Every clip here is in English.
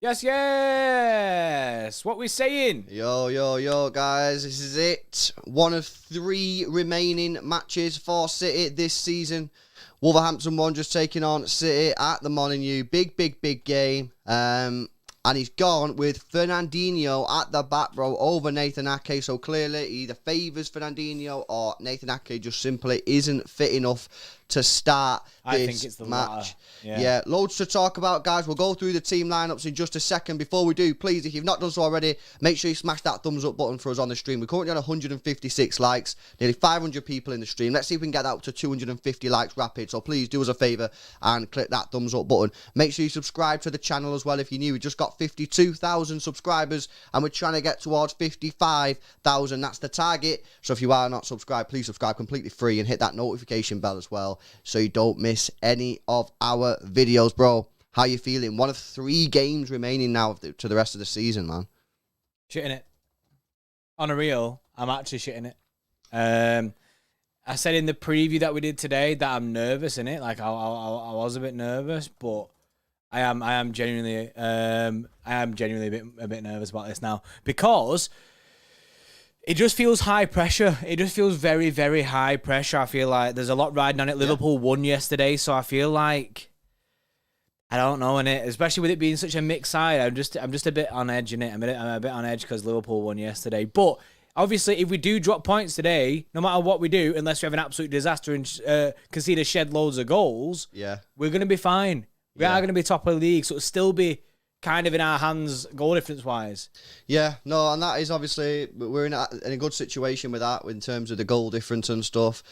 Yes, yes. What we saying? Yo, guys. This is it. One of 3 remaining matches for City this season. Wolverhampton Wanderers taking on City at the Molineux. Big game. And he's gone with Fernandinho at the back row over Nathan Ake. So clearly he either favours Fernandinho or Nathan Ake just simply isn't fit enough to start this I think it's the match. Yeah, loads to talk about, guys. We'll go through the team lineups in just a second. Before we do, please, if you've not done so already, make sure you smash that thumbs up button for us on the stream. We're currently on 156 likes, nearly 500 people in the stream. Let's see if we can get that up to 250 likes rapid. So please do us a favour and click that thumbs up button. Make sure you subscribe to the channel as well if you're new. We just got 52,000 subscribers and we're trying to get towards 55,000. That's the target. So if you are not subscribed, please subscribe completely free and hit that notification bell as well so you don't miss any of our videos, bro. How you feeling? One of 3 games remaining now to the rest of the season, man. Shitting it. On a real, I'm actually shitting it. I said in the preview that we did today that I'm nervous in it. Like I was a bit nervous, but I am genuinely a bit nervous about this now because it just feels high pressure. It just feels very, very high pressure. I feel like there's a lot riding on it. Liverpool won yesterday, so I feel like I don't know, innit? Especially with it being such a mixed side, I'm just a bit on edge, innit? I'm a bit on edge because Liverpool won yesterday. But obviously, if we do drop points today, no matter what we do, unless we have an absolute disaster and concede a shed loads of goals, we're gonna be fine. We are gonna be top of the league, so it'll still be kind of in our hands goal difference wise. Yeah, no, and that is obviously we're in a good situation with that in terms of the goal difference and stuff.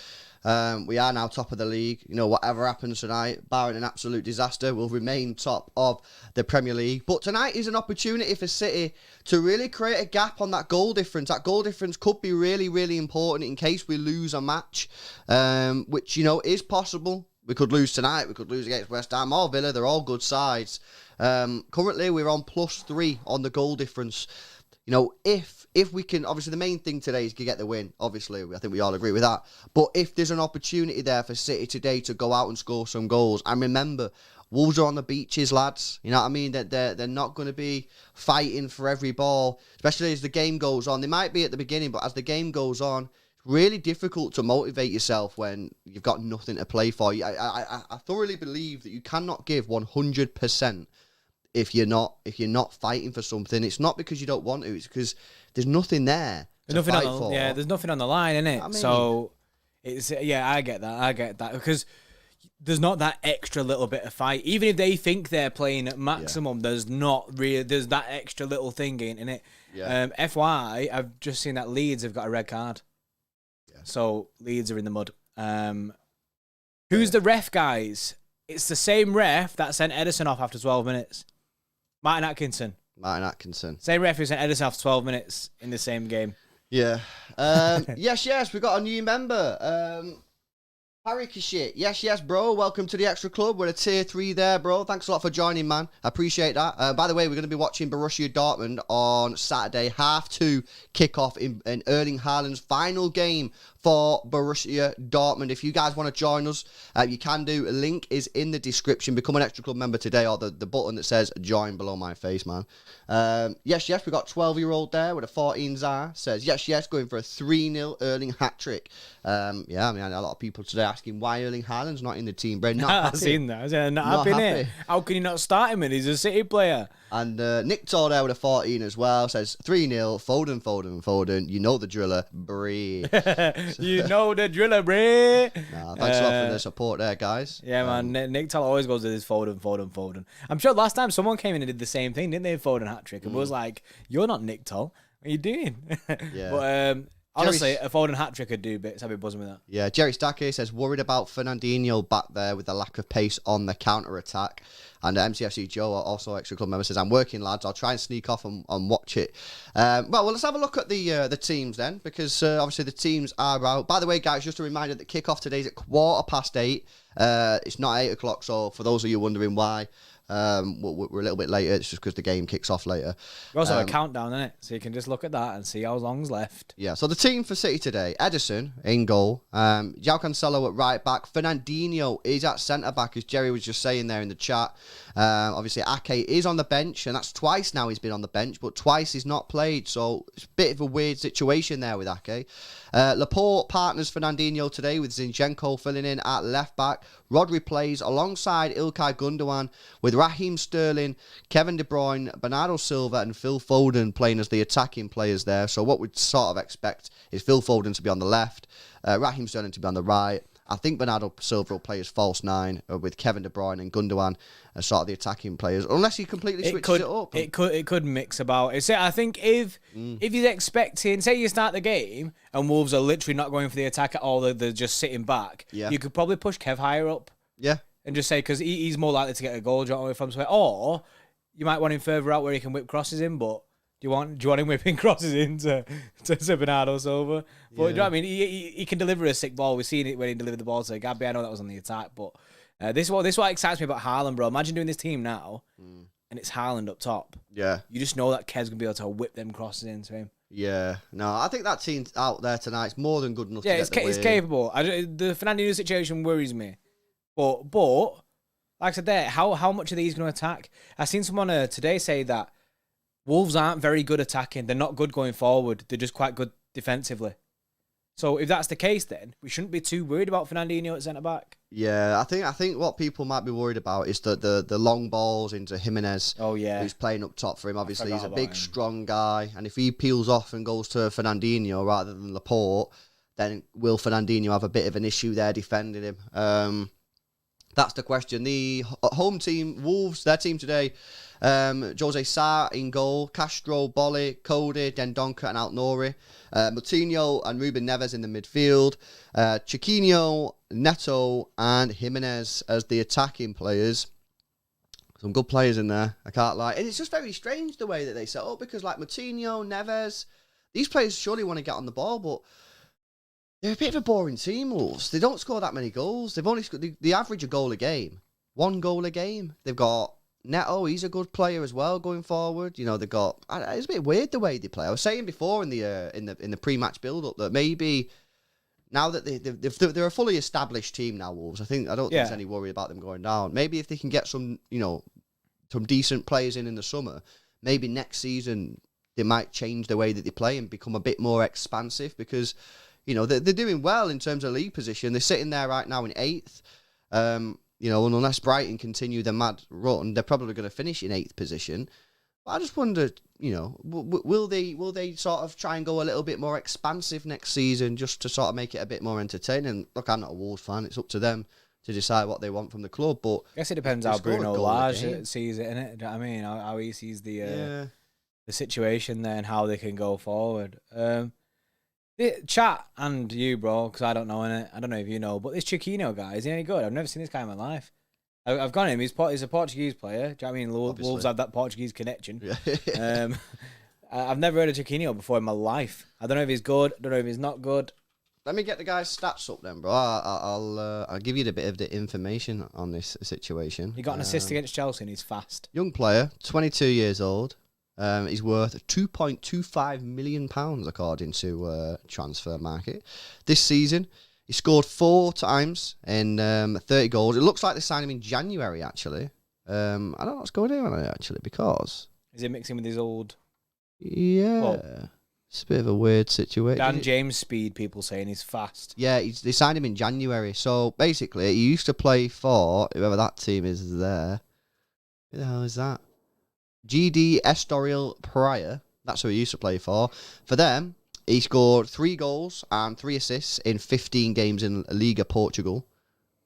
We are now top of the league. You know, whatever happens tonight, barring an absolute disaster, we'll remain top of the Premier League. But tonight is an opportunity for City to really create a gap on that goal difference. That goal difference could be really, really important in case we lose a match, which, you know, is possible. We could lose tonight. We could lose against West Ham or Villa. They're all good sides. Currently, we're on +3 on the goal difference. You know, if we can, obviously the main thing today is to get the win. Obviously, I think we all agree with that. But if there's an opportunity there for City today to go out and score some goals, and remember, Wolves are on the beaches, lads. You know what I mean? They're not going to be fighting for every ball, especially as the game goes on. They might be at the beginning, but as the game goes on, it's really difficult to motivate yourself when you've got nothing to play for. I thoroughly believe that you cannot give 100%. If you're not fighting for something. It's not because you don't want to, it's because there's nothing there to fight for. Yeah, there's nothing on the line, innit? I mean, so it's I get that because there's not that extra little bit of fight. Even if they think they're playing at maximum, there's that extra little thing in it. FY, I've just seen that Leeds have got a red card. So Leeds are in the mud. Who's the ref, guys? It's the same ref that sent Edison off after 12 minutes. Martin Atkinson. Same ref who sent Edison off 12 minutes in the same game. Yeah. Yes, we got a new member. Harry Kishit. Yes, bro. Welcome to the Extra Club. We're a tier 3 there, bro. Thanks a lot for joining, man. I appreciate that. By the way, we're going to be watching Borussia Dortmund on Saturday, 2:30 kickoff in Erling Haaland's final game for Borussia Dortmund. If you guys want to join us, you can do. A link is in the description. Become an Extra Club member today, or the button that says join below my face, man. Yes, we got 12-year-old there with a 14 Zar. Says, yes, going for a 3-0 Erling hat-trick. I mean, a lot of people today asking why Erling Haaland's not in the team, bro. Not happy. I've seen that. I said, not happy, innit? How can you not start him in? He's a City player. And Nick Tor there with a 14 as well. Says 3-0, Foden. You know the driller, Bree. You know the driller, Bree. Nah, thanks a lot for the support there, guys. Yeah, man. Nick Tor always goes with his Foden. I'm sure last time someone came in and did the same thing, didn't they? Foden hat trick. And was like, you're not Nick Tor. What are you doing? Yeah. But Honestly, a Foden hat-trick could do bits. I'd be buzzing with that. Yeah, Jerry Stacky says, worried about Fernandinho back there with the lack of pace on the counter-attack. And MCFC Joe, also extra club member, says, I'm working, lads. I'll try and sneak off and watch it. Well, let's have a look at the teams then, because obviously the teams are out. By the way, guys, just a reminder that kickoff today is at 8:15. It's not 8 o'clock, so for those of you wondering why, we're a little bit later. It's just because the game kicks off later. We also have a countdown, innit? So you can just look at that and see how long's left. Yeah, so the team for City today, Ederson in goal, João Cancelo at right back, Fernandinho is at centre-back, as Jerry was just saying there in the chat. Obviously, Ake is on the bench, and that's twice now he's been on the bench, but twice he's not played, so it's a bit of a weird situation there with Ake. Laporte partners Fernandinho today with Zinchenko filling in at left-back. Rodri plays alongside Ilkay Gundogan with Raheem Sterling, Kevin De Bruyne, Bernardo Silva and Phil Foden playing as the attacking players there. So what we'd sort of expect is Phil Foden to be on the left, Raheem Sterling to be on the right. I think Bernardo Silva will play as false nine with Kevin De Bruyne and Gundogan as sort of the attacking players, unless he completely switches it up. It could mix about. I think if he's expecting, say you start the game and Wolves are literally not going for the attack at all, they're just sitting back, you could probably push Kev higher up. Yeah. And just say, because he's more likely to get a goal, do you know, from somewhere. Or you might want him further out where he can whip crosses in, but do you want him whipping crosses into to Bernardo Silva? But do you know what I mean? He can deliver a sick ball. We've seen it when he delivered the ball to Gabby. I know that was on the attack, but this is what excites me about Haaland, bro. Imagine doing this team now, and it's Haaland up top. Yeah. You just know that Kev's going to be able to whip them crosses into him. Yeah. No, I think that team out there tonight's more than good enough to get the win. It's capable. The Fernandinho situation worries me. But like I said there, how much are these going to attack? I seen someone today say that Wolves aren't very good attacking. They're not good going forward. They're just quite good defensively. So if that's the case, then we shouldn't be too worried about Fernandinho at centre back. Yeah, I think what people might be worried about is the long balls into Jimenez. Oh yeah, who's playing up top for him. Obviously, he's a big, strong guy, and if he peels off and goes to Fernandinho rather than Laporte, then will Fernandinho have a bit of an issue there defending him? That's the question. The home team, Wolves, their team today, Jose Sarr in goal, Castro, Bolly, Cody, Dendonka and Altnori, Moutinho and Ruben Neves in the midfield, Chiquinho, Neto and Jimenez as the attacking players. Some good players in there, I can't lie. And it's just very strange the way that they set up, because like Moutinho, Neves, these players surely want to get on the ball, but they're a bit of a boring team, Wolves. They don't score that many goals. They've only scored the average a goal a game. 1 goal a game. They've got Neto, he's a good player as well going forward. You know, they've got... It's a bit weird the way they play. I was saying before in the pre-match build-up that maybe now that they're a fully established team now, Wolves, I don't think there's any worry about them going down. Maybe if they can get some decent players in the summer, maybe next season they might change the way that they play and become a bit more expansive, because... they're doing well in terms of league position. They're sitting there right now in 8th. And unless Brighton continue their mad run, they're probably going to finish in 8th position. But I just wonder, will they sort of try and go a little bit more expansive next season just to sort of make it a bit more entertaining? Look, I'm not a Wolves fan. It's up to them to decide what they want from the club. But I guess it depends how Bruno Lage sees it, innit? Do you know what I mean? How he sees the situation there and how they can go forward. Chat and you, bro, because I don't know innit? I don't know if you know, but this Chiquinho guy, is he any good? I've never seen this guy in my life. I've got him. He's a Portuguese player. Do you know what I mean? Obviously. Wolves have that Portuguese connection. I've never heard of Chiquinho before in my life. I don't know if he's good. I don't know if he's not good. Let me get the guy's stats up then, bro. I'll give you a bit of the information on this situation. He got an assist against Chelsea and he's fast. Young player, 22 years old. He's worth £2.25 million according to Transfer Market. This season, he scored 4 times in 30 goals. It looks like they signed him in January, actually. I don't know what's going on actually, because... Is he mixing with his old... Yeah. Well, it's a bit of a weird situation. Dan James speed, people saying he's fast. Yeah, they signed him in January. So, basically, he used to play for, whoever that team is there. Who the hell is that? GD Estoril Praia. That's who he used to play for. For them, he scored 3 goals and 3 assists in 15 games in Liga Portugal.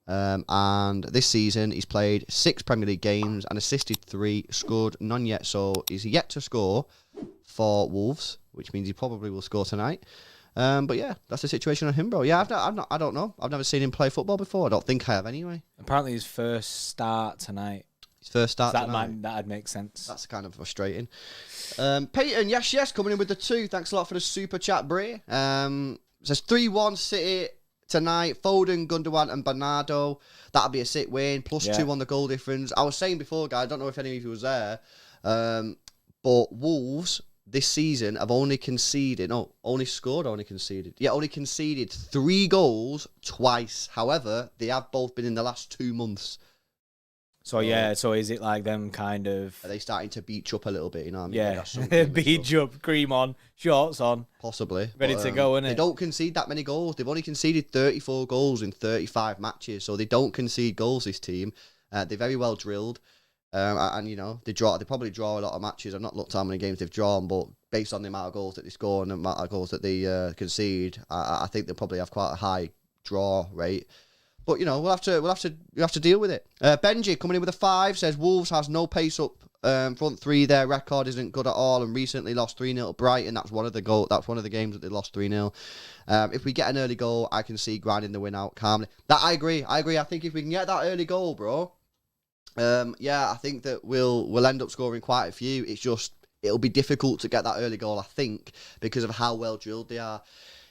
And this season, he's played 6 Premier League games and assisted 3, scored none yet. So he's yet to score for Wolves, which means he probably will score tonight. But yeah, that's the situation on him, bro. Yeah, I don't know. I've never seen him play football before. I don't think I have anyway. Apparently his first start tonight. His first start So tonight. that'd make sense. That's kind of frustrating. Peyton, yes, coming in with the 2. Thanks a lot for the super chat, Bray. Says 3-1 City tonight. Foden, Gundogan, and Bernardo. That'll be a sick win. +2 on the goal difference. I was saying before, guys, I don't know if any of you was there, but Wolves this season have only conceded 3 goals twice. However, they have both been in the last 2 months. So so is it like them kind of? Are they starting to beach up a little bit? You know what I mean? Yeah, beach up, cream on, shorts on, possibly ready to go. Innit? They don't concede that many goals. They've only conceded 34 goals in 35 matches, so they don't concede goals. This team, they're very well drilled, and you know they probably draw a lot of matches. I've not looked at how many games they've drawn, but based on the amount of goals that they score and the amount of goals that they concede, I think they probably have quite a high draw rate. But you know we'll have to deal with it. Benji coming in with a 5 says Wolves has no pace up front 3. Their record isn't good at all, and recently lost 3-0 to Brighton. That's one of the games that they lost 3-0. If we get an early goal, I can see grinding the win out calmly. That I agree. I think if we can get that early goal, bro, I think that we'll end up scoring quite a few. It's just it'll be difficult to get that early goal, I think, because of how well drilled they are.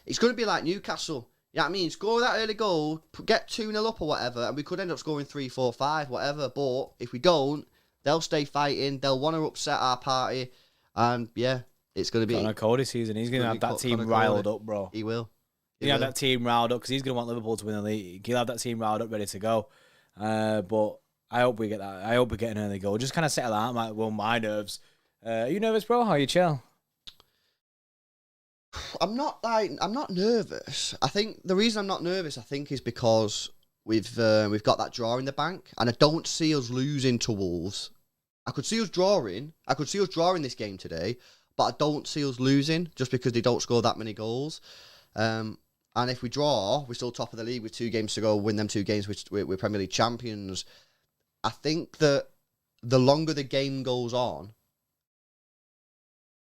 It's going to be like Newcastle. You know what I mean? Score that early goal, get 2-0 up or whatever, and we could end up scoring 3, 4, 5, whatever. But if we don't, they'll stay fighting. They'll want to upset our party. And yeah, it's going to be... Connor Cody season. He's going to have that team riled up, bro. He will. He'll have that team riled up because he's going to want Liverpool to win the league. He'll have that team riled up, ready to go. But I hope we get that. I hope we get an early goal. Just kind of settle out my nerves. Are you nervous, bro? How are you chill? I'm not nervous. I think the reason I'm not nervous, is because we've got that draw in the bank, and I don't see us losing to Wolves. I could see us drawing this game today, but I don't see us losing just because they don't score that many goals. And if we draw, we're still top of the league with 2 games to go. Win them 2 games, we're Premier League champions. I think that the longer the game goes on,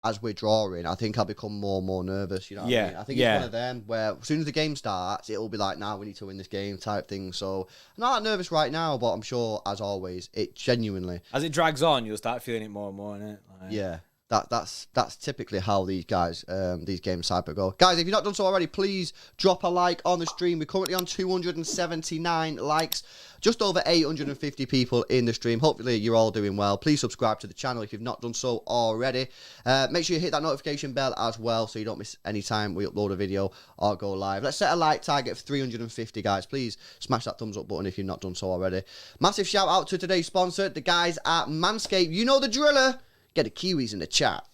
as we're drawing, I think I'll become more and more nervous. You know what I mean? I think it's one of them where as soon as the game starts, it'll be like, we need to win this game type thing. So I'm not that nervous right now, but I'm sure, as always, it genuinely... As it drags on, you'll start feeling it more and more, innit? Yeah. That's typically how these games type of go. Guys, if you've not done so already, please drop a like on the stream. We're currently on 279 likes, just over 850 people in the stream. Hopefully you're all doing well. Please subscribe to the channel if you've not done so already. Make sure you hit that notification bell as well so you don't miss any time we upload a video or go live. Let's set a like target of 350, guys. Please smash that thumbs up button if you've not done so already. Massive shout out to today's sponsor, the guys at Manscaped. You know the driller. Get the Kiwis in the chat.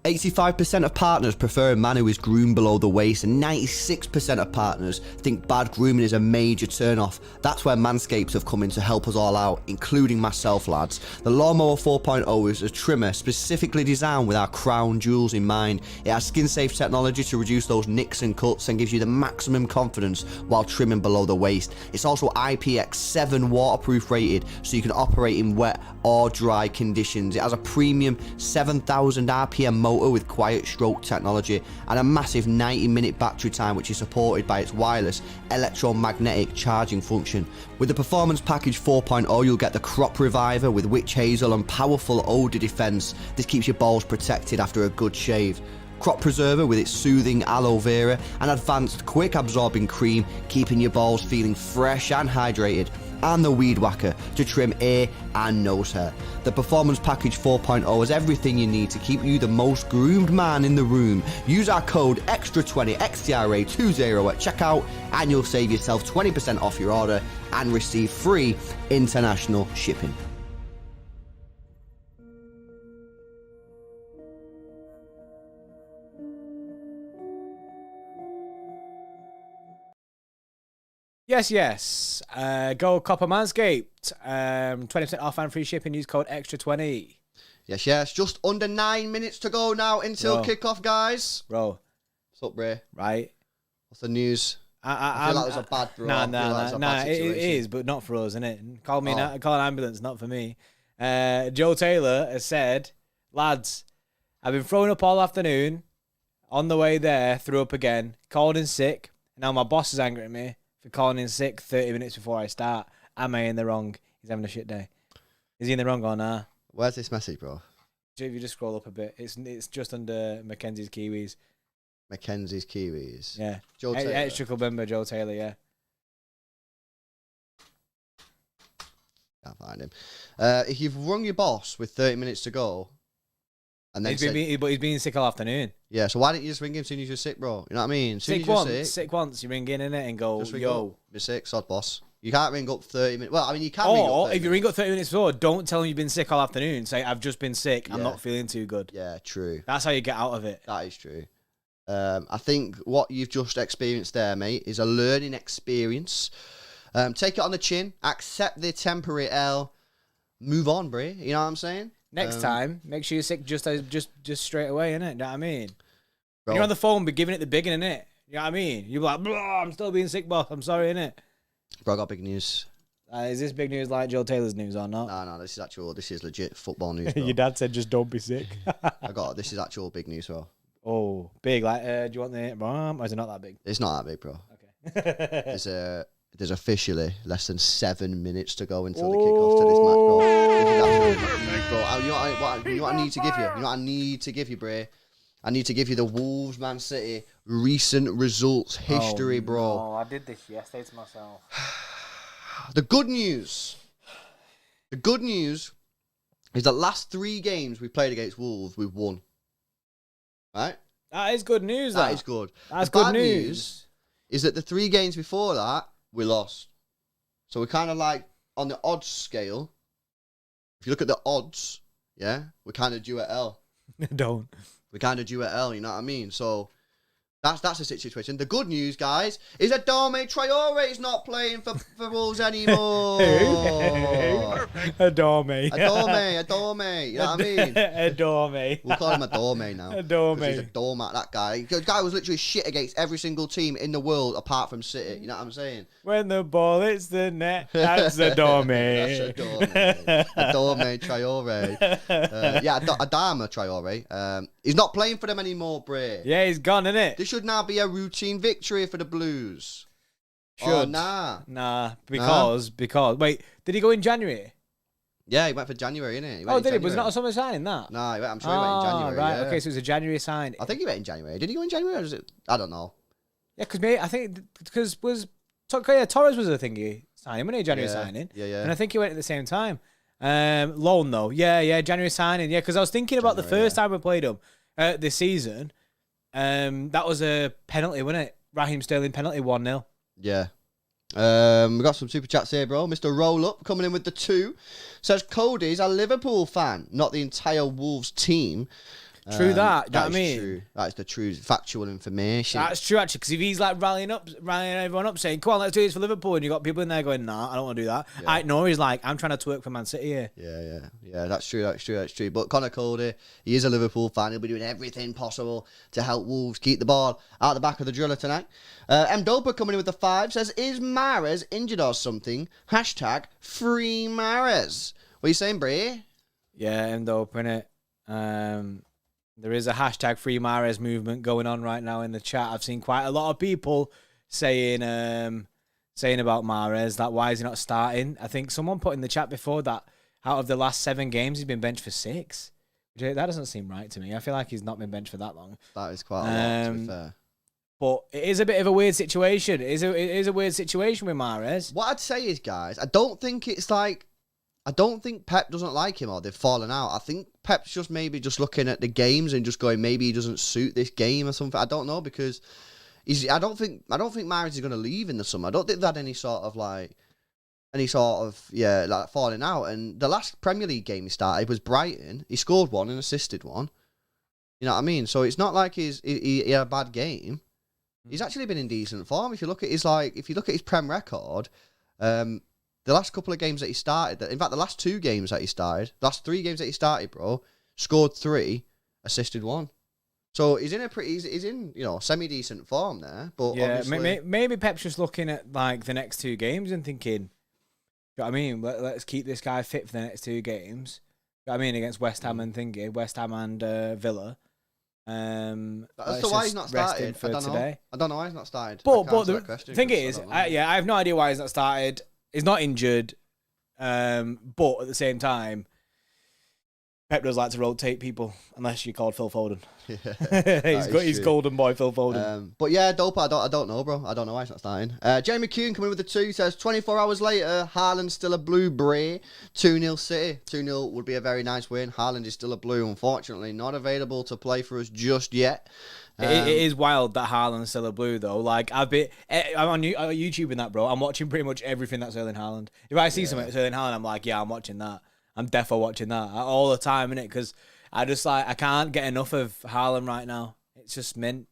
85% of partners prefer a man who is groomed below the waist, and 96% of partners think bad grooming is a major turn-off. That's where Manscaped have come in to help us all out, including myself, lads. The Lawnmower 4.0 is a trimmer specifically designed with our crown jewels in mind. It has skin-safe technology to reduce those nicks and cuts and gives you the maximum confidence while trimming below the waist. It's also IPX7 waterproof rated, so you can operate in wet or dry conditions. It has a premium 7,000 RPM motor with quiet stroke technology and a massive 90-minute battery time, which is supported by its wireless electromagnetic charging function. With the Performance Package 4.0, you'll get the Crop Reviver with witch hazel and powerful odor defense. This keeps your balls protected after a good shave. Crop Preserver with its soothing aloe vera and advanced quick absorbing cream, keeping your balls feeling fresh and hydrated. And the Weed Whacker to trim ear and nose hair. The Performance Package 4.0 has everything you need to keep you the most groomed man in the room. Use our code EXTRA20 XTRA20 at checkout and you'll save yourself 20% off your order and receive free international shipping. Yes. Go Copper Manscaped. 20% off and free shipping. Use code EXTRA20. Yes. Just under 9 minutes to go now until kickoff, guys. Bro. What's up, Ray? Right. What's the news? I feel like it was a bad draw. Nah, it is, but not for us, innit? Call an ambulance, not for me. Joe Taylor has said, lads, I've been throwing up all afternoon. On the way there, threw up again, called in sick. Now my boss is angry at me for calling in sick 30 minutes before I start. Am I in the wrong? He's having a shit day. Is he in the wrong or nah? Where's this message, bro? If you just scroll up a bit, it's just under Mackenzie's Kiwis. Mackenzie's Kiwis. Yeah. Joe Taylor. Extra club member Joe Taylor, yeah. Can't find him. If you've rung your boss with 30 minutes to go, and then but he's been sick all afternoon. Yeah, so why didn't you just ring him as soon as you're sick, bro? You know what I mean? Sick once, you ring in it and go, yo. You're sick, sod boss. You can't ring up 30 minutes. Well, I mean, you can ring up 30 if you ring up 30 minutes before, don't tell him you've been sick all afternoon. Say, I've just been sick. I'm not feeling too good. Yeah, true. That's how you get out of it. That is true. I think what you've just experienced there, mate, is a learning experience. Take it on the chin. Accept the temporary L. Move on, Brie. You know what I'm saying? Next time, make sure you're sick just straight away, innit? You know what I mean? Bro. When you're on the phone, be giving it the big one, innit? You know what I mean? You're like, I'm still being sick, boss. I'm sorry, innit? Bro, I got big news. Is this big news like Joe Taylor's news or not? No, this is legit football news, bro. Your dad said just don't be sick. This is actual big news, bro. Oh, big. Like, do you want the bomb? Or is it not that big? It's not that big, bro. Okay. There's officially less than 7 minutes to go until the kickoff to this match, bro. This is actually bro. You know what I need to give you? You know what I need to give you, Bray? I need to give you the Wolves Man City recent results history, bro. Oh, I did this yesterday to myself. The good news is that last 3 games we played against Wolves, we've won. Right? That is good news. That is good. That's the good bad news. Is that the 3 games before that we lost. So we're kind of like on the odds scale. If you look at the odds, yeah, we're kind of due at L. Don't. We're kind of due at L. You know what I mean? So that's the situation. The good news, guys, is that Adama Traore is not playing for Wolves anymore. Adama. Adama. You know what I mean? Adama. We'll call him Adama now. Adama. He's a doormat, that guy. The guy was literally shit against every single team in the world apart from City. You know what I'm saying? When the ball hits the net, that's Adama. That's Adama Traore. Adama Traore. He's not playing for them anymore, Bray. Yeah, he's gone, innit? This should now be a routine victory for the Blues. Should. Oh, nah. Because wait, did he go in January? Yeah, he went for January, innit? Did he? Was it not a summer signing, that? No, I'm sure he went in January. Right, yeah. okay, so it was a January sign. I think he went in January. Did he go in January or was it? I don't know. Yeah, because Torres was a thingy signing, wasn't he? January signing. Yeah. And I think he went at the same time. Loan though. Yeah, January signing. Yeah, because I was thinking about the first time we played him this season. That was a penalty, wasn't it? Raheem Sterling penalty, 1-0. Yeah. We got some super chats here, bro. Mr. Roll Up coming in with the 2 says Cody's a Liverpool fan, not the entire Wolves team. True that. You know what I mean? True. That is the true factual information. That's true, actually, because if he's like rallying everyone up, saying, "Come on, let's do this for Liverpool," and you got people in there going, "Nah, I don't want to do that." Yeah. I know he's like, "I'm trying to twerk for Man City here." Yeah. That's true. But Conor Cody, he is a Liverpool fan. He'll be doing everything possible to help Wolves keep the ball out the back of the driller tonight. M. Doper coming in with the 5 says, "Is Mahrez injured or something? Hashtag free Mahrez." What are you saying, Bray? Yeah, M. Doper, innit? There is a hashtag free Mahrez movement going on right now in the chat. I've seen quite a lot of people saying about Mahrez, that why is he not starting? I think someone put in the chat before that out of the last 7 games, he's been benched for 6. That doesn't seem right to me. I feel like he's not been benched for that long. That is quite a lot, to be fair. But it is a bit of a weird situation. It is a weird situation with Mahrez. What I'd say is, guys, I don't think Pep doesn't like him or they've fallen out. I think Pep's just maybe just looking at the games and just going, maybe he doesn't suit this game or something. I don't know, because I don't think Mahrez is going to leave in the summer. I don't think they've had any sort of falling out. And the last Premier League game he started was Brighton. He scored 1 and assisted 1. You know what I mean? So it's not like he had a bad game. He's actually been in decent form. If you look at his Prem record, the last couple of games that he started, in fact, the last 2 games that he started, the last 3 games that he started, bro, scored 3, assisted 1. So he's in semi decent form there. But yeah, obviously, maybe Pep's just looking at like the next 2 games and thinking, you know what I mean? Let's keep this guy fit for the next 2 games. You know what I mean? Against West Ham and West Ham and Villa. So why he's not started? I don't know. I don't know why he's not started. But the thing is, I have no idea why he's not started. He's not injured, but at the same time, Pep does like to rotate people, unless you're called Phil Foden. Yeah, he's golden boy Phil Foden. But yeah, Dopa, I don't know, bro. I don't know why it's not starting. Jamie Kuhn coming with the 2 says 24 hours later, Haaland still a blue Bray. 2-0 City. 2-0 would be a very nice win. Haaland is still a blue, unfortunately, not available to play for us just yet. It is wild that Haaland's still a blue though. Like I'm on YouTube in that, bro. I'm watching pretty much everything that's Erling Haaland. If I see something that's Erling Haaland, I'm like, yeah, I'm watching that. I'm defo watching that all the time, innit? Because I can't get enough of Haaland right now. It's just mint.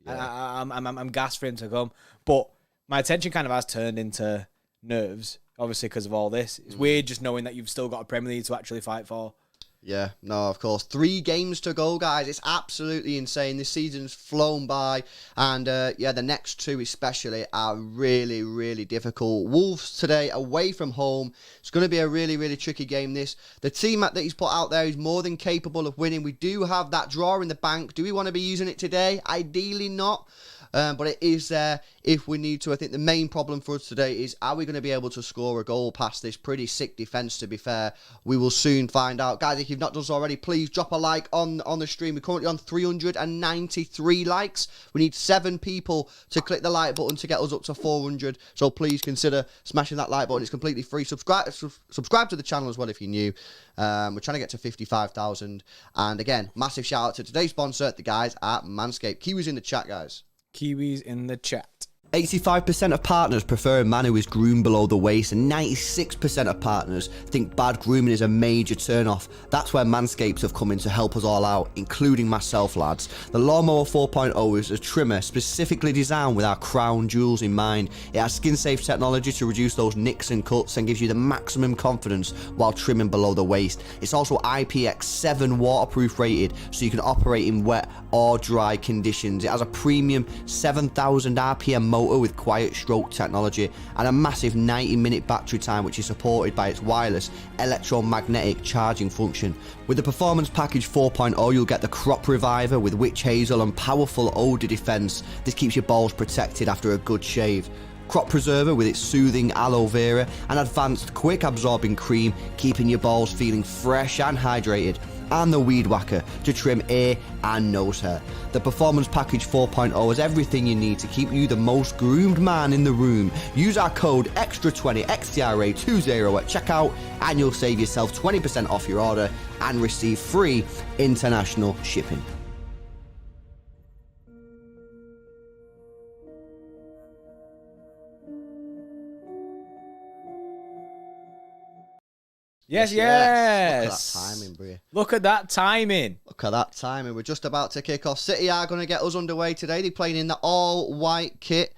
Yeah. I'm gassed for him to come. But my attention kind of has turned into nerves, obviously because of all this. It's weird just knowing that you've still got a Premier League to actually fight for. Yeah, no, of course. 3 games to go, guys. It's absolutely insane. This season's flown by. And, yeah, the next 2 especially are really, really difficult. Wolves today away from home. It's going to be a really, really tricky game, this. The team that he's put out there is more than capable of winning. We do have that draw in the bank. Do we want to be using it today? Ideally not. But it is there if we need to. I think the main problem for us today is, are we going to be able to score a goal past this pretty sick defence, to be fair? We will soon find out. Guys, if you've not done so already, please drop a like on the stream. We're currently on 393 likes. We need 7 people to click the like button to get us up to 400. So please consider smashing that like button. It's completely free. Subscribe to the channel as well if you're new. We're trying to get to 55,000. And again, massive shout out to today's sponsor, the guys at Manscaped. Kiwis in the chat, guys. Kiwis in the chat. 85% of partners prefer a man who is groomed below the waist, and 96% of partners think bad grooming is a major turn-off. That's where Manscaped have come in to help us all out, including myself, lads. The Lawnmower 4.0 is a trimmer specifically designed with our crown jewels in mind. It has skin-safe technology to reduce those nicks and cuts and gives you the maximum confidence while trimming below the waist. It's also IPX7 waterproof rated, so you can operate in wet or dry conditions. It has a premium 7,000 RPM motor with quiet stroke technology and a massive 90-minute battery time, which is supported by its wireless electromagnetic charging function. With the Performance Package 4.0, you'll get the Crop Reviver with witch hazel and powerful odor defense. This keeps your balls protected after a good shave. Crop Preserver with its soothing aloe vera and advanced quick absorbing cream, keeping your balls feeling fresh and hydrated. And the Weed Whacker to trim ear and nose hair. The Performance Package 4.0 has everything you need to keep you the most groomed man in the room. Use our code EXTRA20 XTRA20 at checkout and you'll save yourself 20% off your order and receive free international shipping. Yes. Look at that timing, Bria. Look at that timing. Look at that timing. We're just about to kick off. City are going to get us underway today. They're playing in the all-white kit.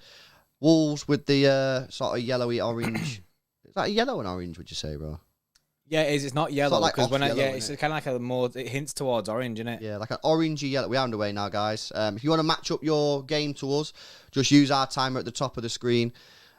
Wolves with the sort of yellowy orange. Is that a yellow and orange, would you say, bro? Yeah, it is. It's not yellow. Because it's kind of like a more, it hints towards orange, isn't it? Yeah, like an orangey yellow. We're underway now, guys. If you want to match up your game to us, just use our timer at the top of the screen.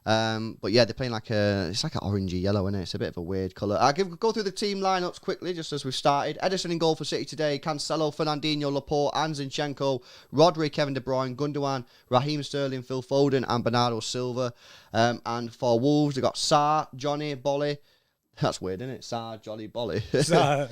But yeah, they're playing it's like an orangey yellow, isn't it? It's a bit of a weird colour. I'll go through the team lineups quickly, just as we've started. Edison in goal for City today. Cancelo, Fernandinho, Laporte, and Zinchenko. Rodri, Kevin De Bruyne, Gundogan, Raheem Sterling, Phil Foden, and Bernardo Silva. And for Wolves, they've got Sarr, Johnny, Bolly. That's weird, isn't it? Sarr, Jolly, Bolly. Sarr,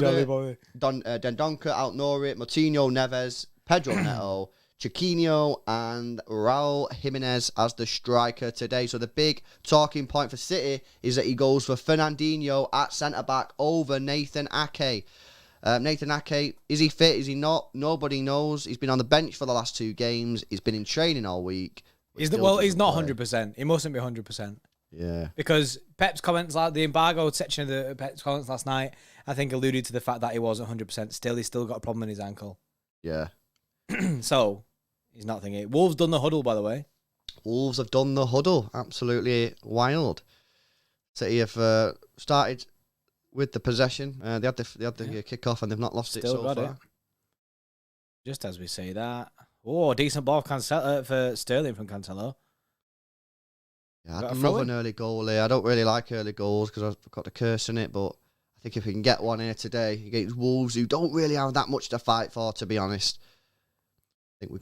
Jolly, Bolly. Dendoncker, Altnori, Moutinho, Neves, Pedro Neto, Chiquinho and Raul Jimenez as the striker today. So the big talking point for City is that he goes for Fernandinho at centre-back over Nathan Ake. Nathan Ake, is he fit? Is he not? Nobody knows. He's been on the bench for the last 2 games. He's been in training all week. He's not 100%. He mustn't be 100%. Yeah. Because Pep's comments, like the embargo section of the Pep's comments last night, I think alluded to the fact that he wasn't 100%. Still, he's still got a problem in his ankle. Yeah. So, he's not thinking. Wolves done the huddle, by the way. Wolves have done the huddle. Absolutely wild. City have started with the possession. They had the kick-off and they've not lost still it so far. It. Just as we say that. Oh, decent ball for Sterling from Cancelo. Yeah, I'd love an early goal here. I don't really like early goals because I've got the curse in it, but I think if we can get one here today against Wolves, who don't really have that much to fight for, to be honest, I think we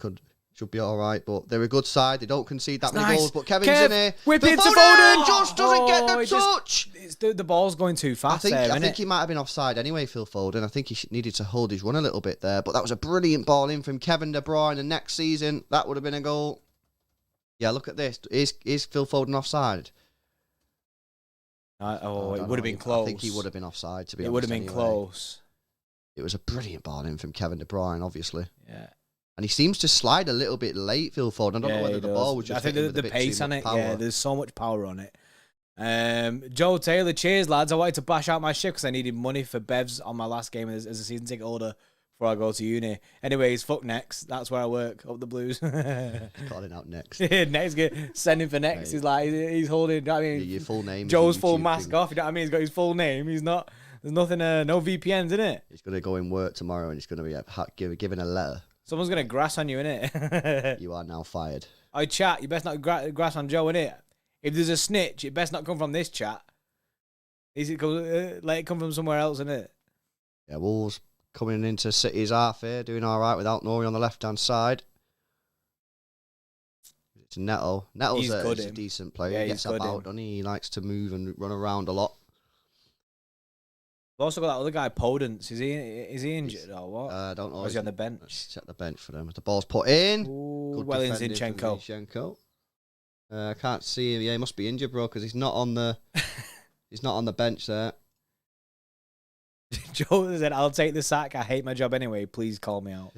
should be all right. But they're a good side. They don't concede that many goals. But Kevin's in here. Whip Phil it to Foden Foden. just doesn't get the touch. The ball's going too fast. I think he might have been offside anyway, Phil Foden. I think he needed to hold his run a little bit there. But that was a brilliant ball in from Kevin De Bruyne. And next season, that would have been a goal. Yeah, look at this. Is Phil Foden offside? It would have been close. I think he would have been offside, to be honest. It would have been anyway. close. It was a brilliant ball in from Kevin De Bruyne, obviously. Yeah. And he seems to slide a little bit late, Phil Foden. I don't know whether the ball was just I think the pace on it, power. there's so much power on it. Joe Taylor, cheers, lads. I wanted to bash out my shift because I needed money for Bevs on my last game as a season ticket holder before I go to uni. Anyways, fuck next. That's where I work, up the Blues. Calling out next. Next, send him for next. Right. He's like, he's holding, you know what I mean? Your full name. Joe's full mask off, you know what I mean? He's got his full name. He's not, there's nothing, no VPNs in it. He's going to go in work tomorrow and he's going to be given a letter. Someone's going to grass on you, innit? You are now fired. Oh, chat, you best not grass on Joe, innit? If there's a snitch, it best not come from this chat. Let it come from somewhere else, innit? Yeah, Wolves coming into City's half here, doing all right without Nori on the left-hand side. It's Neto. Neto's a decent player. Yeah, he gets about, doesn't he? He likes to move and run around a lot. We've also got that other guy, Podence. Is he injured or what? I don't know. Or is he on the bench? Let's check the bench for them. The ball's put in. Ooh, well in Zinchenko. I can't see him. Yeah, he must be injured, bro, because he's not on the he's not on the bench there. Joe said, "I'll take the sack. I hate my job anyway. Please call me out."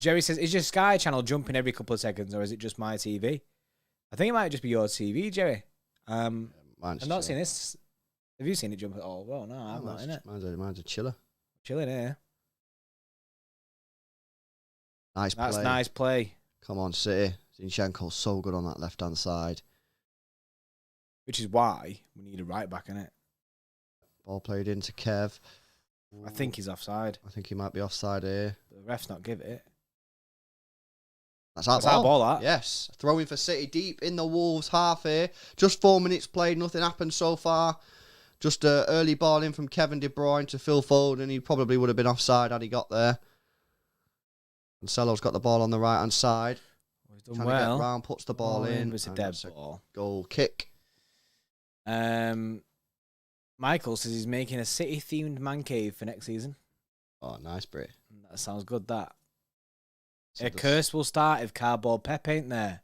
Jerry says, "Is your Sky channel jumping every couple of seconds, or is it just my TV?" I think it might just be your TV, Jerry. I've not seen this. Have you seen it jump at all? Well, no, I've not, innit? Mine's a chiller. Chilling here. Nice play. That's nice play. Come on, City. Zinchenko's so good on that left-hand side. Which is why we need a right back, innit? Ball played into Kev. I think he's offside. I think he might be offside here. The ref's not give it. That's our ball, that. Yes. Throwing for City deep in the Wolves half here. Just 4 minutes played. Nothing happened so far. Just an early ball in from Kevin De Bruyne to Phil Foden. He probably would have been offside had he got there. Cancelo's got the ball on the right-hand side. He's done well. To get round, puts the ball in. It's a dead ball. Goal kick. Michael says he's making a City-themed man cave for next season. Oh, nice, Brit. That sounds good, that. A curse will start if Cardboard Pep ain't there.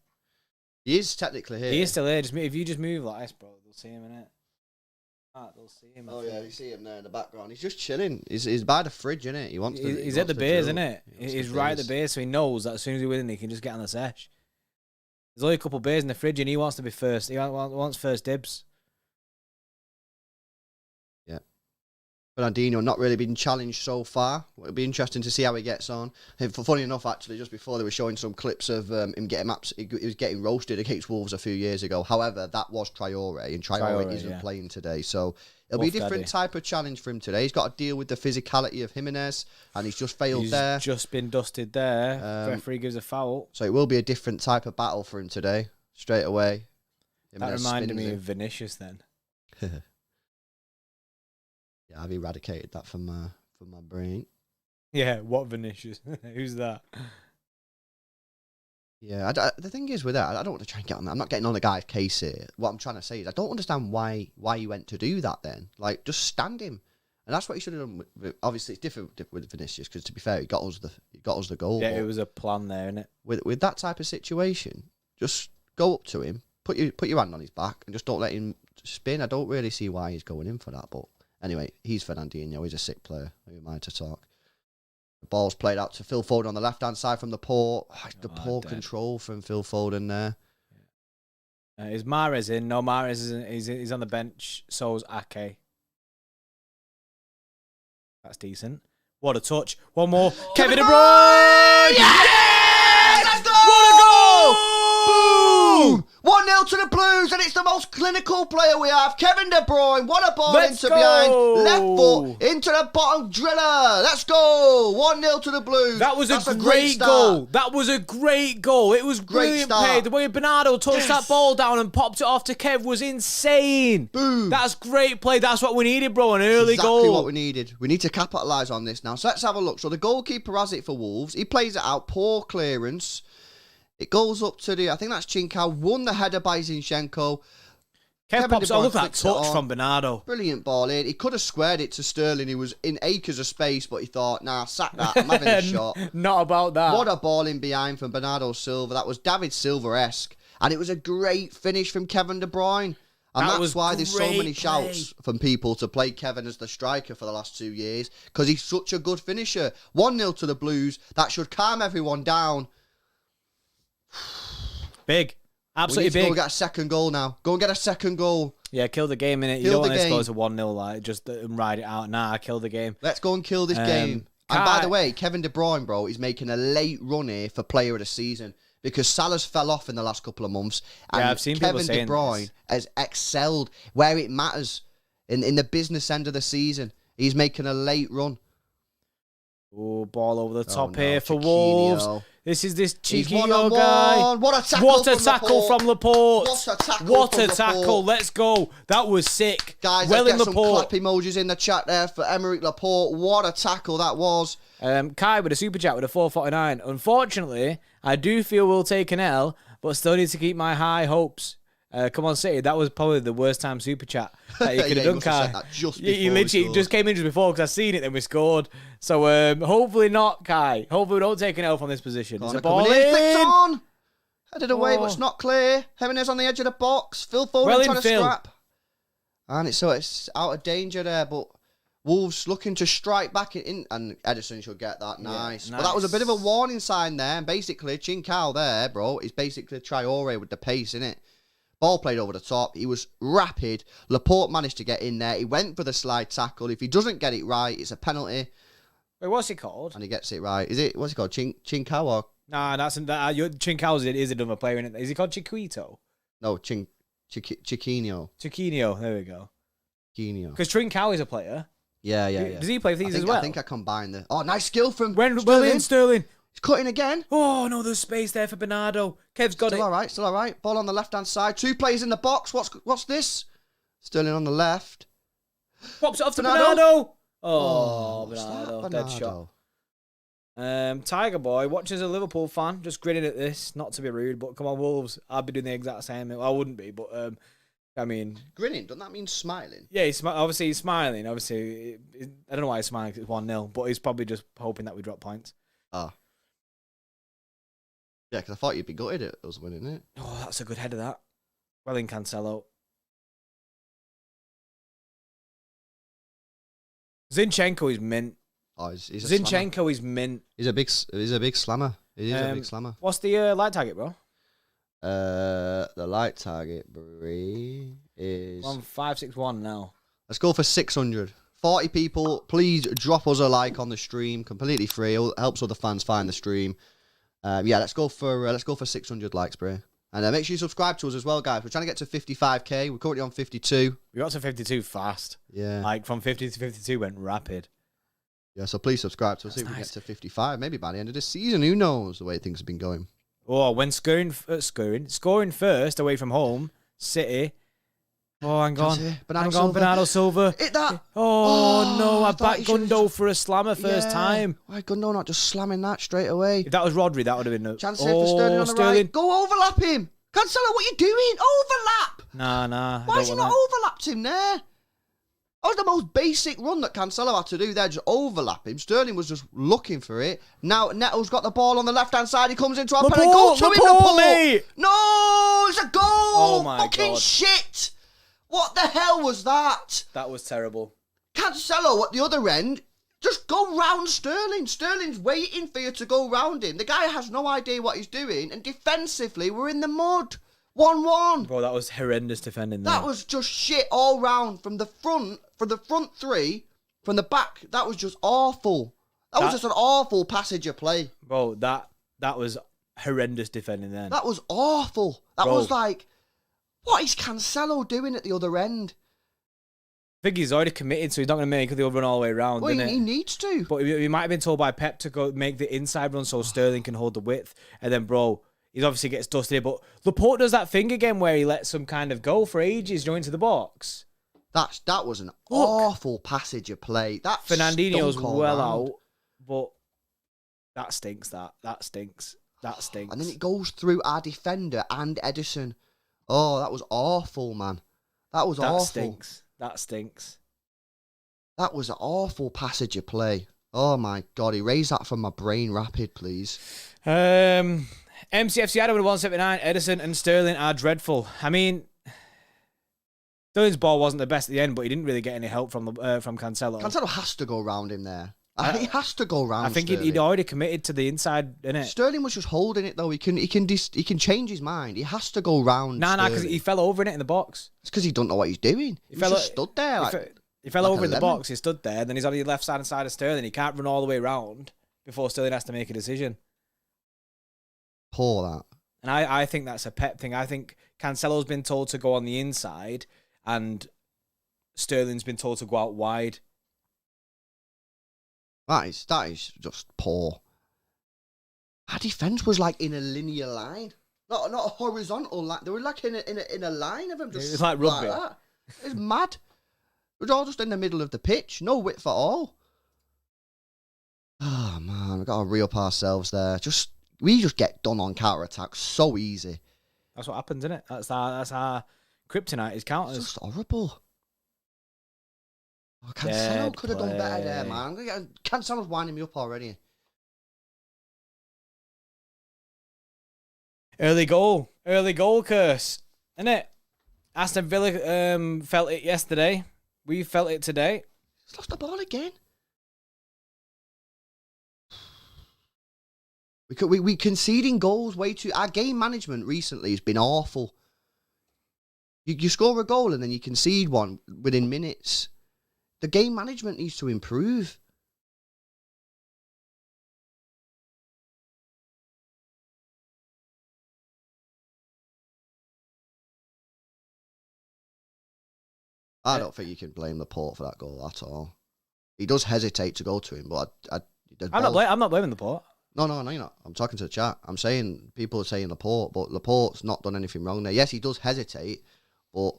He is technically here. He is still here. If you just move like this, bro, they'll see him, innit? They'll see him. Oh, yeah, you see him there in the background. He's just chilling. He's by the fridge, innit? He's at the base, innit? He's right at the base, so he knows that as soon as he wins, he can just get on the sesh. There's only a couple of beers in the fridge, and he wants to be first. He wants first dibs. Yeah. Fernandinho not really been challenged so far. It'll be interesting to see how he gets on. Funny enough, actually, just before they were showing some clips of him getting he was getting roasted against Wolves a few years ago. However, that was Traore, and Traore isn't playing today. So it'll be a different type of challenge for him today. He's got to deal with the physicality of Jimenez, and he's just failed there. He's just been dusted there. Referee gives a foul. So it will be a different type of battle for him today, straight away. That reminded me of Vinicius then. Yeah, I've eradicated that from my brain. Yeah, what Vinicius? Who's that? Yeah, the thing is with that, I don't want to try and get on that. I'm not getting on the guy's case here. What I'm trying to say is I don't understand why he went to do that then. Like, just stand him. And that's what he should have done. Obviously, it's different with Vinicius because, to be fair, he got us the goal. Yeah, it was a plan there, innit? With that type of situation, just go up to him, put your hand on his back, and just don't let him spin. I don't really see why he's going in for that, but anyway, he's Fernandinho. He's a sick player. Who am I to talk? The ball's played out to Phil Foden on the left-hand side from the poor. Poor control from Phil Foden there. Is Mahrez in? No, Mahrez isn't. He's on the bench. So's Ake. That's decent. What a touch. One more. Kevin De Bruyne! Yes! Let's go! What a goal! Boom! 1-0 to the Blues, and it's the most clinical player we have. Kevin De Bruyne. What a ball into behind. Left foot into the bottom driller. Let's go! Cancelo, 1-0 to the Blues. That was That's a great start. goal. That was a great goal. It was brilliant play. The way Bernardo touched that ball down and popped it off to Kev was insane. Boom. That's great play. That's what we needed, bro. An early goal. Exactly what we needed. We need to capitalise on this now. So let's have a look. So the goalkeeper has it for Wolves. He plays it out. Poor clearance. It goes up to I think that's Chinkau. Won the header by Zinchenko. Kev pops. Oh, look at that touch from Bernardo. Brilliant ball in. He could have squared it to Sterling. He was in acres of space, but he thought, nah, sack that. I'm having a shot. Not about that. What a ball in behind from Bernardo Silva. That was David Silva-esque. And it was a great finish from Kevin De Bruyne. And that's why there's so many shouts from people to play Kevin as the striker for the last 2 years. Because he's such a good finisher. 1-0 to the Blues. That should calm everyone down. Big. Absolutely big. Go and get a second goal now. Go and get a second goal. Yeah, kill the game, innit? You don't want this to go to 1-0, like, just ride it out. Nah, kill the game. Let's go and kill this game. And by the way, Kevin De Bruyne, bro, is making a late run here for player of the season because Salah's fell off in the last couple of months. And yeah, I've seen people saying Kevin De Bruyne has excelled where it matters in the business end of the season. He's making a late run. Oh, ball over the top here for Wolves. This is this cheeky guy. What a tackle from Laporte. What a tackle. Let's go. That was sick. Guys, well let's in get Laporte. some clap emojis in the chat there for Emerick Laporte. What a tackle that was. Kai with a super chat with a 449. Unfortunately, I do feel we'll take an L, but still need to keep my high hopes. Come on, City. That was probably the worst time super chat that you could have done, Kai. You literally just came in just before because I seen it, then we scored. So hopefully not, Kai. Hopefully we don't take an L from this position. It's a ball in. Flicked on. Headed away, but it's not clear. Jimenez on the edge of the box. Phil Foden trying to scrap. And it's out of danger there, but Wolves looking to strike back in, and Edison should get that. Nice. But that was a bit of a warning sign there. And basically, Chinkau there, bro, is basically Traore with the pace, innit? Ball played over the top. He was rapid. Laporte managed to get in there. He went for the slide tackle. If he doesn't get it right, it's a penalty. Wait, what's it called? And he gets it right. What's it called? Chinkau or? Nah, Chinkau is another player in it. Is he called Chiquito? No, Chiquinho. Chiquinho. There we go. Chiquinho. Because Trincao is a player. Yeah. Does he play for these as well? I think I combined the. Oh, nice skill from Sterling. He's cutting again. Oh, no, there's space there for Bernardo. Kev's got it. Still all right. Ball on the left-hand side. 2 players in the box. What's this? Sterling on the left. Pops it off to Bernardo. Oh, Bernardo. Dead shot. Tiger Boy watches a Liverpool fan, just grinning at this. Not to be rude, but come on, Wolves. I'd be doing the exact same. Well, I wouldn't be, but I mean... Grinning? Doesn't that mean smiling? Yeah, obviously he's smiling. Obviously, I don't know why he's smiling because it's 1-0, but he's probably just hoping that we drop points. Ah. Yeah, because I thought you'd be gutted it was winning it. Oh, that's a good header, that. Well in Cancelo. Zinchenko is mint. Oh, he's Zinchenko is mint. He's a big slammer. He is a big slammer. What's the light target, bro? The light target, Bree, is 1561 now. Let's go for 600. 40 people, please drop us a like on the stream. Completely free. It helps other fans find the stream. Yeah, let's go for 600 likes, Bray. And make sure you subscribe to us as well, guys. We're trying to get to 55k. We're currently on 52. We got to 52 fast. Yeah. Like from 50 to 52 went rapid. Yeah, so please subscribe to us. See if we get to 55. Maybe by the end of this season. Who knows the way things have been going. Oh, when scoring first away from home, City. Oh, hang on. Bernardo Silva. Hit that. Oh no, I backed Gundo for a slammer first time. Why Gundo not just slamming that straight away? If that was Rodri, that would have been a chance here for Sterling on the right. Go overlap him. Cancelo, what are you doing? Overlap. Nah. Why has he not overlapped him there? That was the most basic run that Cancelo had to do there, just overlap him. Sterling was just looking for it. Now Neto's got the ball on the left-hand side. He comes into our penalty. Go to him, Laporte. No, it's a goal. Oh my fucking God. Shit. What the hell was that? That was terrible. Cancelo at the other end, just go round Sterling. Sterling's waiting for you to go round him. The guy has no idea what he's doing. And defensively, we're in the mud. 1-1. Bro, that was horrendous defending there. That was just shit all round. From the front three, from the back, that was just awful. That was just an awful passage of play. Bro, that was horrendous defending then. That was awful. That was like, what is Cancelo doing at the other end? think he's already committed, so he's not going to make the run all the way around. Well, he needs to. But he might have been told by Pep to go make the inside run so Sterling can hold the width. And then, bro, he obviously gets dusted. But Laporte does that thing again where he lets some kind of go for ages going into the box. That was an awful passage of play. That Fernandinho's stunk all well round. out, but that stinks. That stinks. And then it goes through our defender and Edison. Oh, that was awful, man. That was awful. That stinks. That was an awful passage of play. Oh my God, erase that from my brain rapid, please. MCFC Adam with 179. Edison and Sterling are dreadful. I mean, Sterling's ball wasn't the best at the end, but he didn't really get any help from Cancelo. Cancelo has to go round him there. He has to go round. I think Sterling. he'd already committed to the inside, innit? Sterling was just holding it though. He can change his mind. He has to go round. Nah, because he fell over in it in the box. It's because he don't know what he's doing. He just stood there. He fell like over in the lemon. box. He stood there. Then he's on the left side of Sterling. He can't run all the way around before Sterling has to make a decision. Poor that. And I think that's a Pep thing. I think Cancelo's been told to go on the inside, and Sterling's been told to go out wide. That is just poor. Our defense was like in a linear line, not a horizontal line. They were like in a line of them. Just It's like rugby. that. It's mad. It was all just in the middle of the pitch, no width at all. Oh man, we got to re-up ourselves there. We just get done on counter attack so easy. That's what happens, isn't it? That's our kryptonite is counters. It's just horrible. Oh, Cancelo could have done better there, play. man. Cancelo's winding me up already. Early goal curse, isn't it? Aston Villa felt it yesterday. We felt it today. He's lost the ball again. We conceding goals way too. Our game management recently has been awful. You score a goal and then you concede one within minutes. The game management needs to improve. I don't think you can blame Laporte for that goal at all. He does hesitate to go to him, but I'm not blaming Laporte. No, you're not. I'm talking to the chat. I'm saying people are saying Laporte, but Laporte's not done anything wrong there. Yes, he does hesitate, but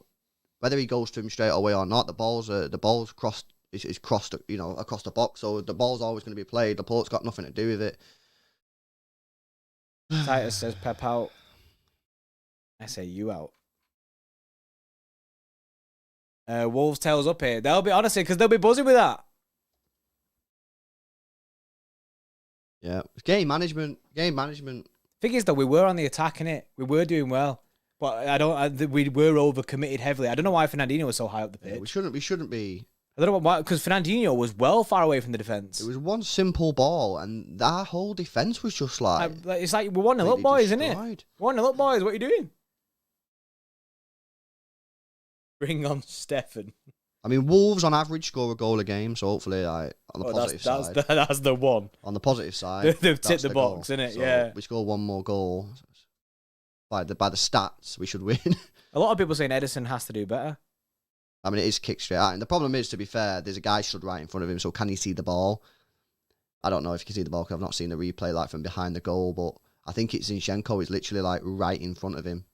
whether he goes to him straight away or not, the ball's crossed. Is crossed, across the box. So the ball's always going to be played. Laporte's got nothing to do with it. Titus says Pep out. I say you out. Wolves tails up here. They'll be honestly because they'll be buzzing with that. Yeah, game management. Thing is though, we were on the attack in it. We were doing well, but we were overcommitted heavily. I don't know why Fernandinho was so high up the pitch. Yeah, we shouldn't be. I don't know why, because Fernandinho was well far away from the defence. It was one simple ball, and our whole defence was just like... It's like, we're 1-0 up, boys, isn't it? 1-0 up, boys, what are you doing? Bring on Stefan. I mean, Wolves on average score a goal a game, so hopefully, on the positive side... That's the one. On the positive side... They've ticked the box, innit? So yeah. we score one more goal. By the stats, we should win. A lot of people saying Edison has to do better. I mean, it is kicked straight out. And the problem is, to be fair, there's a guy stood right in front of him, so can he see the ball? I don't know if he can see the ball because I've not seen the replay like from behind the goal, but I think it's Zinchenko is literally like right in front of him.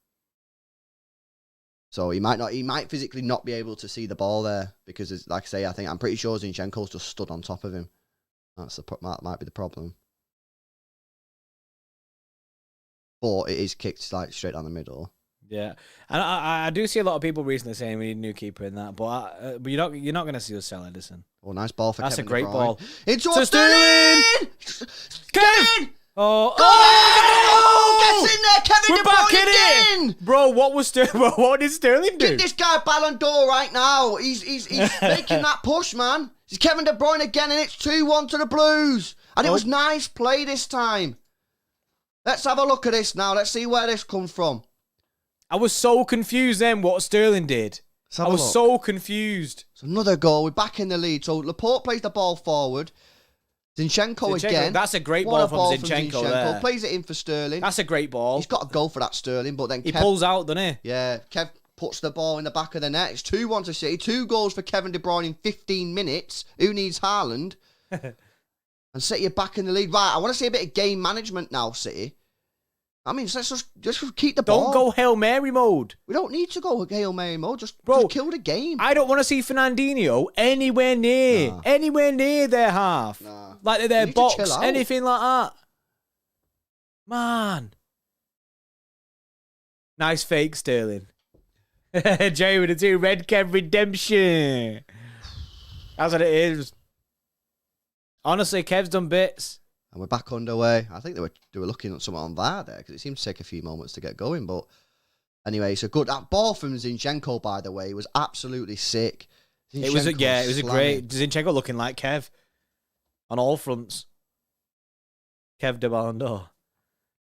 So he might physically not be able to see the ball there because, like I say, I'm pretty sure Zinchenko's just stood on top of him. That might be the problem. But it is kicked like straight down the middle. Yeah, and I do see a lot of people recently saying we need a new keeper in that, but you're not going to see us sell Edison. Oh, nice ball for That's Kevin a great De Bruyne. ball. It's Sterling! Kevin! Oh, Gets in there, Kevin we're De back Bruyne in again! it! Bro, what did Sterling do? Give this guy Ballon d'Or right now. He's making that push, man. It's Kevin De Bruyne again, and it's 2-1 to the Blues. And it was nice play this time. Let's have a look at this now. Let's see where this comes from. I was so confused then what Sterling did. I was so confused. It's another goal. We're back in the lead. So Laporte plays the ball forward. Zinchenko again. That's a great ball from Zinchenko there. Plays it in for Sterling. That's a great ball. He's got to go for that, Sterling, but then he pulls out, doesn't he? Yeah, Kev puts the ball in the back of the net. It's 2-1 to City. 2 goals for Kevin De Bruyne in 15 minutes. Who needs Haaland? And City are back in the lead. Right, I want to see a bit of game management now, City. I mean, let's just keep the ball. Don't go Hail Mary mode. We don't need to go Hail Mary mode. Just kill the game. I don't want to see Fernandinho anywhere near their half. Nah. Like their box, anything like that. Man. Nice fake, Sterling. Jay with the 2. Red Kev redemption. That's what it is. Honestly, Kev's done bits. And we're back underway. I think they were looking at something on VAR there because it seemed to take a few moments to get going. But anyway, so good. That ball from Zinchenko, by the way, was absolutely sick. It was a great Zinchenko looking like Kev on all fronts. Kev de Ballon d'Or.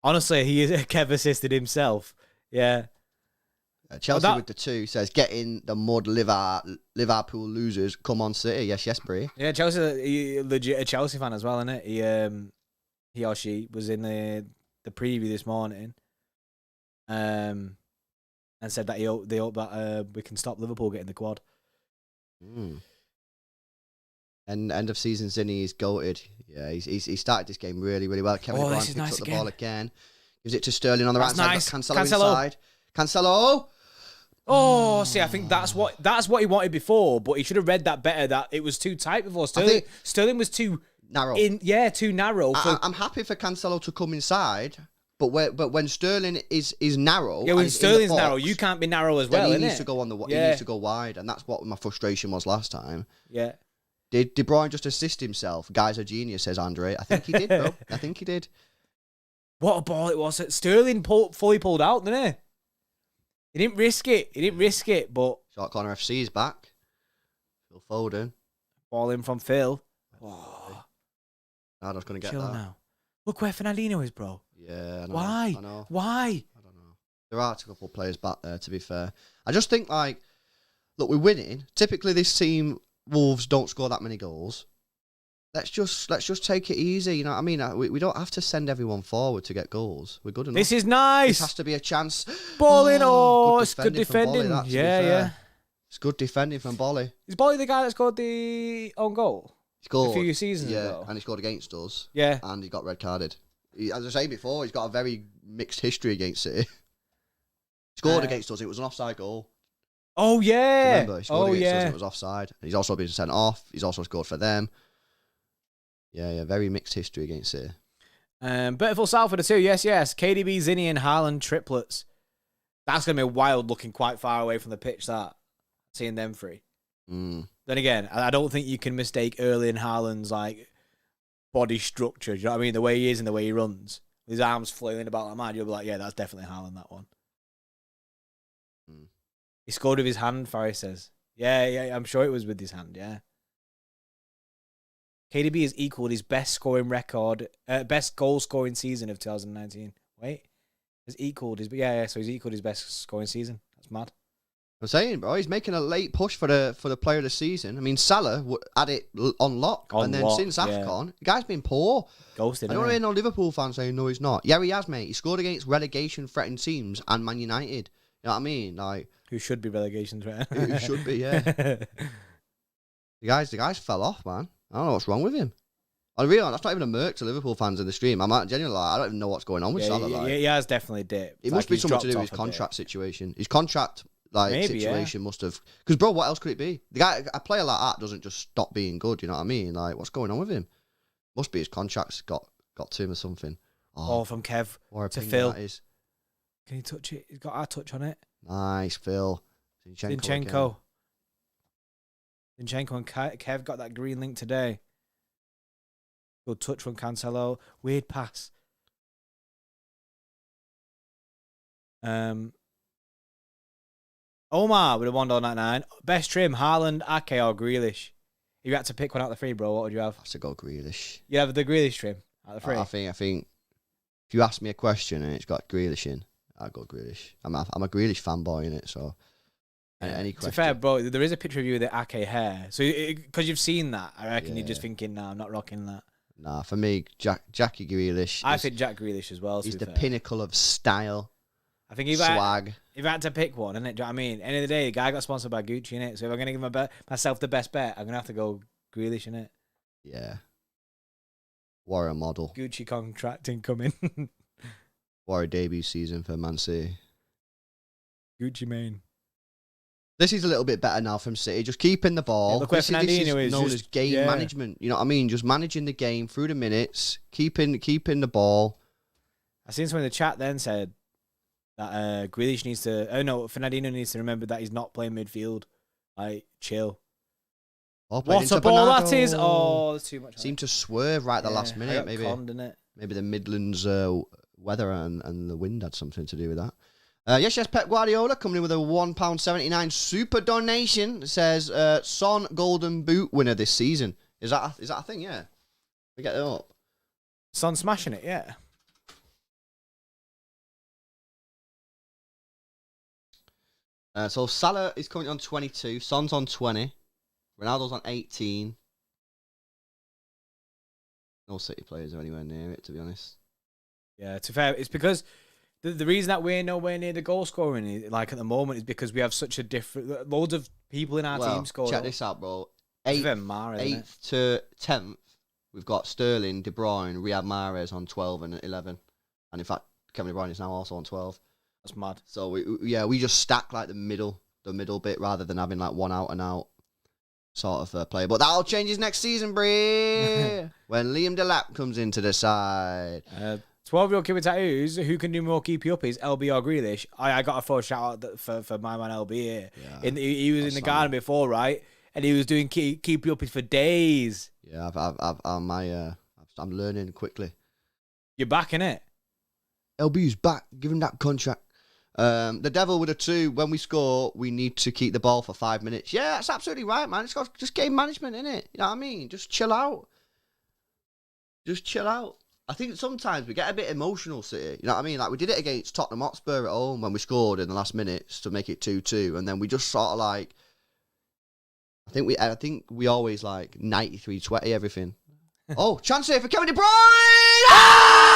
Honestly, Kev assisted himself. Yeah. Chelsea with the 2 says, get in the mud, Liverpool losers. Come on, City. Yes, Brie. Yeah, Chelsea, legit a Chelsea fan as well, isn't it? He or she was in the preview this morning, and said that they hope that we can stop Liverpool getting the quad. And end of season Zinni is goated. Yeah, he started this game really, really well. Kevin De Bruyne picks up the ball again. Gives it to Sterling on the right side. Cancelo inside. Cancelo. Oh, see, I think that's what he wanted before, but he should have read that better. That it was too tight before. Sterling was too narrow. Too narrow. I'm happy for Cancelo to come inside, but when Sterling is narrow, when Sterling's narrow, you can't be narrow as well. He needs to go on he needs to go wide, and that's what my frustration was last time. Yeah. Did De Bruyne just assist himself? Guy's a genius, says Andre. I think he did, bro. I think he did. What a ball it was! Sterling fully pulled out, didn't he? He didn't risk it, but... Short corner FC is back. Phil Foden. Ball in from Phil. Oh. Nado's going to get Chill that. now. Look where Fernandinho is, bro. Yeah, I know. Why? I know. Why? I don't know. There are a couple of players back there, to be fair. I just think, look, we're winning. Typically, this team, Wolves, don't score that many goals. Let's just take it easy. You know what I mean? We don't have to send everyone forward to get goals. We're good enough. This is nice. This has to be a chance. Ball in. It's good defending. Bolly, yeah. It's good defending from Bolly. Is Bolly the guy that scored the own goal? He scored a few seasons ago. And he scored against us. Yeah. And he got red carded. As I was saying before, he's got a very mixed history against City. Scored against us. It was an offside goal. Oh, yeah. Remember, he scored against us and it was offside. He's also been sent off. He's also scored for them. Yeah, very mixed history against City. Beautiful South for the 2. Yes. KDB, Zinni, and Haaland triplets. That's going to be wild looking quite far away from the pitch, that. Seeing them 3. Then again, I don't think you can mistake Erling Haaland's body structure. Do you know what I mean? The way he is and the way he runs. His arms flailing about like mad. You'll be like, yeah, that's definitely Haaland, that one. He scored with his hand, Faris says. Yeah, I'm sure it was with his hand, yeah. KDB has equaled his best goal scoring season of 2019. Wait, so he's equaled his best scoring season. That's mad. I'm saying, bro, he's making a late push for the player of the season. I mean, Salah had it on lock, and then since AFCON, the guy's been poor. Ghosted. I don't hear no Liverpool fans saying no, he's not. Yeah, he has, mate. He scored against relegation-threatened teams and Man United. You know what I mean? Who should be relegation threatened? Who should be? Yeah. The guys fell off, man. I don't know what's wrong with him. I realize that's not even a murk to Liverpool fans in the stream. I'm genuinely I don't even know what's going on with Salah. He has definitely dipped. It must be something to do with his contract situation. His contract situation must have. Because bro, what else could it be? A player like that doesn't just stop being good. You know what I mean? What's going on with him? Must be his contract's got to him or something. Oh, from Kev to Phil. Can you touch it? He's got our touch on it. Nice, Phil. Zinchenko and Kev got that green link today. Good touch from Cancelo. Weird pass. Omar with a $1.99. Best trim, Haaland, Ake or Grealish? If you had to pick one out of the 3, bro, what would you have? I have to go Grealish. You have the Grealish trim out of the 3? I think if you ask me a question and it's got Grealish in, I'll go Grealish. I'm a Grealish fanboy in it, so any question. To be fair, bro, there is a picture of you with the Ake hair. So, because you've seen that, I reckon you're just thinking, nah, I'm not rocking that. Nah, for me, Jackie Grealish. I think Jack Grealish as well. He's the pinnacle of style. I think swag. if I had to pick one, innit? Do you know what I mean? End of the day, the guy got sponsored by Gucci, innit? So if I'm going to give myself the best bet, I'm going to have to go Grealish, innit? Yeah. What a model. Gucci contract incoming. What a debut season for Man City. Gucci Mane. This is a little bit better now from City. Just keeping the ball. Yeah, look where this is Fernandinho is. known Just, as game management. You know what I mean? Just managing the game through the minutes, keeping the ball. I seen someone in the chat then said that Grealish needs to... Oh, no, Fernandinho needs to remember that he's not playing midfield. Like, chill. Oh, What a ball that is! Oh, there's too much. Seemed to swerve right at the last minute, maybe. Conned, innit? Maybe the Midlands weather and the wind had something to do with that. Yes, Pep Guardiola coming in with a £1.79 super donation. It says Son Golden Boot winner this season. Is that a thing? Yeah. We get it up. Son smashing it, yeah. So Salah is currently on 22. Son's on 20. Ronaldo's on 18. No City players are anywhere near it, to be honest. Yeah, to be fair, it's because the reason that we're nowhere near the goal scoring, like at the moment, is because we have such a different... Loads of people in our team scoring. Check this out, bro. 8th to 10th, we've got Sterling, De Bruyne, Riyad Mahrez on 12 and 11. And in fact, Kevin De Bruyne is now also on 12. That's mad. So, we just stack like the middle bit rather than having like one out and out sort of play. But that'll change his next season, Bree. When Liam Delap comes into the side. 12-year-old kid with tattoos, who can do more keep you up is LB or Grealish. I got a full shout out for my man LB here. Yeah, he was in the garden before, right? And he was doing keep you up for days. Yeah, I'm learning quickly. You're back in it. LB's back. Give him that contract. The devil with a 2. When we score, we need to keep the ball for 5 minutes. Yeah, that's absolutely right, man. It's got just game management, innit? You know what I mean? Just chill out. I think sometimes we get a bit emotional, City. You know what I mean? Like we did it against Tottenham Hotspur at home when we scored in the last minutes to make it 2-2, and then we just sort of like. I think we always like 93-20 everything. Oh, chance here for Kevin De Bruyne! Oh!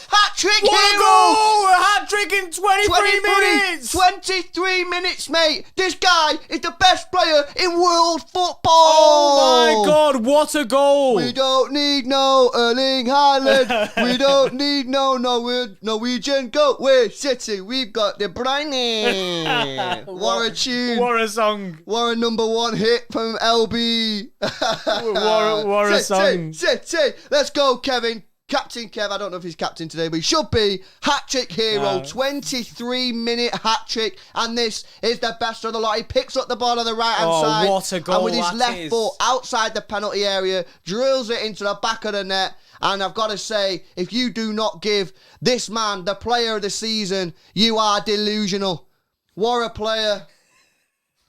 Hat-trick hero! A hat-trick in 23 minutes! 23 minutes, mate! This guy is the best player in world football! Oh my God, what a goal! We don't need no Erling Haaland. We don't need no Norwegian goat. We're City. We've got De Bruyne. What a tune. What a song. What a number 1 hit from LB. What a song. City. Let's go, Kevin. Captain Kev, I don't know if he's captain today, but he should be. Hat-trick hero, 23-minute hat-trick, and this is the best of the lot. He picks up the ball on the right-hand side. What a goal and with his left foot outside the penalty area, drills it into the back of the net. And I've got to say, if you do not give this man the player of the season, you are delusional. What a player.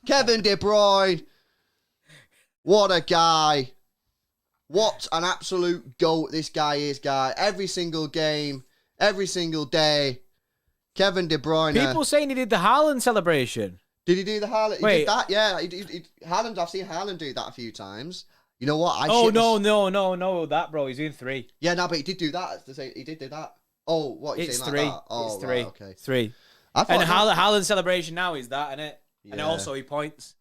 Kevin De Bruyne. What a guy. What an absolute goat this guy is, guy. Every single game, every single day. Kevin De Bruyne. People saying he did the Haaland celebration. Did he do the Haaland? He did that, yeah. Haaland, I've seen Haaland do that a few times. You know what? No, that, bro. He's doing 3. Yeah, no, but he did do that. He did do that. Oh, what? It's saying 3. Like that? Oh, it's 3. Right, okay. 3. And Haaland celebration now is that, innit? Yeah. And also he points.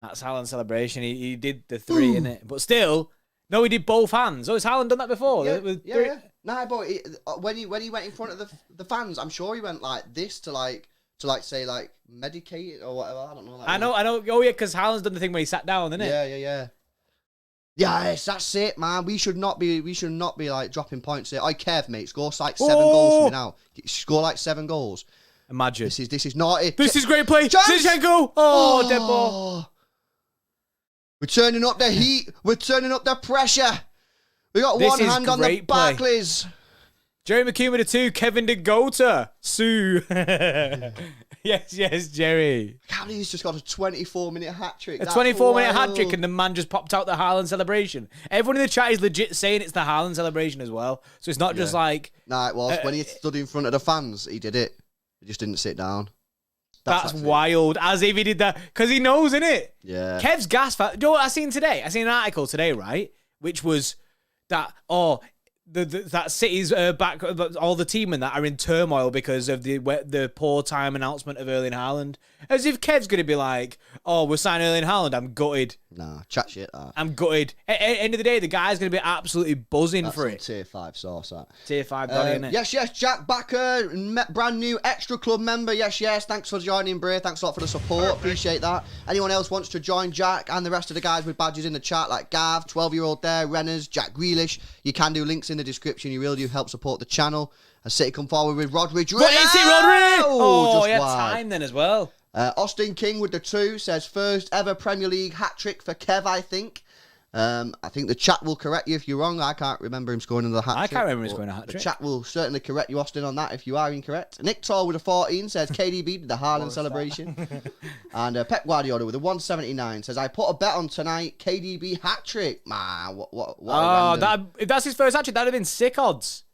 That's Haaland celebration. He did the 3, innit? But still... No, he did both hands. Oh, has Haaland done that before? Yeah. Nah, but when he went in front of the fans, I'm sure he went like this to say medicate it or whatever. I don't know. I know. Oh yeah, because Haaland's done the thing where he sat down, isn't it? Yeah. Yes, that's it, man. We should not be like dropping points here. I Kev, mate. Score like 7 goals for me now. Score like 7 goals. Imagine. This is naughty. This is great play. Zinchenko. Oh, dead ball. We're turning up the heat. We're turning up the pressure. We got one hand on the Barclays. Jerry McKeon with a 2. Kevin De Gota. Sue. Yes, Jerry. I can't believe he's just got a 24-minute hat-trick. A 24-minute hat-trick and the man just popped out the Haaland celebration. Everyone in the chat is legit saying it's the Haaland celebration as well. So it's not just like... Nah, it was. When he stood in front of the fans, he did it. He just didn't sit down. That's wild. As if he did that. Because he knows, innit? Yeah. Kev's gas... You know what I seen today? I seen an article today, right? Which was that, that City's back, all the team and that are in turmoil because of the poor time announcement of Erling Haaland. As if Kev's going to be like, oh, we're signing Erling Haaland, I'm gutted. Nah, chat shit, that. I'm gutted. At the end of the day, the guy's going to be absolutely buzzing for it. Tier 5 sauce, that. Tier 5 dolly, innit? Yes, Jack Backer, brand new extra club member. Yes. Thanks for joining, Bray. Thanks a lot for the support. Appreciate that. Anyone else wants to join Jack and the rest of the guys with badges in the chat, like Gav, 12-year-old there, Renners, Jack Grealish, you can do links in the description. You really do help support the channel. As City come forward with Rodri. What is it, Rodri? Oh, just he had wide. time then as well. Austin King with the 2 says, first ever Premier League hat-trick for Kev, I think. I think the chat will correct you if you're wrong. I can't remember him scoring another hat-trick. I can't remember him scoring a hat-trick. The chat will certainly correct you, Austin, on that if you are incorrect. Nick Toll with a 14 says, KDB did the Haaland celebration. And Pep Guardiola with a 179 says, I put a bet on tonight, KDB hat-trick. Man, what if that's his first hat-trick, that would have been sick odds.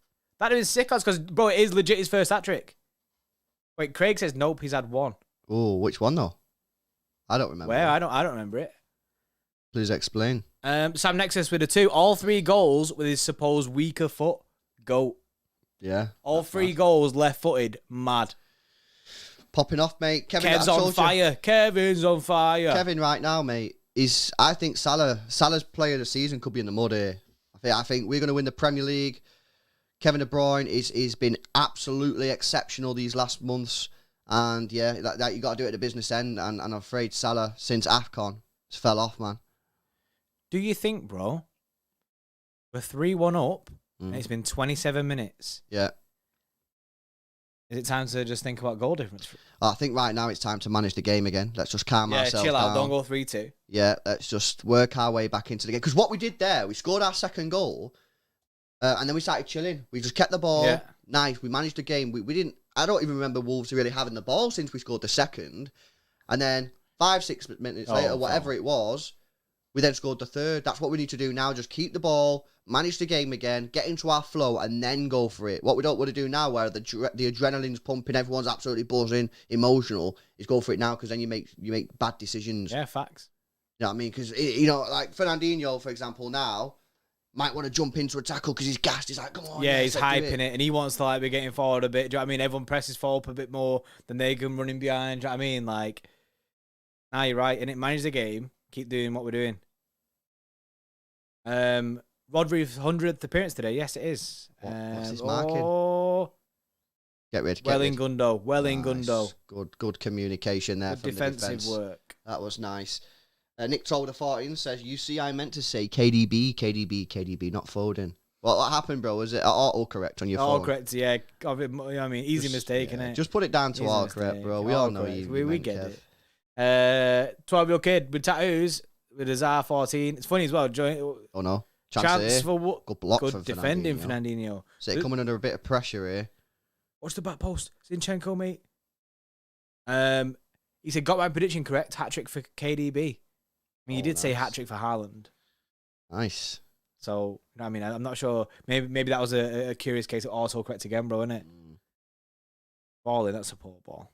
That would have been sick odds because, bro, it is legit his first hat-trick. Wait, Craig says, nope, he's had one. Oh, which one, though? I don't remember. Where? I don't remember it. Please explain. Sam Nexus with a 2. All 3 goals with his supposed weaker foot. Goat. Yeah. All 3 goals left-footed. Mad. Popping off, mate. Kevin's on fire. Kevin's on fire. Kevin right now, mate, I think Salah's player of the season could be in the mud here. I think we're going to win the Premier League. Kevin De Bruyne is been absolutely exceptional these last months. And yeah, that you got to do it at the business end. And I'm afraid Salah, since AFCON, has fell off, man. Do you think, bro, we're 3-1 up, and it's been 27 minutes? Yeah. Is it time to just think about goal difference? I think right now it's time to manage the game again. Let's just calm ourselves chill out. down. Don't go 3-2. Yeah, let's just work our way back into the game. Because what we did there, we scored our second goal, and then we started chilling. We just kept the ball. Yeah. Nice. We managed the game. We didn't... I don't even remember Wolves really having the ball since we scored the second. And then 5-6 minutes later, whatever it was, we then scored the third. That's what we need to do now. Just keep the ball, manage the game again, get into our flow, and then go for it. What we don't want to do now, where the adrenaline's pumping, everyone's absolutely buzzing, emotional, is go for it now, because then you make bad decisions. Yeah, facts. You know what I mean? Because, you know, like Fernandinho, for example, now might want to jump into a tackle because he's gassed. He's like, come on. Yeah, he's hyping it, and he wants to like be getting forward a bit. Do you know what I mean? Everyone presses forward a bit more than they can running behind. Do you know what I mean? Like, you're right. And it manage the game. Keep doing what we're doing. Rodri's 100th appearance today. Yes, it is. What's his marking? Get rid. Well in Gundo. Good communication there from defensive the defense. Work. That was nice. Nick Toll the 14 says, you see, I meant to say KDB, not Foden. What happened, bro? Was it autocorrect on your phone? Autocorrect, yeah. I mean, easy mistake, innit? Just put it down to autocorrect, bro. We all know you. We get it. 12-year-old kid with tattoos with his R14. It's funny as well. Oh, no. Chance for what? Good block Good defending, Fernandinho. So coming under a bit of pressure here. Watch the back post. Zinchenko, mate. He said, got my prediction correct. Hat-trick for KDB. I mean, you did say hat-trick for Haaland. Nice. So, you know what I mean? I'm not sure. Maybe that was a curious case of autocorrect again, bro, isn't it? Ball in, that's a poor ball.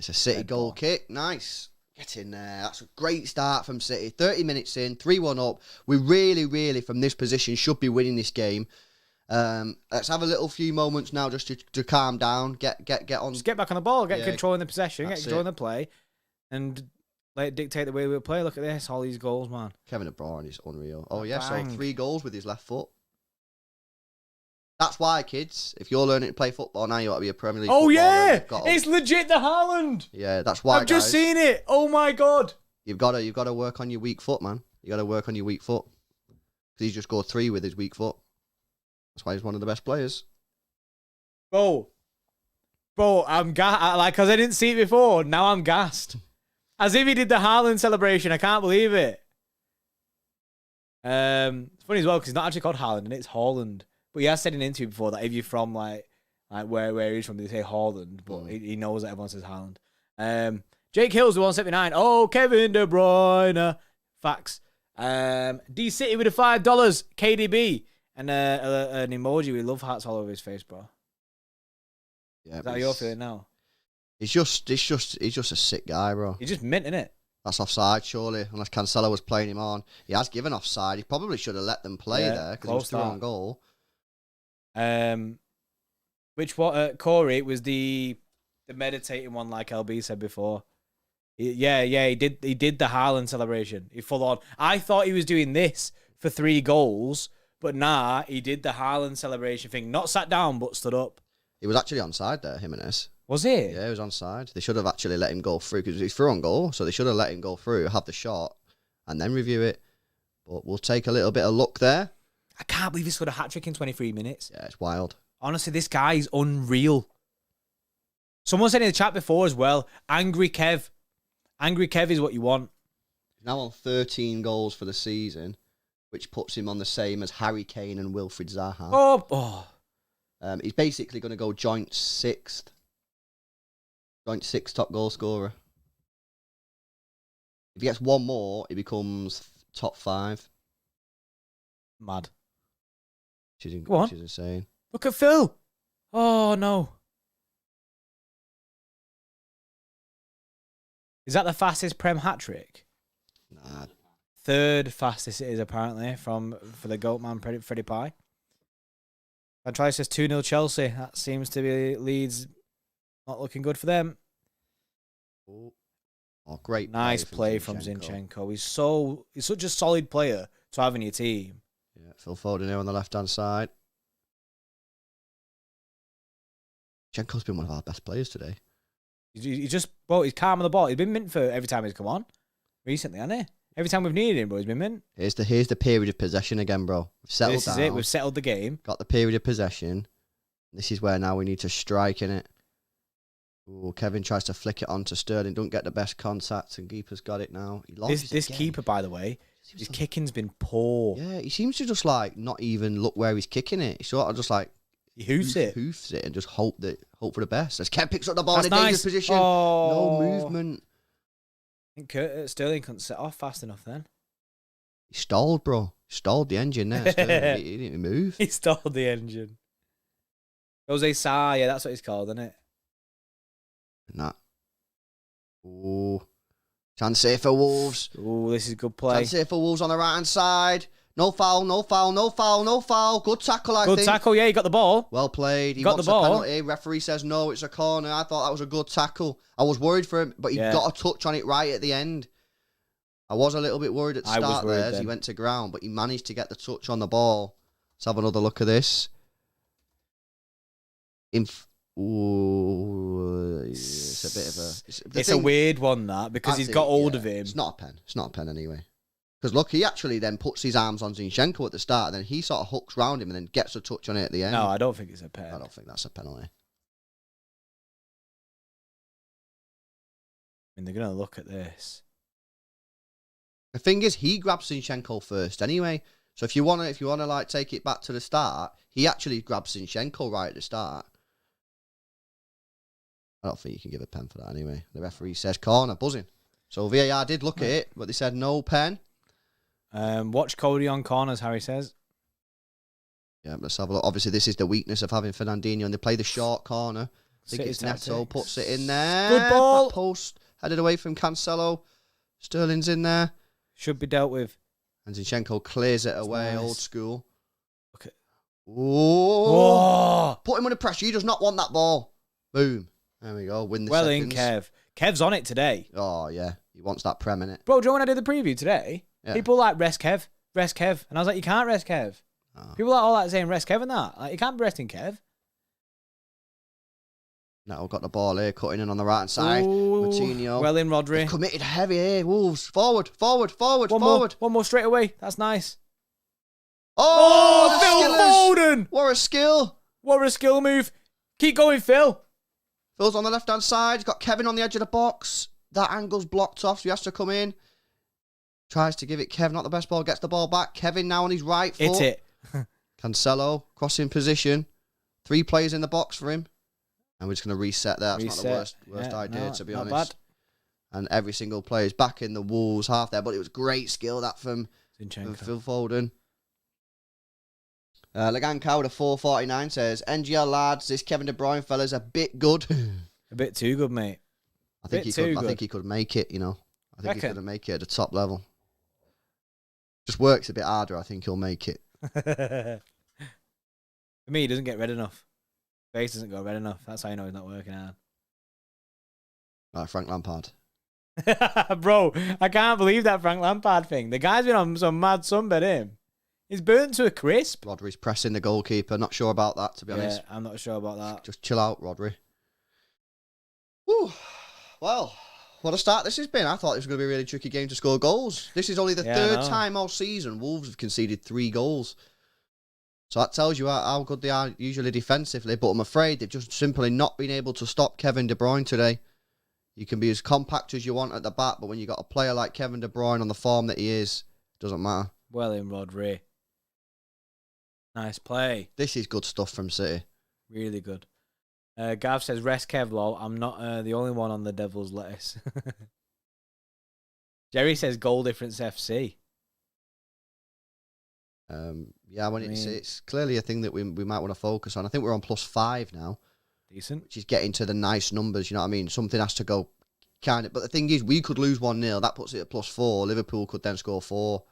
It's a City goal kick. Nice. Get in there. That's a great start from City. 30 minutes in, 3-1 up. We really, from this position, should be winning this game. Let's have a little few moments now just to calm down. Get on. Just get back on the ball. Get control in the possession. Get control in the play. And let it dictate the way we play. Look at this. All these goals, man. Kevin De Bruyne is unreal. Oh, yeah. Bang. So 3 goals with his left foot. That's why, kids, if you're learning to play football now, you ought to be a Premier League footballer. Oh, yeah. It's legit the Haaland. Yeah, that's why, I've just seen it. Oh, my God. You've got to work on your weak foot, man. You got to work on your weak foot. Because he's just scored 3 with his weak foot. That's why he's one of the best players. Bro, I'm gassed. Like, because I didn't see it before. Now I'm gassed. As if he did the Haaland celebration. I can't believe it. It's funny as well because it's not actually called Haaland and it's Haaland. But he has said in an interview before that if you're from like where he's from, they say Haaland, but he knows that everyone says Haaland. Jake Hills with 179. Oh, Kevin De Bruyne. Facts. D City with a $5. KDB. And an emoji with love hearts all over his face, bro. Yeah, is that how you're feeling now? He's just a sick guy, bro. He's just mint, innit? That's offside, surely, unless Cancelo was playing him on. He has given offside. He probably should have let them play there because he was through on goal. Which what Corey was the meditating one, like LB said before. He did the Haaland celebration. He full on. I thought he was doing this for 3 goals, but nah, he did the Haaland celebration thing. Not sat down, but stood up. He was actually onside there, Jimenez. Was he? Yeah, he was onside. They should have actually let him go through because he's through on goal, so they should have let him go through, have the shot, and then review it. But we'll take a little bit of luck there. I can't believe he scored a hat-trick in 23 minutes. Yeah, it's wild. Honestly, this guy's unreal. Someone said in the chat before as well, Angry Kev. Angry Kev is what you want. He's now on 13 goals for the season, which puts him on the same as Harry Kane and Wilfried Zaha. Oh. He's basically going to go joint sixth top goal scorer. If he gets one more, he becomes top 5. Mad. Which Go is insane. Look at Phil. Oh, no. Is that the fastest Prem hat-trick? Nah. 3rd fastest it is, apparently, for the GOAT man, Freddie Pie. And Tri says 2-0 Chelsea. That seems to be Leeds not looking good for them. Oh, great. Nice play from Zinchenko. He's such a solid player to have in your team. Yeah, Phil Foden here on the left-hand side. Zinchenko's been one of our best players today. He's calm on the ball. He's been mint for every time he's come on recently, hasn't he? Every time we've needed him, bro, he's been mint. Here's the period of possession again, bro. We've settled this is down. it. We've settled the game. Got the period of possession. This is where now we need to strike in it. Ooh, Kevin tries to flick it onto Sterling. Don't get the best contact, and keeper's got it now. He lost this keeper, by the way, his kicking's been poor. Yeah, he seems to just like not even look where he's kicking it. He sort of just like he hoofs it and just hope for the best. As Kev picks up the ball That's in a dangerous position. Oh. No movement. I think Sterling couldn't set off fast enough then. He stalled, bro. He stalled the engine there. Sterling. He didn't even move. He stalled the engine. Jose Sa, yeah, that's what he's called, isn't it? Nah. Ooh. Chance here for Wolves. Ooh, this is good play. Chance here for Wolves on the right-hand side. No foul, no foul, no foul, no foul. Good tackle, I think. Good tackle, yeah, he got the ball. Well played. He got wants the ball. a penalty. Referee says no, it's a corner. I thought that was a good tackle. I was worried for him, but he got a touch on it right at the end. I was a little bit worried at the start there as he went to ground, but he managed to get the touch on the ball. Let's have another look at this. Ooh, it's a bit of a... It's a weird one, that, because he's got hold of him. It's not a pen. It's not a pen anyway. Because look, he actually then puts his arms on Zinchenko at the start, and then he sort of hooks round him and then gets a touch on it at the end. No, I don't think it's a pen. I don't think that's a penalty. I mean, they're going to look at this. The thing is, he grabs Zinchenko first anyway. So if you wanna like take it back to the start, he actually grabs Zinchenko right at the start. I don't think you can give a pen for that anyway. The referee says corner, buzzing. So VAR did look at it, but they said no pen. Watch Cody on corners, Harry says. Yeah, let's have a look. Obviously, this is the weakness of having Fernandinho, and they play the short corner. I think it's Neto, puts it in there. Good ball. Back post, headed away from Cancelo. Sterling's in there. Should be dealt with. And Zinchenko clears it away, nice. Old school. Okay. Oh! Put him under pressure. He does not want that ball. Boom. There we go. Win the well seconds. in, Kev. Kev's on it today. Oh, yeah. He wants that Prem, innit? Bro, do you know when I did the preview today? Yeah. People like, rest Kev. And I was like, you can't rest Kev. Oh. People are all like saying rest Kev and that. Like, you can't be resting Kev. Now got the ball here, cutting in on the right-hand side. Ooh, Coutinho. well in, Rodri. They've committed heavy here, Wolves. Forward. One more straight away. That's nice. Oh, Phil Foden! What a skill. What a skill move. Keep going, Phil. Phil's on the left-hand side. He's got Kevin on the edge of the box. That angle's blocked off, so he has to come in. Tries to give it Kevin, not the best ball. Gets the ball back. Kevin now on his right foot. Hit it. Cancelo, crossing position. 3 players in the box for him. And we're just going to reset there. That's not the worst idea, to be honest. Bad. And every single player is back in the Wolves half there. But it was great skill, that from Phil Foden. Legan Cow, the 449 says, NGL lads, this Kevin De Bruyne fella's a bit good. A bit too good, mate. I think he could make it, you know. I think he's going to make it at the top level. Just works a bit harder, I think he'll make it. The For me, he doesn't get red enough. Face doesn't go red enough. That's how you know he's not working hard. Like Frank Lampard. Bro, I can't believe that Frank Lampard thing. The guy's been on some mad sunbed, him. He's burnt to a crisp. Rodri's pressing the goalkeeper. Not sure about that, to be honest. I'm not sure about that. Just chill out, Rodri. Woo. Well, what a start this has been. I thought it was going to be a really tricky game to score goals. This is only the third time all season Wolves have conceded 3 goals. So that tells you how good they are usually defensively. But I'm afraid they've just simply not been able to stop Kevin De Bruyne today. You can be as compact as you want at the back, but when you got a player like Kevin De Bruyne on the form that he is, it doesn't matter. Well in, Rodri. Nice play. This is good stuff from City. Really good. Gav says, rest Kev, lol. I'm not the only one on the Devil's Lettuce. Jerry says, goal difference FC. Yeah, it's clearly a thing that we might want to focus on. I think we're on +5 now. Decent. Which is getting to the nice numbers, you know what I mean? Something has to go kind of... But the thing is, we could lose 1-0. That puts it at +4. Liverpool could then score 4.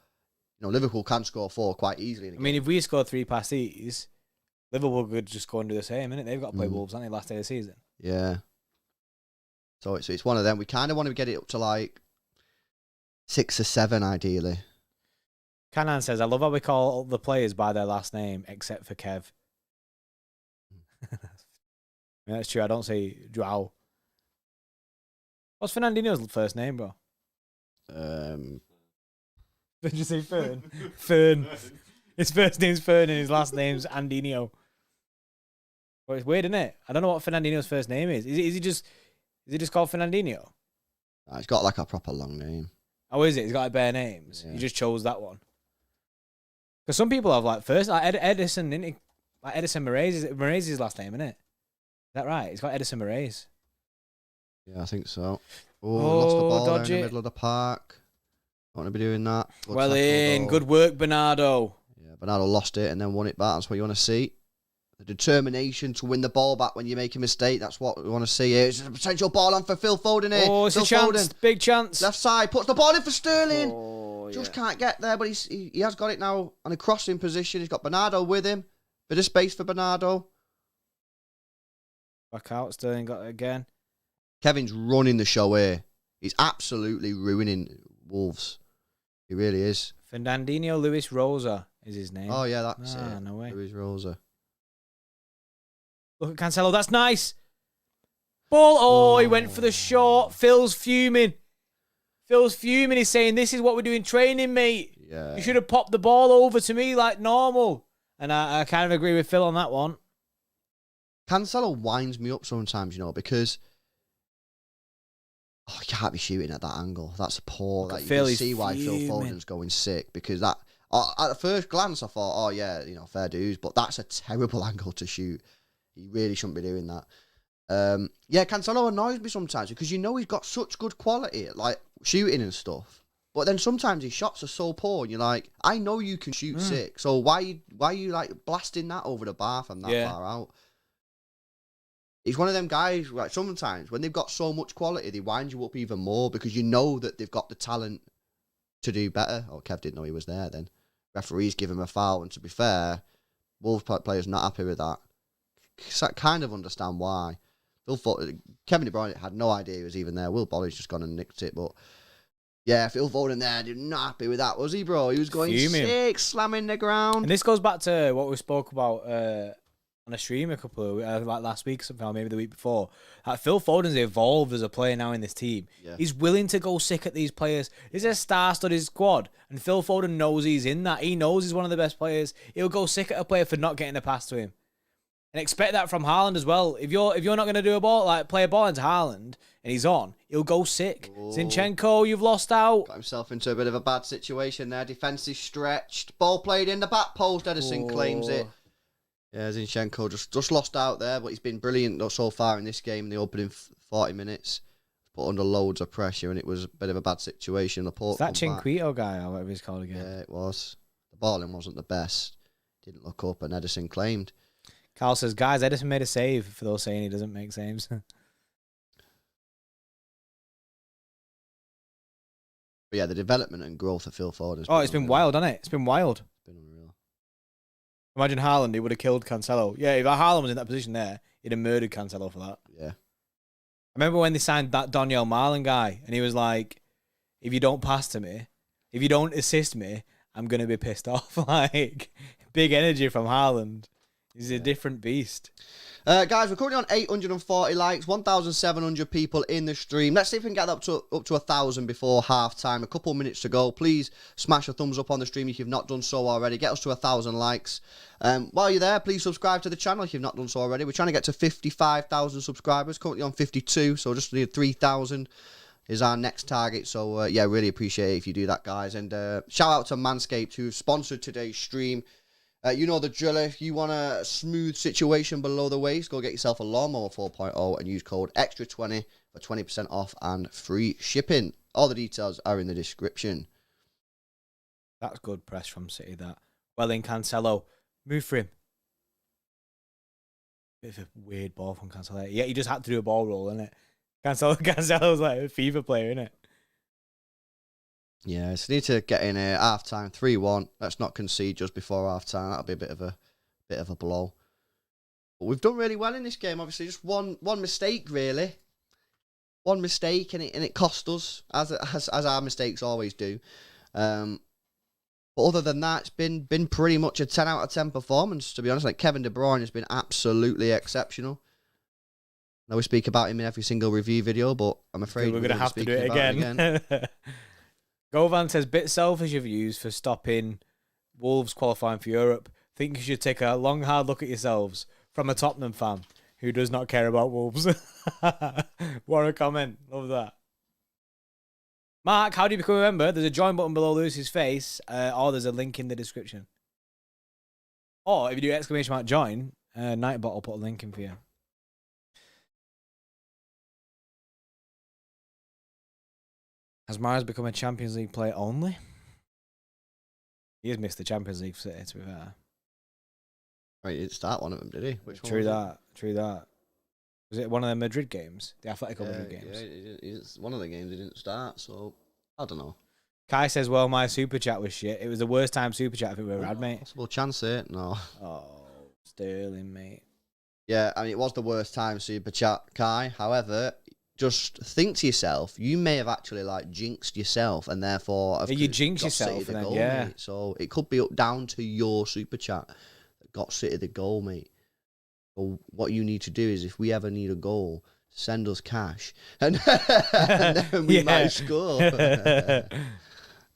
You know, Liverpool can score 4 quite easily. I mean, if we score 3 past these, Liverpool could just go and do the same, innit? They've got to play Wolves, haven't they, last day of the season? Yeah. So it's one of them. We kind of want to get it up to like 6 or 7, ideally. Canan says, I love how we call all the players by their last name, except for Kev. Yeah, that's true. I don't say Joao. What's Fernandinho's first name, bro? Did you say Fern? Fern. His first name's Fern and his last name's Andinho. Well, it's weird, isn't it? I don't know what Fernandinho's first name is. Is he just called Fernandinho? He's got like a proper long name. Oh, is it? He's got like bare names. Yeah. You just chose that one. Because some people have like first like Edison, isn't he? Like Edison Moraes is his last name, isn't it? Is that right? He's got Edison Moraes. Yeah, I think so. Lost the ball in the middle of the park. Don't want to be doing that. Well in. Good work, Bernardo. Yeah, Bernardo lost it and then won it back. That's what you want to see. The determination to win the ball back when you make a mistake. That's what we want to see here. It's a potential ball on for Phil Foden here. Oh, it's a chance. Foden. Big chance. Left side. Puts the ball in for Sterling. Oh, Just can't get there, but he has got it now on a crossing position. He's got Bernardo with him. Bit of space for Bernardo. Back out. Sterling got it again. Kevin's running the show here. He's absolutely ruining Wolves. He really is. Fernandinho Luis Rosa is his name. Oh, yeah, that's it. No way. Luis Rosa. Look at Cancelo. That's nice. Ball. Oh, he went for the shot. Phil's fuming. He's saying, this is what we do in training, mate. Yeah. You should have popped the ball over to me like normal. And I kind of agree with Phil on that one. Cancelo winds me up sometimes, you know, because you can't be shooting at that angle. That's poor. Like, you can see why Phil Foden's going sick, because that at the first glance I thought, oh yeah, you know, fair dues, but that's a terrible angle to shoot. He really shouldn't be doing that. Yeah, Cancelo annoys me sometimes because you know he's got such good quality at like shooting and stuff, but then sometimes his shots are so poor, and you're like, I know you can shoot sick, so why are you like blasting that over the bar from that far out? He's one of them guys, like, sometimes when they've got so much quality, they wind you up even more because you know that they've got the talent to do better. Oh, Kev didn't know he was there then. Referees give him a foul, and to be fair, Wolves players not happy with that. So I kind of understand why. Kevin De Bruyne had no idea he was even there. Will Bolly's just gone and nicked it, but yeah, Phil Foden there, did not happy with that, was he, bro? He was going sick, slamming the ground. And this goes back to what we spoke about on a stream a couple of like last week, somehow maybe the week before. Phil Foden's evolved as a player now in this team. Yeah. He's willing to go sick at these players. This is a star-studded squad, and Phil Foden knows he's in that. He knows he's one of the best players. He'll go sick at a player for not getting a pass to him. And expect that from Haaland as well. If you're not going to do a ball, like play a ball into Haaland, and he's on, he'll go sick. Oh. Zinchenko, you've lost out. Got himself into a bit of a bad situation there. Defence is stretched. Ball played in the back post. Edison claims it. Yeah, Zinchenko just lost out there, but he's been brilliant so far in this game in the opening 40 minutes. Put under loads of pressure, and it was a bit of a bad situation. Is that Chinquito guy, or whatever he's called again? Yeah, it was. The balling wasn't the best. Didn't look up, and Edison claimed. Carl says, guys, Edison made a save, for those saying he doesn't make saves. But yeah, the development and growth of Phil Foden. It's been wild, hasn't it? It's been wild. It's been unreal. Imagine Haaland, he would have killed Cancelo. Yeah, if Haaland was in that position there, he'd have murdered Cancelo for that. Yeah. I remember when they signed that Daniel Marlin guy, and he was like, if you don't pass to me, if you don't assist me, I'm going to be pissed off. Like, big energy from Haaland. He's a different beast. Guys, we're currently on 840 likes, 1,700 people in the stream. Let's see if we can get up to 1,000 before half time. A couple minutes to go. Please smash a thumbs up on the stream if you've not done so already. Get us to 1,000 likes. While you're there, please subscribe to the channel if you've not done so already. We're trying to get to 55,000 subscribers. Currently on 52, so just need 3,000 is our next target. So, yeah, really appreciate it if you do that, guys. And shout out to Manscaped, who've sponsored today's stream. You know the drill. If you want a smooth situation below the waist, go get yourself a Lawnmower 4.0 and use code EXTRA20 for 20% off and free shipping. All the details are in the description. That's good press from City, that. Well in, Cancelo. Move for him. Bit of a weird ball from Cancelo. Yeah, he just had to do a ball roll, innit? Cancelo's like a FIFA player, innit? Yeah, so need to get in here. Half time, 3-1. Let's not concede just before half time. That'll be a bit of a blow. But we've done really well in this game. Obviously, just one mistake really. One mistake and it cost us, as our mistakes always do. But other than that, it's been pretty much a 10 out of 10 performance. To be honest, like Kevin De Bruyne has been absolutely exceptional. I know we speak about him in every single review video, but I'm afraid we're going to have to do it again. Govan says, bit selfish of you for stopping Wolves qualifying for Europe. Think you should take a long, hard look at yourselves from a Tottenham fan who does not care about Wolves. What a comment. Love that. Mark, how do you become a member? There's a join button below Lewis's face, or there's a link in the description. Or if you do exclamation mark join, Nightbot will put a link in for you. Has Mahrez become a Champions League player only? He has missed the Champions League for City, to be fair. Right, he didn't start one of them, did he? Which True one was True that. Was it one of the Madrid games? The Atletico it? Madrid games? Yeah, one of the games he didn't start, so I don't know. Kai says, well, my super chat was shit. It was the worst time super chat I think we ever had, mate. Possible chance here? No. Oh, Sterling, mate. Yeah, I mean, it was the worst time super chat, Kai. However, just think to yourself, you may have actually like jinxed yourself, and therefore you jinx yourself, the and goal, yeah. Mate. So it could be down to your super chat that got City the goal, mate. So what you need to do is, if we ever need a goal, send us cash, and then we might score.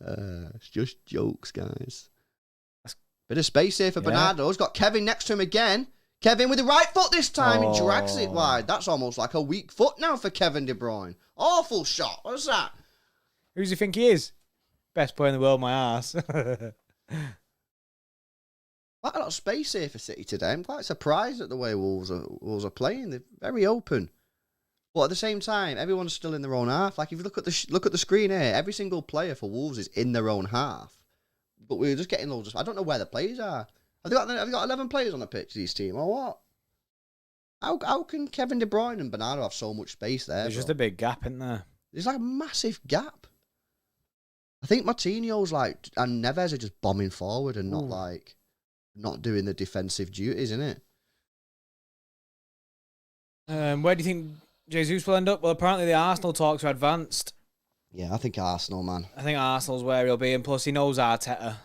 It's just jokes, guys. Bit of space here for Bernardo. He's got Kevin next to him again. Kevin with the right foot this time. He drags it wide. That's almost like a weak foot now for Kevin De Bruyne. Awful shot. What's that? Who does he think he is? Best player in the world, my ass. Quite a lot of space here for City today. I'm quite surprised at the way Wolves are playing. They're very open. But at the same time, everyone's still in their own half. Like, if you look at the screen here, every single player for Wolves is in their own half. But we're just getting loads of... I don't know where the players are. Have they got 11 players on the pitch, these team, or what? How can Kevin De Bruyne and Bernardo have so much space there? There's just a big gap, isn't there? There's like a massive gap. I think Martinho's like, and Neves are just bombing forward and not doing the defensive duties, innit? Where do you think Jesus will end up? Well, apparently the Arsenal talks are advanced. Yeah, I think Arsenal, man. I think Arsenal's where he'll be, and plus he knows Arteta,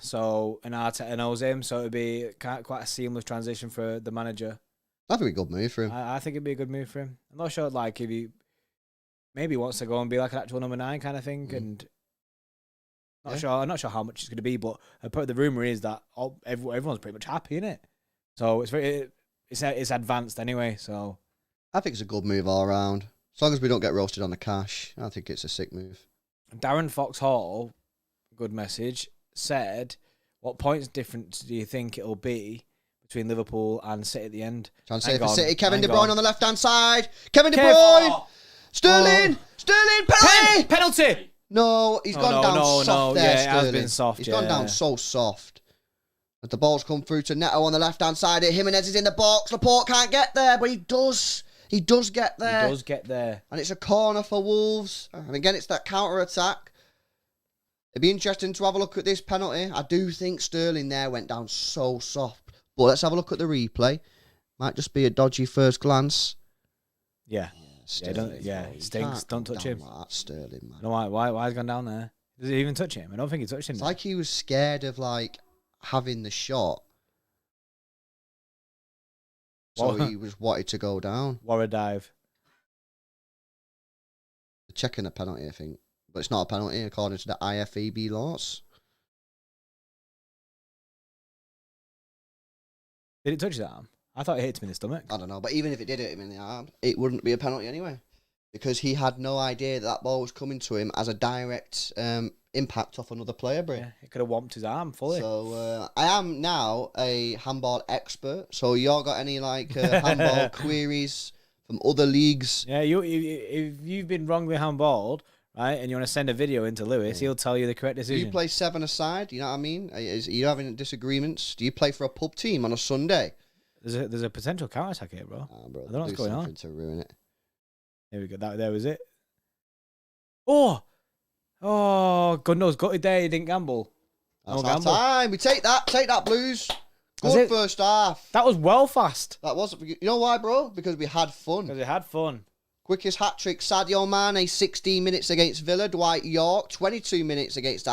and Arteta knows him, so it'd be quite a seamless transition for the manager. I think it'd be a good move for him. I think it'd be a good move for him. I'm not sure, like, if he maybe wants to go and be like an actual number 9 kind of thing, and I'm not sure how much it's going to be, but the rumor is that everyone's pretty much happy, innit? So it's advanced anyway. So I think it's a good move all around. As long as we don't get roasted on the cash, I think it's a sick move. Darren Foxhall, good message, said, what points difference do you think it'll be between Liverpool and City at the end? Chance for City. Kevin De Bruyne on the left-hand side. Kevin De Bruyne! Oh. Sterling! Sterling! Penalty! Penalty! No, he's gone down soft there, yeah, Sterling. It has been soft, He's gone down so soft. As the ball's come through to Neto on the left-hand side. Jimenez is in the box. Laporte can't get there, but he does. He does get there. He does get there. And it's a corner for Wolves. And again, it's that counter-attack. It'd be interesting to have a look at this penalty. I do think Sterling there went down so soft. But let's have a look at the replay. Might just be a dodgy first glance. Yeah. Sterling, It stinks. Don't touch him. Like that, Sterling, man. No, why has he gone down there? Does he even touch him? I don't think he touched him. It's like he was scared of having the shot. So he was wanted to go down. What a dive. Checking a penalty, I think. But it's not a penalty according to the IFAB laws. Did it touch his arm? I thought it hit him in the stomach. I don't know. But even if it did hit him in the arm, it wouldn't be a penalty anyway. Because he had no idea that ball was coming to him as a direct impact off another player, Brie. Yeah, it could have whomped his arm fully. So I am now a handball expert. So y'all got any handball queries from other leagues? Yeah, if you've been wrongly handballed, right, and you want to send a video into Lewis, he'll tell you the correct Do decision. you play 7-a-side? You know what I mean? Are you having disagreements? Do you play for a pub team on a Sunday? There's a potential counter attack here, bro. Bro, I don't know what's going on. To ruin it. There we go. There was it. Oh, God knows. Got it there. He didn't gamble. That's our time. We take that. Take that, Blues. Good first half. That was well fast. That was. You know why, bro? Because we had fun. Because it had fun. Quickest hat trick, Sadio Mane, 16 minutes against Villa. Dwight York, 22 minutes against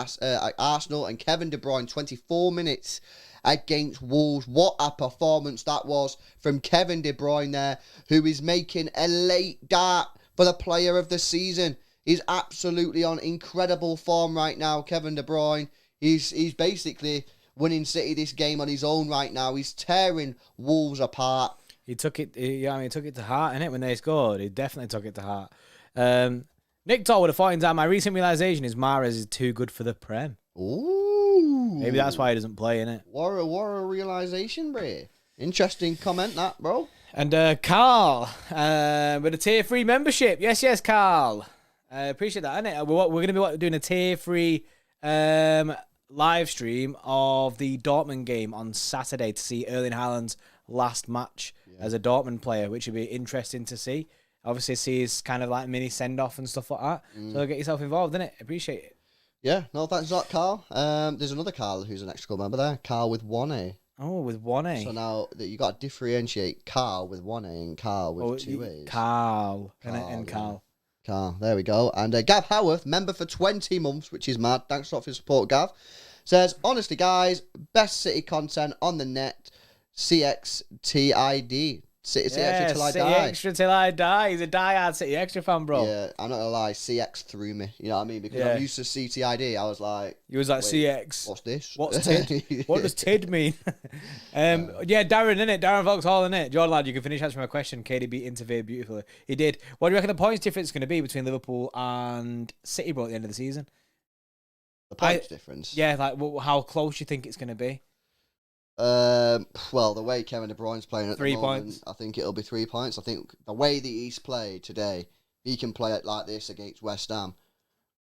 Arsenal. And Kevin De Bruyne, 24 minutes against Wolves. What a performance that was from Kevin De Bruyne there, who is making a late dart for the player of the season. He's absolutely on incredible form right now, Kevin De Bruyne. He's basically winning City this game on his own right now. He's tearing Wolves apart. He took it. He took it to heart, innit? When they scored, he definitely took it to heart. Nick Toll with a 14 time. My recent realization is Mahrez is too good for the Prem. Ooh, maybe that's why he doesn't play, innit? What a realization, bro. Interesting comment, that, bro. And Carl with a tier 3 membership. Yes, Carl. Appreciate that, innit? We're going to be doing a tier 3 live stream of the Dortmund game on Saturday to see Erling Haaland's last match as a Dortmund player, which would be interesting to see. Obviously, see his kind of like mini send-off and stuff like that. So get yourself involved, innit? Appreciate it. Yeah, no, thanks a lot, Carl. There's another Carl who's an extra member there. Carl with 1A. Oh, with 1A. So now that you got to differentiate Carl with 1A and Carl with 2 A's. Carl. And Carl. Carl, there we go. And Gav Howarth, member for 20 months, which is mad. Thanks a lot for your support, Gav. Says, honestly, guys, best City content on the net. CXTID. City Extra Till I Die. City Extra Till I Die. He's a diehard City Extra fan, bro. Yeah, I'm not gonna lie, CX threw me. You know what I mean? Because I'm used to CTID. I was like, you was like, CX. What's this? What's TID? What does TID mean? Yeah, Darren, innit? Darren Vauxhall, innit? Jordan, lad, you can finish answering my question. KDB interfered beautifully. He did. What do you reckon the points difference is going to be between Liverpool and City, bro, at the end of the season? The points difference? Yeah, like how close you think it's going to be? Well, the way Kevin De Bruyne's playing at 3 the moment, points. I think it'll be 3 points. I think the way that he's played today, he can play it like this against West Ham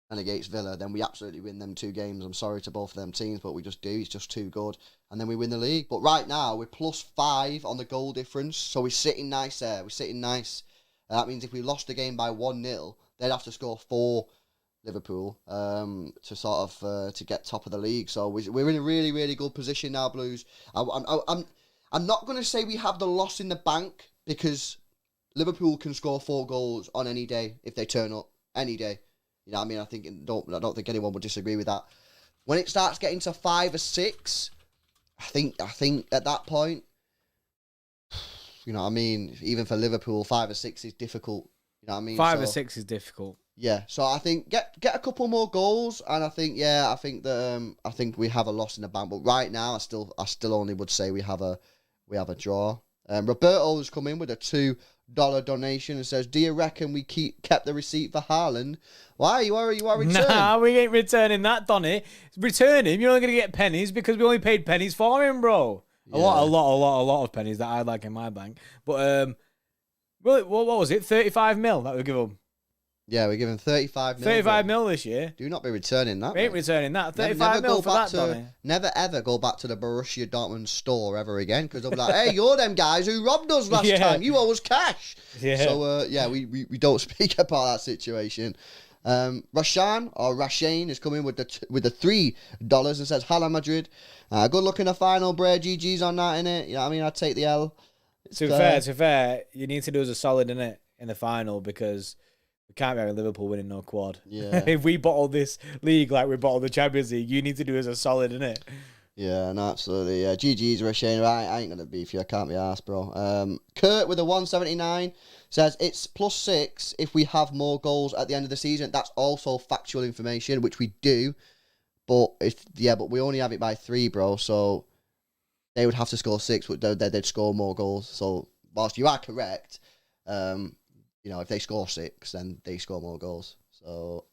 and against Villa, then we absolutely win them 2 games. I'm sorry to both of them teams, but we just do. He's just too good. And then we win the league. But right now, we're +5 on the goal difference, so we're sitting nice there. We're sitting nice. That means if we lost the game by 1-0, they'd have to score 4, Liverpool, to sort of to get top of the league. So we're in a really, really good position now, Blues. I'm not going to say we have the loss in the bank, because Liverpool can score 4 goals on any day if they turn up, any day. You know what I mean? I don't think anyone would disagree with that. When it starts getting to 5 or 6, I think at that point, you know what I mean, even for Liverpool, 5 or 6 is difficult. You know what I mean? 5 or 6 is difficult. Yeah, so I think get a couple more goals, and I think that I think we have a loss in the bank. But right now, I still only would say we have a draw. Roberto's come in with a $2 donation and says, "Do you reckon we kept the receipt for Haaland? Why you are returning?" Nah, we ain't returning that, Donny. Return him. You're only gonna get pennies because we only paid pennies for him, bro. Yeah. A lot of pennies that I'd like in my bank. But what was it? 35 mil that we give him. Yeah, we're giving 35 mil. 35 mil this year. Do not be returning that. We ain't returning that. 35 mil for that, Donny. Never ever go back to the Borussia Dortmund store ever again, because they'll be like, "Hey, you're them guys who robbed us last time. You owe us cash." Yeah. So we don't speak about that situation. Rashane is coming with the $3 and says, Hala Madrid. Good luck in the final, Bray. GG's on that, innit? You know what I mean? I'd take the L. To be fair, you need to do us a solid, innit, in the final, because we can't be having Liverpool winning no quad. Yeah. If we bottle this league like we bottled the Champions League, you need to do us a solid, innit? Yeah, no, absolutely. Yeah, GG's, Rashane. I ain't going to beef you. I can't be arsed, bro. Kurt with a 179 says, it's +6 if we have more goals at the end of the season. That's also factual information, which we do. But but we only have it by 3, bro. So they would have to score 6, but they'd score more goals. So whilst you are correct, if they score 6, then they score more goals. So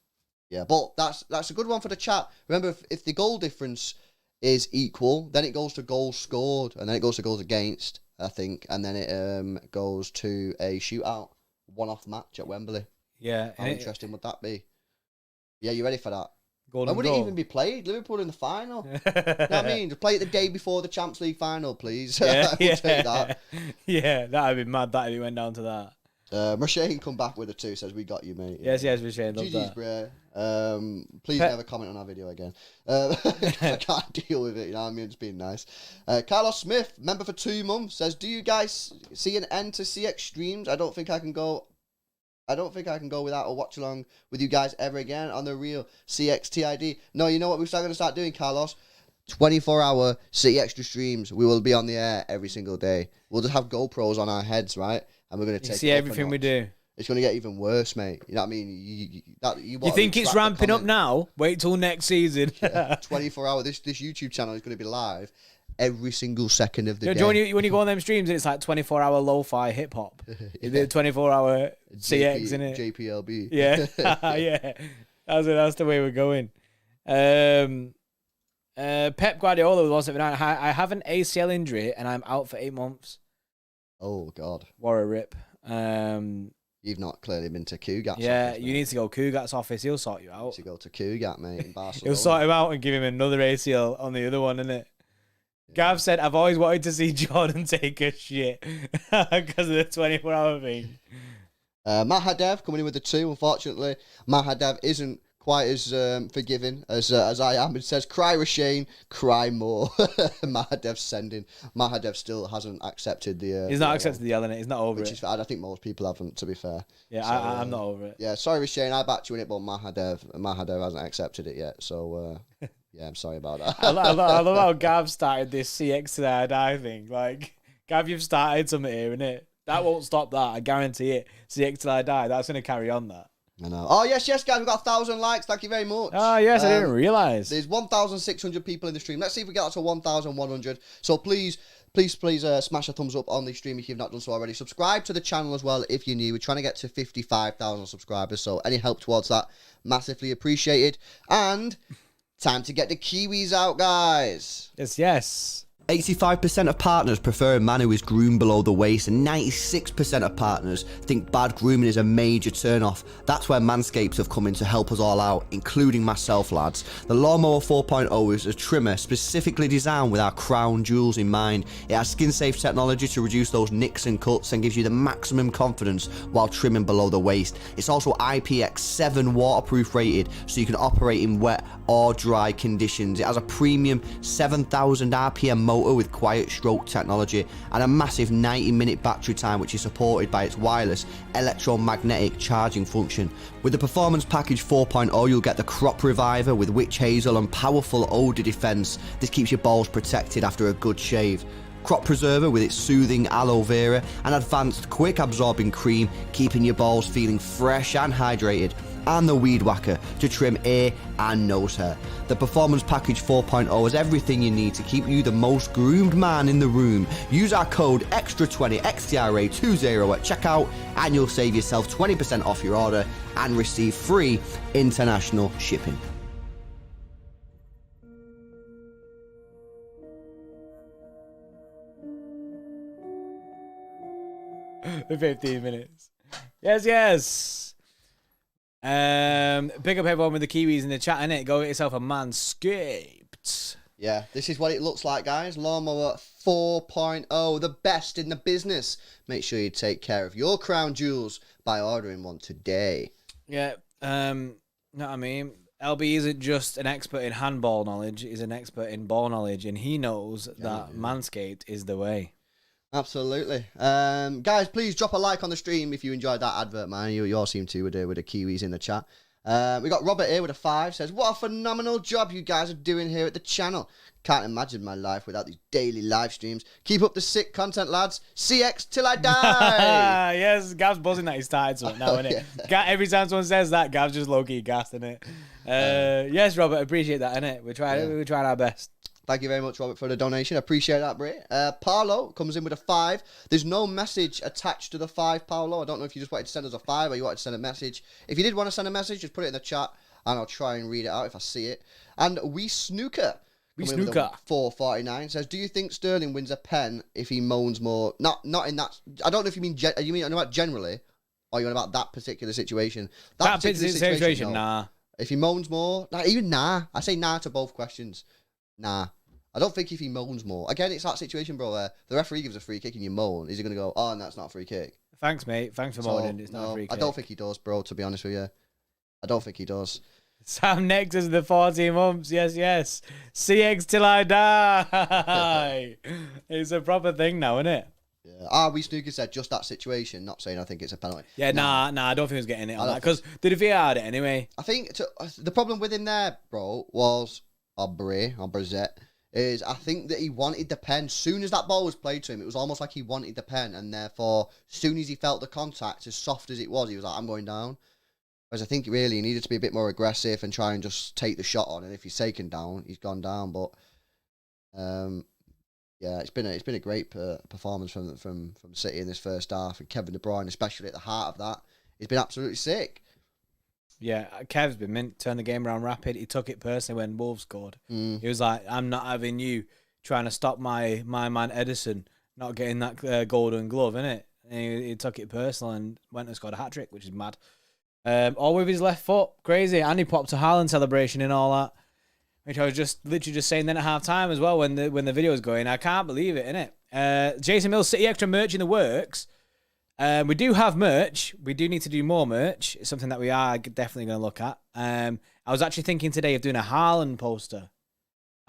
yeah, but that's a good one for the chat. Remember, if the goal difference is equal, then it goes to goals scored, and then it goes to goals against, I think, and then it goes to a shootout, one-off match at Wembley. Yeah. How interesting would that be? Yeah, you ready for that? When would it even be played? Liverpool in the final. You know what I mean? To play it the day before the Champions League final, please. Yeah, We'll take that. Yeah, that'd be mad. That if it went down to that. Machine come back with a 2, says, we got you, mate. Yes, Machine. Love GG's, that. bro. Please never comment on our video again. I can't deal with it, you know what I mean? It's being nice. Carlos Smith, member for 2 months, says, do you guys see an end to CX streams? I don't think I can go without a watch along with you guys ever again on the real CXTID. No, you know what we're going to start doing, Carlos? 24-hour City Extra streams. We will be on the air every single day. We'll just have GoPros on our heads, right? And we're going to take see everything we do. It's going to get even worse, mate. You know what I mean? You think it's ramping up now? Wait till next season. 24-hour. This YouTube channel is going to be live every single second of the day. Do you know when you go on them streams and it's like 24-hour lo-fi hip-hop? You do 24-hour CX, innit? JPLB. Yeah. Yeah. That's the way we're going. Pep Guardiola with 179. I have an ACL injury and I'm out for 8 months. Oh, God. What a rip. You've not clearly been to Kugat's yeah, office, you need to go Kugat's office. He'll sort you out. To go to Kugat, mate, in Barcelona. He'll sort him out and give him another ACL on the other one, innit? Gav said, I've always wanted to see Jordan take a shit because of the 24-hour thing. Mahadev coming in with the 2, unfortunately. Mahadev isn't quite as forgiving as I am. It says, cry Rashane, cry more. Mahadev's sending. Mahadev still hasn't accepted the... He's not accepted the L in it. He's not over which it. Is I think most people haven't, to be fair. Yeah, so, I'm not over it. Yeah, sorry Rashane, I backed you in it, but Mahadev hasn't accepted it yet. So, yeah, I'm sorry about that. I love how Gav started this CX to the die thing. Like, Gav, you've started something here, innit? That won't stop that. I guarantee it. CX till I die. That's going to carry on that. I know. Oh, yes, guys. We've got 1,000 likes. Thank you very much. Oh, yes, I didn't realise. There's 1,600 people in the stream. Let's see if we get up to 1,100. So please smash a thumbs up on the stream if you've not done so already. Subscribe to the channel as well if you're new. We're trying to get to 55,000 subscribers. So any help towards that, massively appreciated. And time to get the Kiwis out, guys. Yes. 85% of partners prefer a man who is groomed below the waist, and 96% of partners think bad grooming is a major turn-off. That's where Manscaped have come in to help us all out, including myself, lads. The Lawnmower 4.0 is a trimmer specifically designed with our crown jewels in mind. It has skin-safe technology to reduce those nicks and cuts and gives you the maximum confidence while trimming below the waist. It's also IPX7 waterproof rated, so you can operate in wet or dry conditions. It has a premium 7,000 RPM motor with quiet stroke technology and a massive 90-minute battery time, which is supported by its wireless electromagnetic charging function. With the Performance Package 4.0, you'll get the Crop Reviver with witch hazel and powerful odor defense. This keeps your balls protected after a good shave. Crop Preserver with its soothing aloe vera and advanced quick absorbing cream, keeping your balls feeling fresh and hydrated. And the Weed Whacker to trim ear and nose hair. The Performance Package 4.0 has everything you need to keep you the most groomed man in the room. Use our code EXTRA20 XTRA20 at checkout and you'll save yourself 20% off your order and receive free international shipping. The 15 minutes. Yes. Big up everyone with the Kiwis in the chat, innit? Go get yourself a Manscaped. Yeah, this is what it looks like, guys. Lawnmower 4.0, the best in the business. Make sure you take care of your crown jewels by ordering one today. Yeah, know what I mean? LB isn't just an expert in handball knowledge; he's an expert in ball knowledge, and he knows that Manscaped is the way. Absolutely. Guys, please drop a like on the stream if you enjoyed that advert, man. You all seem to with the Kiwis in the chat. We got Robert here with a 5. Says, what a phenomenal job you guys are doing here at the channel. Can't imagine my life without these daily live streams. Keep up the sick content, lads. CX till I die. Yes, Gav's buzzing that he started something now, isn't it? Every time someone says that, Gav's just low-key gassed, isn't it? Yes, Robert, appreciate that, innit? We're trying our best. Thank you very much, Robert, for the donation. I appreciate that, Bray. Paolo comes in with a 5. There's no message attached to the 5, Paolo. I don't know if you just wanted to send us a 5 or you wanted to send a message. If you did want to send a message, just put it in the chat and I'll try and read it out if I see it. And We Snooker 449 says, do you think Sterling wins a pen if he moans more? Not in that. I don't know if you mean about generally or you mean about that particular situation. That particular situation, nah. If he moans more, nah. I say nah to both questions. Nah. I don't think if he moans more. Again, it's that situation, bro, where the referee gives a free kick and you moan. Is he going to go, oh, and that's not a free kick? Thanks, mate. Thanks for moaning. It's not a free kick. I don't think he does, bro, to be honest with you. I don't think he does. Sam next is the 14 months. Yes. CX till I die. It's a proper thing now, isn't it? Yeah. We Snooker said just that situation, not saying I think it's a penalty. Yeah, nah, I don't think he was getting it on that. Because the VAR had it anyway. I think the problem with him there, bro, was, Brezet, is I think that he wanted the pen. Soon as that ball was played to him, it was almost like he wanted the pen. And therefore, as soon as he felt the contact, as soft as it was, he was like, I'm going down. Whereas I think really he needed to be a bit more aggressive and try and just take the shot on. And if he's taken down, he's gone down. But yeah, it's been a great performance from City in this first half, and Kevin De Bruyne, especially at the heart of that, he's been absolutely sick. Yeah, Kev's been mint. Turned the game around rapid. He took it personally when Wolves scored. He was like, I'm not having you trying to stop my man Edison not getting that golden glove, innit? And he took it personal and went and scored a hat-trick, which is mad. All with his left foot. Crazy. And he popped a Haaland celebration and all that, which I was literally just saying then at half-time as well when the video was going. I can't believe it, innit? Jason Mills, City Extra merch in the works. We do have merch. We do need to do more merch. It's something that we are definitely going to look at. I was actually thinking today of doing a Haaland poster.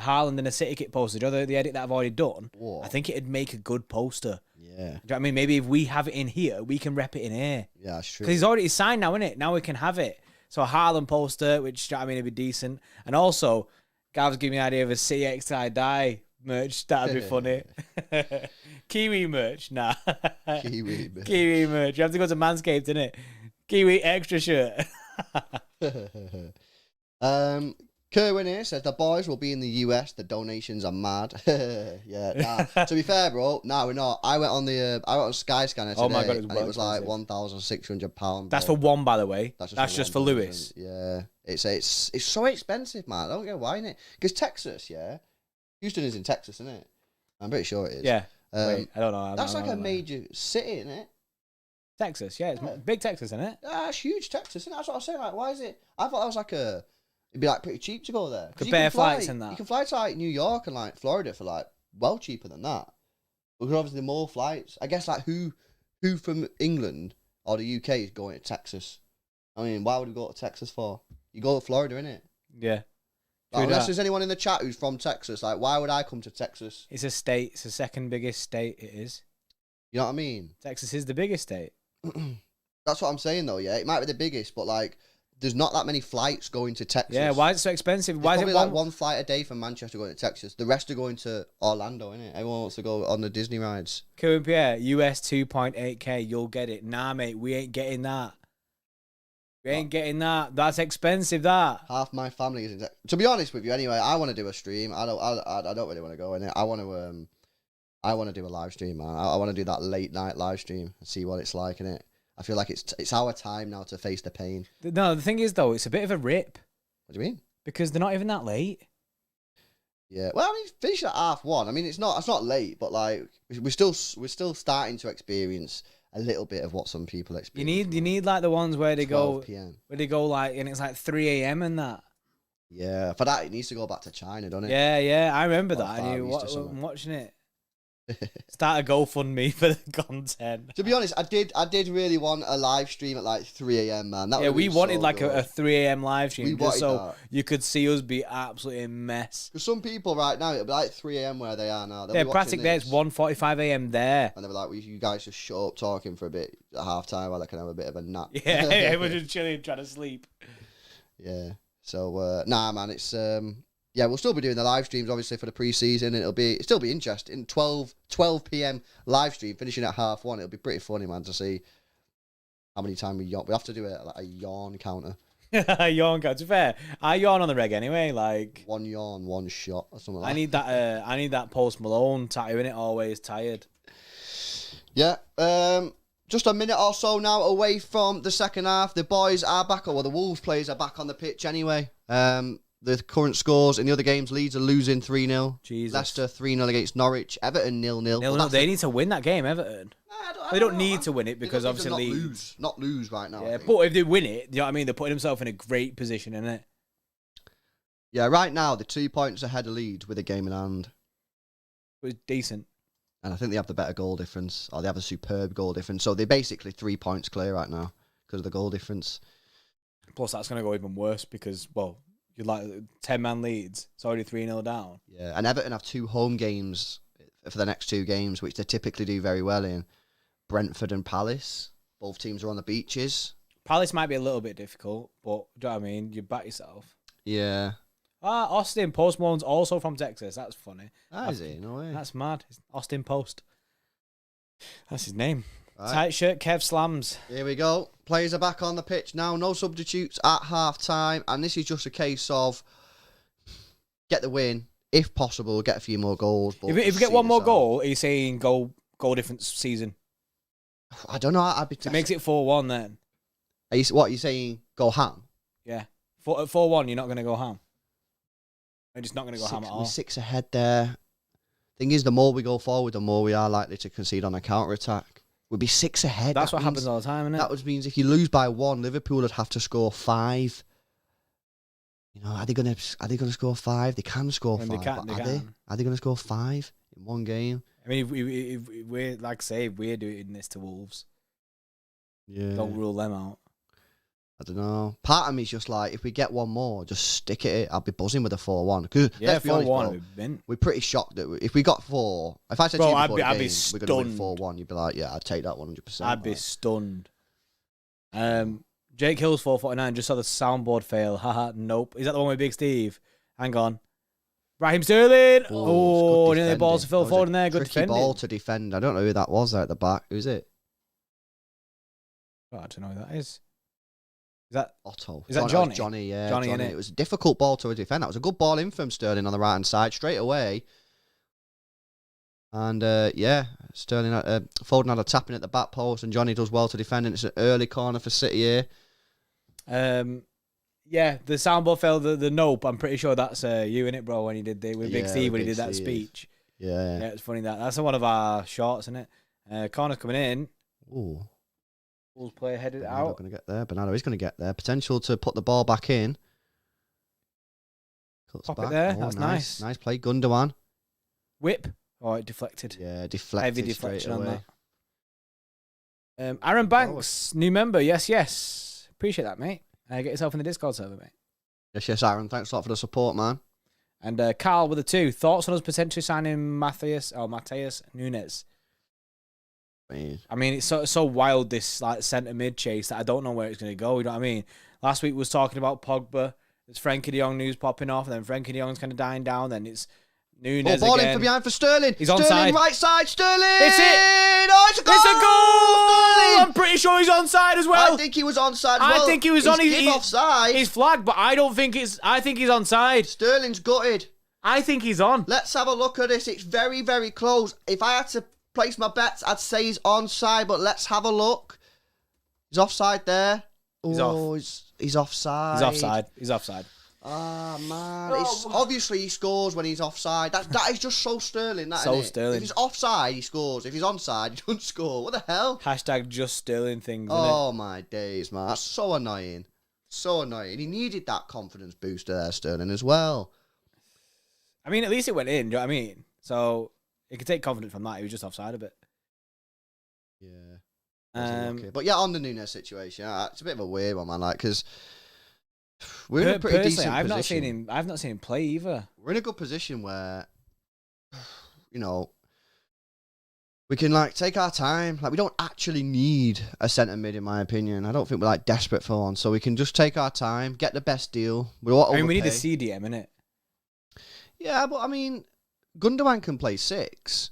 Haaland and a City kit poster. Do you know the edit that I've already done? Whoa. I think it'd make a good poster. Yeah. Do you know what I mean? Maybe if we have it in here, we can rep it in here. Yeah, that's true. Because he's already signed now, innit? Now we can have it. So a Haaland poster, which, do you know what I mean, it'd be decent. And also, Gav's giving me an idea of a CX till I die merch. That'd be funny. Kiwi merch? Nah. Kiwi merch. Kiwi merch. You have to go to Manscaped, innit? Kiwi extra shirt. Kerwin here says the boys will be in the US. The donations are mad. Yeah. Nah. To be fair, bro, we're not. I went on Skyscanner today. Oh my God, it was like £1,600. That's for one, by the way. That's just for Lewis. Yeah, it's so expensive, man. I don't get why, innit? Because Texas, yeah, Houston is in Texas, isn't it? I'm pretty sure it is. Yeah. Wait, I don't know. That's like a major city, isn't it? Texas, yeah, it's big Texas, isn't it? That's huge Texas, isn't it? That's what I was saying. Like, why is it? I thought that was like it'd be like pretty cheap to go there. Compare flights and that. You can fly to like New York and like Florida for like well cheaper than that. Because obviously more flights. I guess like who from England or the UK is going to Texas? I mean, why would we go to Texas for? You go to Florida, innit? Yeah. Like, unless there's anyone in the chat who's from Texas, like why would I come to Texas? It's a state. It's the second biggest state. It is. You know what I mean? Texas is the biggest state. That's what I'm saying though. Yeah, it might be the biggest, but like, there's not that many flights going to Texas. Yeah, why is it so expensive? Why is it like one flight a day from Manchester going to Texas? The rest are going to Orlando, innit? Everyone wants to go on the Disney rides. Cool, Pierre, US 2.8K, you'll get it. Nah, mate, we ain't getting that. We ain't getting that. That's expensive, that. Half my family is in Texas. To be honest with you, anyway, I want to do a stream. I don't really want to go in it. I want to do a live stream, man. I want to do that late night live stream and see what it's like, innit? I feel like it's our time now to face the pain. No, the thing is, though, it's a bit of a rip. What do you mean? Because they're not even that late. Yeah, well, I mean, finish at 1:30. I mean, it's not late, but like we're still starting to experience a little bit of what some people experience. You need like the ones where they go PM. where they go like, and it's like 3 a.m. and that. Yeah, for that it needs to go back to China, doesn't it? Yeah, I remember Or that. Far And East or something. I'm watching it. Start a GoFundMe for the content. To be honest, I did really want a live stream at like 3 a.m. man. That We wanted so like good. a 3 a.m. live stream We just wanted so that. you could see us be absolutely a mess. Because some people right now, it'll be like 3 a.m. where they are now. They'll Yeah, be practically there. It's this, 1:45 a.m. there. and they'll be like, well, you guys just shut up talking for a bit at half time while I can have a bit of a nap. Yeah, everyone's just chilling, trying to sleep. Yeah. So nah, man, it's yeah, we'll still be doing the live streams obviously for the pre-season. It'll still be interesting. 12 p.m. live stream finishing at 1:30. It'll be pretty funny, man, to see how many times we yawn. We have to do a yawn counter. Yawn counter. To be fair, I yawn on the reg anyway. Like one yawn, one shot, or something like that. I need that Post Malone tattoo in it. Always tired. Yeah. Just a minute or so now away from the second half. The boys are back, or the Wolves players are back on the pitch anyway. The current scores in the other games: Leeds are losing 3-0. Jesus. Leicester 3-0 against Norwich. Everton 0-0. No, they need to win that game, Everton. They don't need to win it because They obviously not Leeds not lose right now. Yeah, but if they win it, you know what I mean. They're putting themselves in a great position, innit? Yeah, right now they're 2 points ahead of Leeds with a game in hand, It was decent. and I think they have the better goal difference, or they have a superb goal difference. So they're basically 3 points clear right now because of the goal difference. Plus, that's going to go even worse because, well, you're like 10-man leads. It's already 3-0 down. Yeah, and Everton have 2 home games for the next 2 games, which they typically do very well in. Brentford and Palace. Both teams are on the beaches. Palace might be a little bit difficult, but do you know what I mean? You back yourself. Yeah. Austin Post Malone's also from Texas. That's funny. Is he? No way. That's mad. It's Austin Post. That's his name. Right. Tight shirt, Kev slams. Here we go. Players are back on the pitch now. No substitutes at half time. And this is just a case of get the win. If possible, get a few more goals. But If you get one more goal, are you saying goal difference season? I don't know. I'd be. It makes it 4-1 then. What are you saying? Go ham? Yeah. 4-1, you're not going to go ham. You're just not going to go ham at all. We're 6 ahead there. Thing is, the more we go forward, the more we are likely to concede on a counter-attack. We'll be 6 ahead. That's what happens all the time, isn't it? That would means if you lose by 1, Liverpool would have to score 5. You know, are they gonna score 5? They can score 5. They can. Are they gonna score 5 in one game? I mean, if we're like say if we're doing this to Wolves, don't rule them out. I don't know. Part of me is just like, if we get one more, just stick it. I'll be buzzing with a 4-1. Because Yeah, 4-1. We're pretty shocked that if we got 4. If I said to you before I'd be we're going to win stunned. 4-1, you'd be like, yeah, I'd take that 100%. I'd be stunned. Jake Hill's 449 just saw the soundboard fail. Haha, nope. Is that the one with Big Steve? Hang on. Raheem Sterling. Oh, nearly the balls to Phil Foden there. Good tricky defending. ball to defend. I don't know who that was there at the back. Who's it? Oh, I don't know who that is. Is that Otto? Is that Johnny? Johnny, yeah. Johnny, innit? It was a difficult ball to defend. That was a good ball in from Sterling on the right-hand side, straight away. And, yeah, Sterling, Foden had a tapping at the back post, and Johnny does well to defend, and it's an early corner for City here. Yeah, the soundboard fell, the nope. I'm pretty sure that's you in it, bro, when he did with Big Steve when he did that speech. Yeah. Yeah, it's funny that's one of our shorts, isn't it? Corner's coming in. Ooh. Wolves player headed Bernardo out. going to get there. Bernardo is going to get there. Potential to put the ball back in. Cuts Pop back. it there. Oh, That's nice. Nice play. Gundogan. Whip. Oh, it deflected. Yeah, deflected. Heavy deflection on away. that. Aaron Banks, new member. Yes. Appreciate that, mate. Get yourself in the Discord server, mate. Yes, Aaron. Thanks a lot for the support, man. And Carl with a 2. Thoughts on us potentially signing Mateus Nunes? I mean, it's so wild, this like centre mid chase, that I don't know where it's going to go. You know what I mean? Last week we was talking about Pogba. There's Frankie de Jong news popping off, and then Frankie de Jong's kind of dying down. Then it's Nunes ball again. in from behind for Sterling. He's Sterling, onside. right side, Sterling. It's it. Oh, it's a goal. It's a goal. Sterling. I'm pretty sure he's onside as well. I think he was onside as well. I think he was on. He's offside. He's flagged, but I don't think it's. I think he's onside. Sterling's gutted. I think he's on. Let's have a look at this. It's very, very close. If I had to place my bets, I'd say he's onside, but let's have a look. He's offside there. He's off. He's offside. He's offside. Ah, man. It's obviously he scores when he's offside. That is just so Sterling, that, So isn't it? Sterling. If he's offside, he scores. If he's onside, he doesn't score. What the hell? Hashtag just Sterling things, isn't Oh, my days, man. That's so annoying. So annoying. He needed that confidence booster there, Sterling, as well. I mean, at least it went in, do you know what I mean? So, He could take confidence from that. He was just offside a bit. Yeah. But yeah, on the Nunes situation, it's a bit of a weird one, man. Like, because we're in a pretty decent position. I've not seen him play either. We're in a good position where, you know, we can like take our time. Like, we don't actually need a centre mid, in my opinion. I don't think we're like desperate for one, so we can just take our time, get the best deal. We need a CDM, innit? Yeah, but I mean, Gundogan can play 6.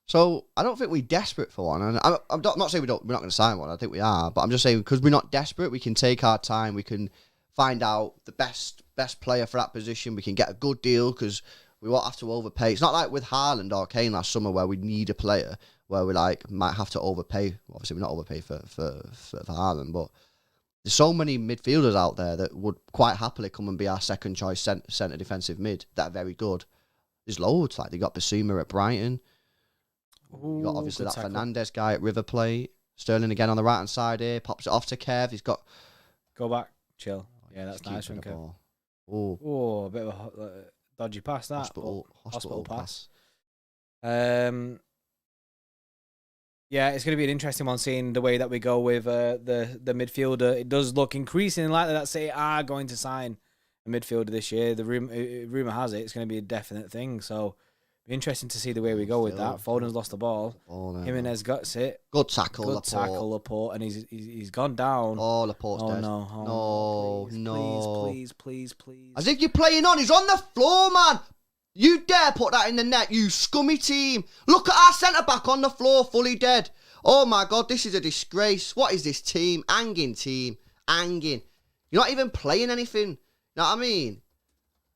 So I don't think we're desperate for one. And I'm not saying we're not going to sign one. I think we are, but I'm just saying because we're not desperate, we can take our time. We can find out the best player for that position. We can get a good deal because we won't have to overpay. It's not like with Haaland or Kane last summer where we need a player where we like might have to overpay. Obviously, we're not overpay for Haaland, but there's so many midfielders out there that would quite happily come and be our second choice centre defensive mid that are very good. There's loads. Like they got Basuma at Brighton. You got obviously that tackle. Fernandes guy at River Plate. Sterling again on the right hand side here. Pops it off to Kev. He's got. Go back, chill. Yeah, that's nice from Kev. Oh, a bit of a dodgy pass. That hospital pass. Yeah, it's going to be an interesting one seeing the way that we go with the midfielder. It does look increasingly likely that City are going to sign a midfielder this year. The rumor has it it's going to be a definite thing. So. Interesting to see the way we go with that. Foden's lost the ball. Jimenez got it. Good tackle, Laporte, and he's gone down. Oh, Laporte's dead. No. Please. As if you're playing on. He's on the floor, man. You dare put that in the net, you scummy team. Look at our centre-back on the floor, fully dead. Oh, my God, this is a disgrace. What is this team? Angin team. Angin. You're not even playing anything. You know what I mean?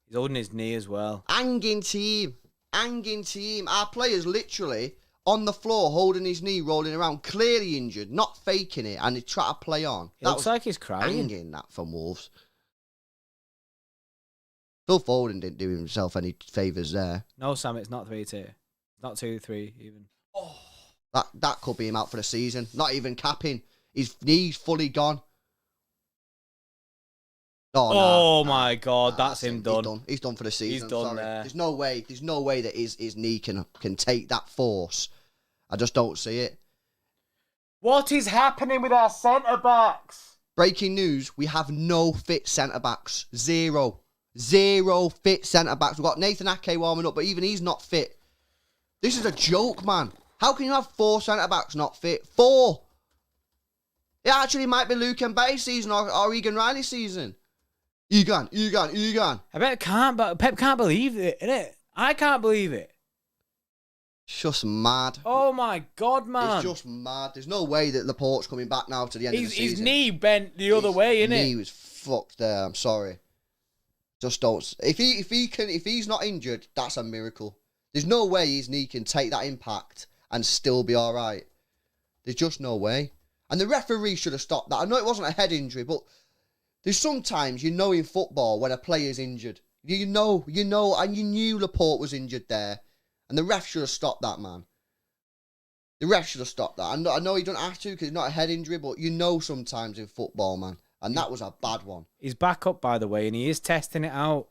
He's holding his knee as well. Angin team. Our player's literally on the floor, holding his knee, rolling around, clearly injured, not faking it, and he tried to play on. It looks like he's crying. Angin that from Wolves. Phil Foden didn't do himself any favours there. No, Sam, it's not 3-2. Not 2-3 even. Oh, that could be him out for the season. Not even capping. His knee's fully gone. Oh, my God, that's him done. He's done for the season. He's done there. There's no way that his knee can take that force. I just don't see it. What is happening with our centre-backs? Breaking news, we have no fit centre-backs. Zero fit centre-backs. We've got Nathan Ake warming up, but even he's not fit. This is a joke, man. How can you have 4 centre-backs not fit? 4! It actually might be Luke Mbette's season or Egan Riley's season. Egan. I bet Pep can't believe it, innit? I can't believe it. It's just mad. Oh my God, man. It's just mad. There's no way that Laporte's coming back now to the end of the season. His knee bent the other way, innit? His knee was fucked there. I'm sorry. Just don't. If he's not injured, that's a miracle. There's no way his knee can take that impact and still be all right. There's just no way. And the referee should have stopped that. I know it wasn't a head injury, but there's sometimes in football when a player's injured. You know, and you knew Laporte was injured there. And the ref should have stopped that, man. The ref should have stopped that. I know he don't have to because it's not a head injury, but you know sometimes in football, man. And that was a bad one. He's back up, by the way, and he is testing it out.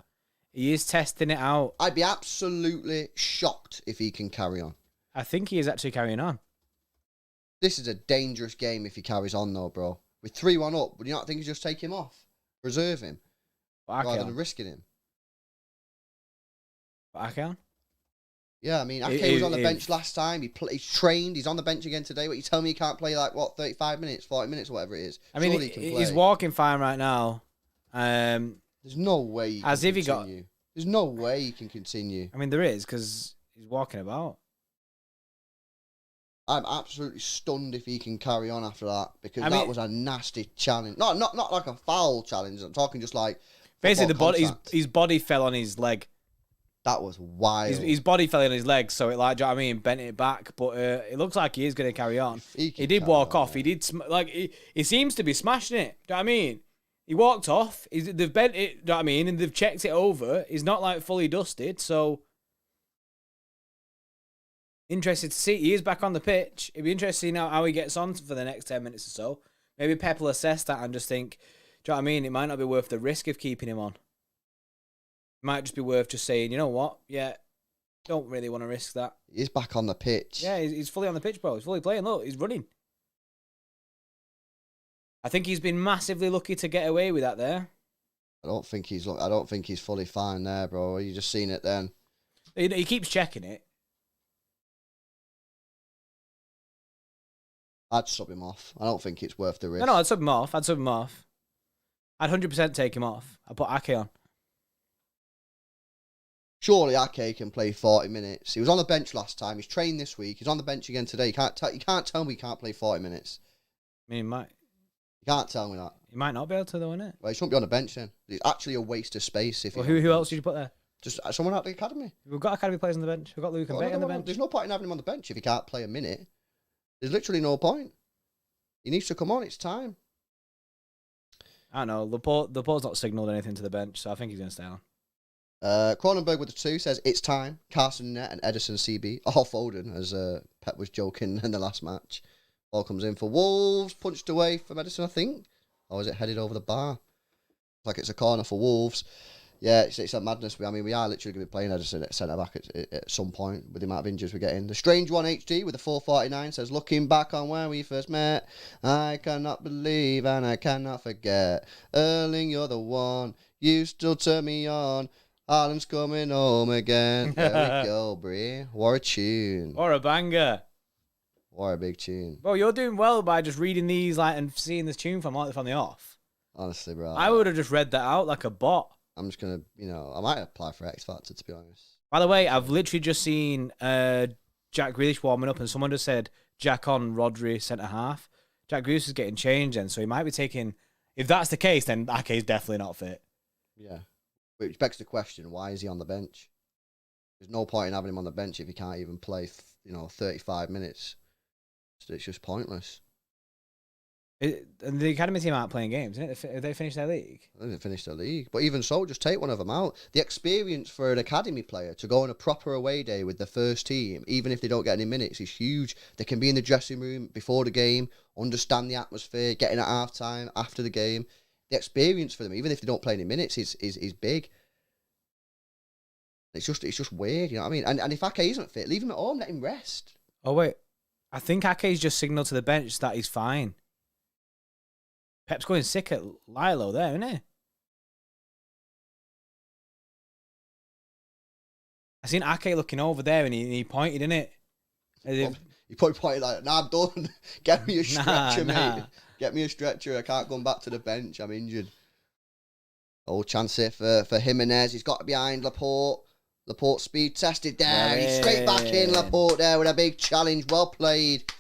I'd be absolutely shocked if he can carry on. I think he is actually carrying on. This is a dangerous game if he carries on, though, bro. With 3-1 up, would you not think you just take him off? Reserve him? Rather than risking him? Ake? Yeah, I mean, Ake was on the bench last time. He's trained. He's on the bench again today. What, you tell me he can't play 35 minutes, 40 minutes, whatever it is? I mean, he's walking fine right now. There's no way he can continue. There's no way he can continue. I mean, there is, because he's walking about. I'm absolutely stunned if he can carry on after that because that was a nasty challenge. Not like a foul challenge. I'm talking just like basically his body fell on his leg. That was wild. His body fell on his leg, so it do you know what I mean? Bent it back, but it looks like he is going to carry on. He did walk off. He did he seems to be smashing it. Do you know what I mean? He walked off. They've bent it. Do you know what I mean? And they've checked it over. He's not like fully dusted, so. Interested to see. He is back on the pitch. It'd be interesting to see how he gets on for the next 10 minutes or so. Maybe Pep will assess that and just think, do you know what I mean? It might not be worth the risk of keeping him on. It might just be worth just saying, you know what? Yeah, Don't really want to risk that. He's back on the pitch. Yeah, he's fully on the pitch, bro. He's fully playing. Look, he's running. I think he's been massively lucky to get away with that there. I don't think he's fully fine there, bro. You just seen it then. He keeps checking it. I'd sub him off. I don't think it's worth the risk. No, I'd sub him off. I'd 100% take him off. I'd put Ake on. Surely Ake can play 40 minutes. He was on the bench last time. He's trained this week. He's on the bench again today. You can't tell me he can't play 40 minutes. I mean, he might. You can't tell me that. He might not be able to, though, innit? Well, he shouldn't be on the bench then. It's actually a waste of space. Who else did you put there? Just someone out the academy. We've got academy players on the bench. We've got Luke and Bate on the bench. There's no point in having him on the bench if he can't play a minute. There's literally no point. He needs to come on. It's time. I don't know. Laporte's not signalled anything to the bench, so I think he's going to stay on. Cronenberg with the 2 says, it's time. Carson Net and Edison CB. Oh, Foden, as Pep was joking in the last match. Ball comes in for Wolves. Punched away from Edison, I think. Or is it headed over the bar? Looks like it's a corner for Wolves. Yeah, it's a madness. I mean, we are literally going to be playing Edison at centre-back at some point with the amount of injuries we're getting. The Strange One HD with the 449 says, looking back on where we first met, I cannot believe and I cannot forget. Erling, you're the one. You still turn me on. Haaland's coming home again. There we go, Brie. What a tune. Or a banger. What a big tune. Bro, you're doing well by just reading these and seeing this tune from the off. Honestly, bro. I would have just read that out like a bot. I'm just going to, I might apply for X Factor, to be honest. By the way, I've literally just seen Jack Grealish warming up and someone just said Jack on Rodri centre-half. Jack Grealish is getting changed then, so he might be taking... If that's the case, then Ake's definitely not fit. Yeah. Which begs the question, why is he on the bench? There's no point in having him on the bench if he can't even play, 35 minutes. It's just pointless. And the academy team aren't playing games, isn't it? Have they finished their league? They didn't finish their league. But even so, just take one of them out. The experience for an academy player to go on a proper away day with the first team, even if they don't get any minutes, is huge. They can be in the dressing room before the game, understand the atmosphere, getting at half time, after the game. The experience for them, even if they don't play any minutes, is big. It's just weird, you know what I mean? And if Ake isn't fit, leave him at home, let him rest. Oh, wait. I think Ake's just signalled to the bench that he's fine. Pep's going sick at Lilo there, isn't he? I seen Ake looking over there and he pointed, innit? He probably pointed like, nah, I'm done. Get me a stretcher, Nah. mate. Get me a stretcher. I can't go back to the bench. I'm injured. Oh, chance here for Jimenez. He's got behind Laporte. Laporte speed tested there. He's straight back in. Laporte there with a big challenge. Well played.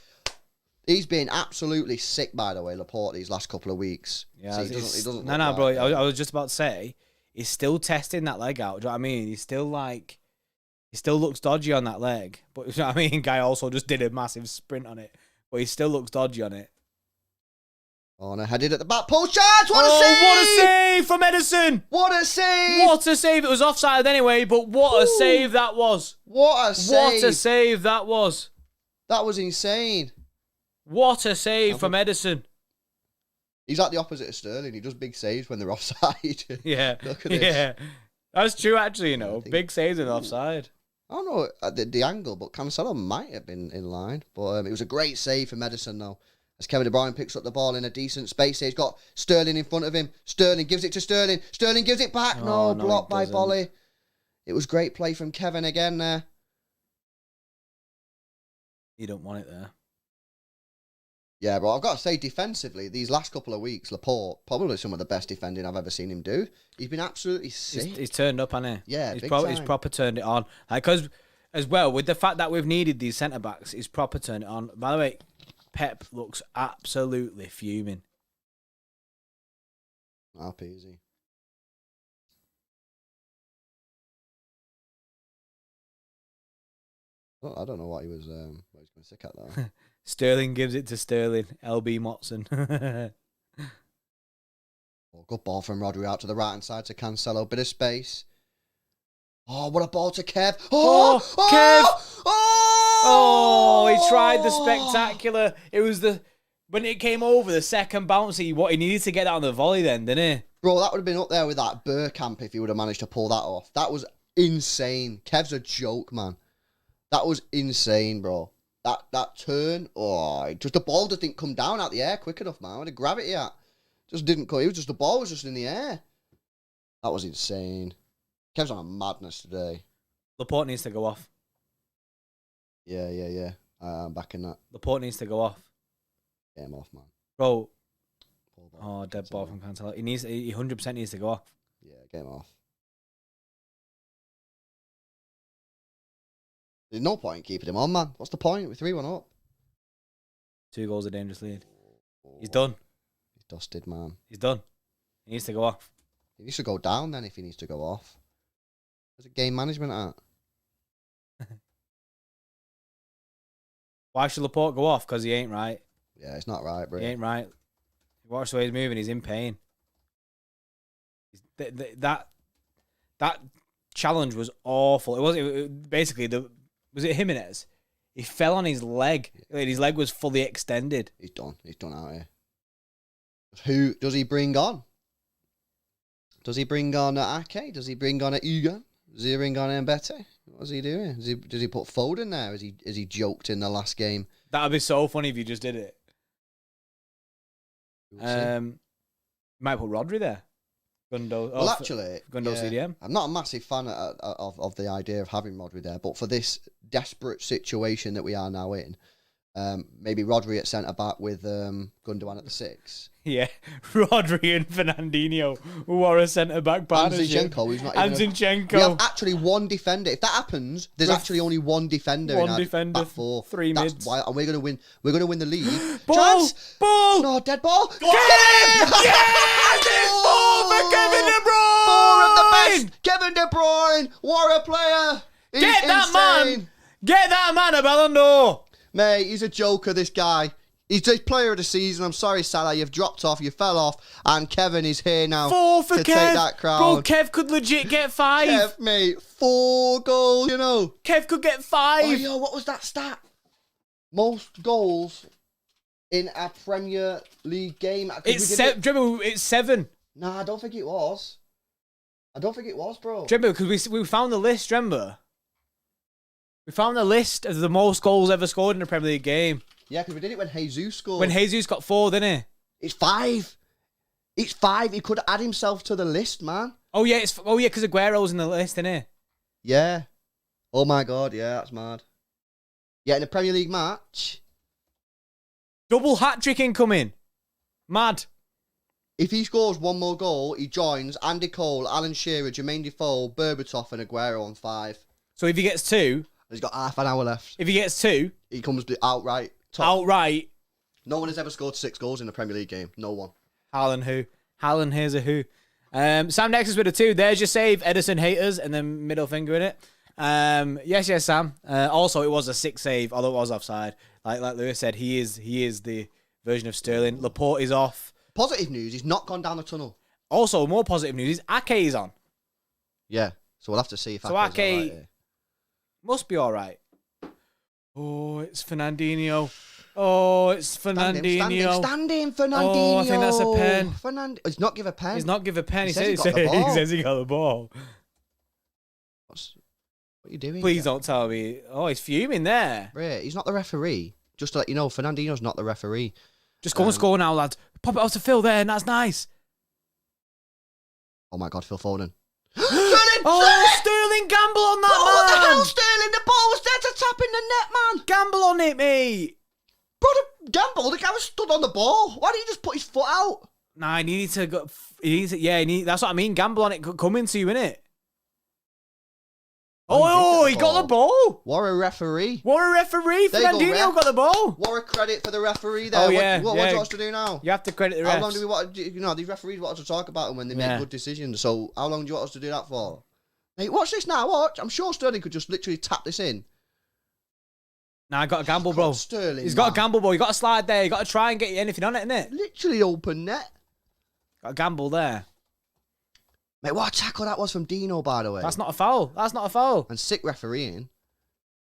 He's been absolutely sick, by the way, Laporte, these last couple of weeks. Yeah, so he doesn't no, look bro. right. I was just about to say, he's still testing that leg out. Do you know what I mean? He still looks dodgy on that leg. But you know what I mean? Guy also just did a massive sprint on it. But he still looks dodgy on it. Oh, and I headed at the back post. Charge! What a save! What a save from Edison! What a save! What a save! It was offside anyway, but what a save that was! What a save! What a save that was! That was insane. What a save from Edison! He's like the opposite of Sterling. He does big saves when they're offside. Yeah, Look at this. yeah, that's true. Actually, I think- big saves in offside. I don't know the angle, but Cancelo might have been in line. But it was a great save from Edison, though. As Kevin De Bruyne picks up the ball in a decent space here. He's got Sterling in front of him. Sterling gives it to Sterling. Sterling gives it back. Oh, No, no, blocked he by doesn't. Bolly. It was great play from Kevin again there. You don't want it there. Yeah, bro, I've got to say, defensively, these last couple of weeks, Laporte, probably some of the best defending I've ever seen him do. He's been absolutely sick. He's turned up, hasn't he? Yeah, he's, big he's time. proper turned it on. Because, as well, with the fact that we've needed these centre-backs, he's proper turned it on. By the way, Pep looks absolutely fuming. Happy, is he? Oh, I don't know what he was going sick at though. Sterling gives it to Sterling. LB Motson. Oh, good ball from Rodri out to the right hand side to Cancelo. Bit of space. Oh, what a ball to Kev. Oh, Kev! Oh! Oh, he tried the spectacular. It was when it came over, the second bounce, he needed to get that on the volley then, didn't he? Bro, that would have been up there with that Burkamp if he would have managed to pull that off. That was insane. Kev's a joke, man. That was insane, bro. That turn, just the ball just didn't come down out the air quick enough, man. Where the gravity at? Just didn't come. It was just the ball was just in the air. That was insane. Kev's on a madness today. Laporte needs to go off. Yeah. I'm backing that. Laporte needs to go off. Get him off, man. Bro. Oh, dead ball from Cancelo. He 100% needs to go off. Yeah, get him off. There's no point in keeping him on, man. What's the point? We're 3-1 up. 2 goals, a dangerous lead. He's done. He's dusted, man. He's done. He needs to go off. He needs to go down then if he needs to go off. Where's the game management at? Why should Laporte go off? Because he ain't right. Yeah, it's not right, bro. He ain't right. Watch the way he's moving. He's in pain. That challenge was awful. Basically was it Jimenez? He fell on his leg. His leg was fully extended. He's done. He's done out here. Who does he bring on? Does he bring on Ake? Does he bring on Egan? Does he bring on Mbete? What's he doing? Does he put Foden there? Is he joked in the last game? That'd be so funny if you just did it. Might put Rodri there. Gundo. Well, actually, Gundo CDM. I'm not a massive fan of the idea of having Rodri there, but for this desperate situation that we are now in, maybe Rodri at centre back with Gundogan at the 6. Yeah, Rodri and Fernandinho, who are a centre back partnership. And Zinchenko, who's not and even. Zinchenko. We have actually one defender. If that happens, there's actually only one defender. One in defender, back 4. 3 That's mids. why, and we're gonna win. We're gonna win the league. Ball, Chance! ball. No, dead ball. Get him! Yes! It's 4 for Kevin De Bruyne. 4 of the best. Kevin De Bruyne. What a player. He's Get that insane. man. Get that man a Ballon d'Or. Mate, he's a joker, this guy. He's the player of the season. I'm sorry, Salah, you've dropped off, you fell off, and Kevin is here now 4 for to Kev. take that crown. Bro, Kev could legit get 5. Kev, mate, 4 goals, you know. Kev could get 5. Oh, yo, what was that stat? Most goals in a Premier League game. It's 7. It's 7. Nah, I don't think it was. I don't think it was, bro. Remember, because we found the list, remember? We found the list of the most goals ever scored in a Premier League game. Yeah, because we did it when Jesus scored. When Jesus got 4, didn't he? It's 5. It's 5. He could add himself to the list, man. Oh yeah, because Aguero's in the list, isn't he? Yeah. Oh my God, yeah, that's mad. Yeah, in a Premier League match. Double hat-trick incoming. Mad. If he scores 1 more goal, he joins Andy Cole, Alan Shearer, Jermaine Defoe, Berbatov and Aguero on 5. So if he gets 2... He's got half an hour left. If he gets 2... He comes outright top. Outright. No one has ever scored 6 goals in a Premier League game. No one. Haaland who? Haaland here's a who. Sam Nexus with a 2. There's your save. Edison haters and then middle finger in it. Yes, Sam. Also, it was a 6 save, although it was offside. Like Lewis said, he is the version of Sterling. Laporte is off. Positive news, he's not gone down the tunnel. Also, more positive news is Ake is on. Yeah, so we'll have to see if so Ake's Ake all right here. Must be all right. Oh, it's Fernandinho. Oh, it's Fernandinho. Standing, Fernandinho. Oh, I think that's a pen. He's not give a pen. He's not give a pen. He says he got the ball. He says he got the ball. What are you doing? Please don't tell me. Oh, he's fuming there. Right, he's not the referee. Just to let you know, Fernandinho's not the referee. Just go and score now, lads. Pop it out to Phil there, and that's nice. Oh my God, Phil Foden. Sterling gamble on that, man. What the hell, Sterling? The ball was there to tap in the net, man. Gamble on it, mate. Brother, gamble. The guy was stood on the ball. Why didn't he just put his foot out? Nah, he needs to go. That's what I mean. Gamble on it coming to you, innit? Oh, he got the ball. What a referee. What a referee. Fernandinho got the ball. What a credit for the referee there. Oh, yeah. What do you want us to do now? You have to credit the refs. How long do we want? These referees want us to talk about them when they make good decisions. So how long do you want us to do that for? Hey, watch this now. Watch. I'm sure Sterling could just literally tap this in. Nah, I got a gamble, bro. Sterling, He's got a gamble, bro. You got to slide there. You got to try and get anything on it, innit? Literally open net. Got a gamble there. Mate, what a tackle that was from Dino, by the way. That's not a foul. That's not a foul. And sick refereeing.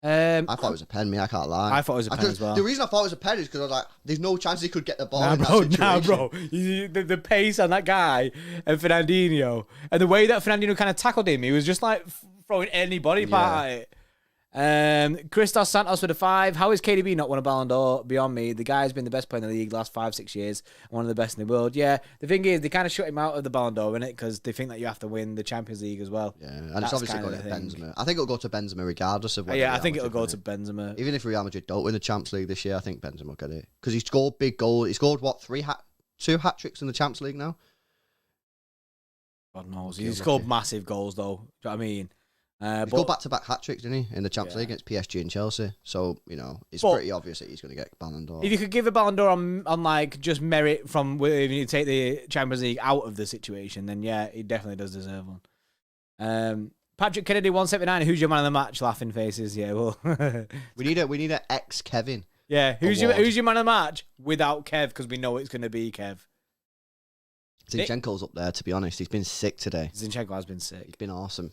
I thought it was a pen, me. I can't lie. I thought it was a pen as well. The reason I thought it was a pen is because I was like, there's no chance he could get the ball Nah, in bro. that situation. The pace on that guy and Fernandinho, and the way that Fernandinho kind of tackled him, he was just like throwing any body part at it. Christos Santos with a 5. How is KDB not won a Ballon d'Or? Beyond me. The guy's been the best player in the league the last 5-6 years. One of the best in the world. Yeah, the thing is, they kind of shut him out of the Ballon d'Or, innit? Because they think that you have to win the Champions League as well. Yeah, and it's obviously going to Benzema. I think it'll go to Benzema regardless of whether I think it'll go to Benzema. Even if Real Madrid don't win the Champions League this year, I think Benzema will get it. Because he scored big goals. He scored, what, 2 hat-tricks in the Champions League now? God knows. He's scored massive goals, though. Do you know what I mean? He scored back-to-back hat-tricks, didn't he, in the Champions League against PSG and Chelsea. So, it's pretty obvious that he's going to get Ballon d'Or. If you could give a Ballon d'Or on like, just merit from if you take the Champions League out of the situation, then, yeah, he definitely does deserve one. Patrick Kennedy, 179. Who's your man of the match? Laughing faces. Yeah, well. we need an ex-Kevin. Yeah, who's your man of the match without Kev? Because we know it's going to be Kev. Zinchenko's up there, to be honest. He's been sick today. Zinchenko has been sick. He's been awesome.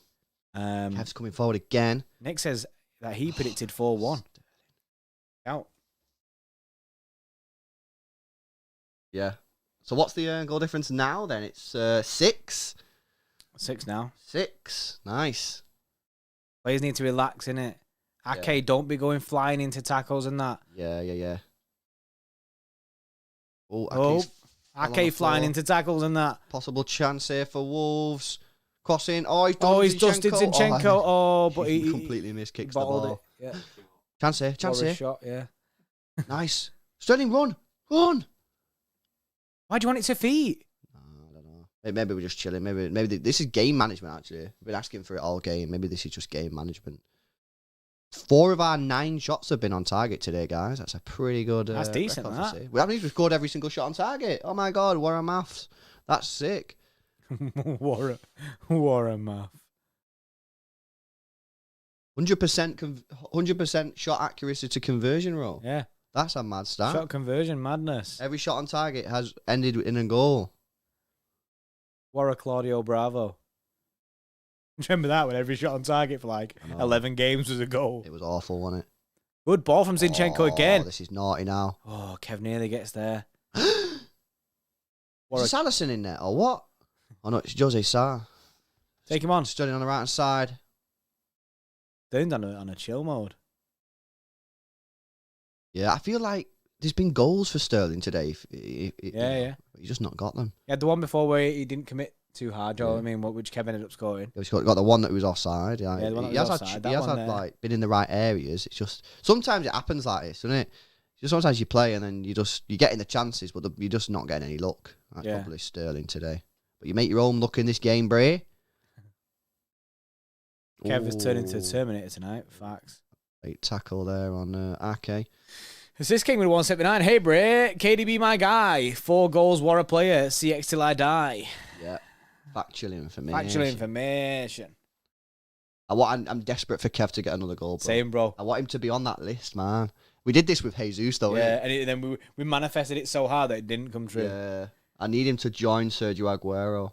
Kev's coming forward again. Nick says that he predicted 4-1. Out. Yeah. So what's the goal difference now then? It's 6. 6 now. 6. Nice. Players need to relax, innit? Ake, don't be going flying into tackles and that. Yeah. Ake flying into tackles and that. Possible chance here for Wolves. Crossing. He's dusted Zinchenko. But he completely missed kicks the ball. It. Yeah. Chance here. Shot, yeah. Nice. Sterling, run. Why do you want it to feet? I don't know. Maybe we're just chilling. Maybe this is game management, actually. We've been asking for it all game. Maybe this is just game management. 4 of our 9 shots have been on target today, guys. That's a pretty good. That's decent, that. We haven't even scored every single shot on target. Oh my God, what a maths. That's sick. what a math. 100% shot accuracy to conversion roll. Yeah. That's a mad stat. Shot conversion madness. Every shot on target has ended in a goal. What a Claudio Bravo. Remember that when every shot on target for like 11 games was a goal? It was awful, wasn't it? Good ball from Zinchenko again. This is naughty now. Oh, Kev nearly gets there. Is Salison in there or what? Oh no, it's Jose Sarr. Take him on. Studying on the right hand side. Doing on a chill mode. Yeah, I feel like there's been goals for Sterling today. Yeah. He's just not got them. He had the one before where he didn't commit too hard, you know what I mean? Which Kev ended up scoring. He's got the one that was offside. Yeah, the one that was offside. He has had been in the right areas. It's just sometimes it happens like this, doesn't it? Just sometimes you play and then you get in the chances, but you're just not getting any luck. That's probably Sterling today. But you make your own luck in this game, Bray. Kev has turned into a Terminator tonight. Facts. Great tackle there on Ake. Assist King with 179. Hey, Bray. KDB, my guy. 4 goals, what a player. CX till I die. Yeah. Factual information. I'm desperate for Kev to get another goal, bro. Same, bro. I want him to be on that list, man. We did this with Jesus, though. Yeah, and then we manifested it so hard that it didn't come true. Yeah. I need him to join Sergio Aguero.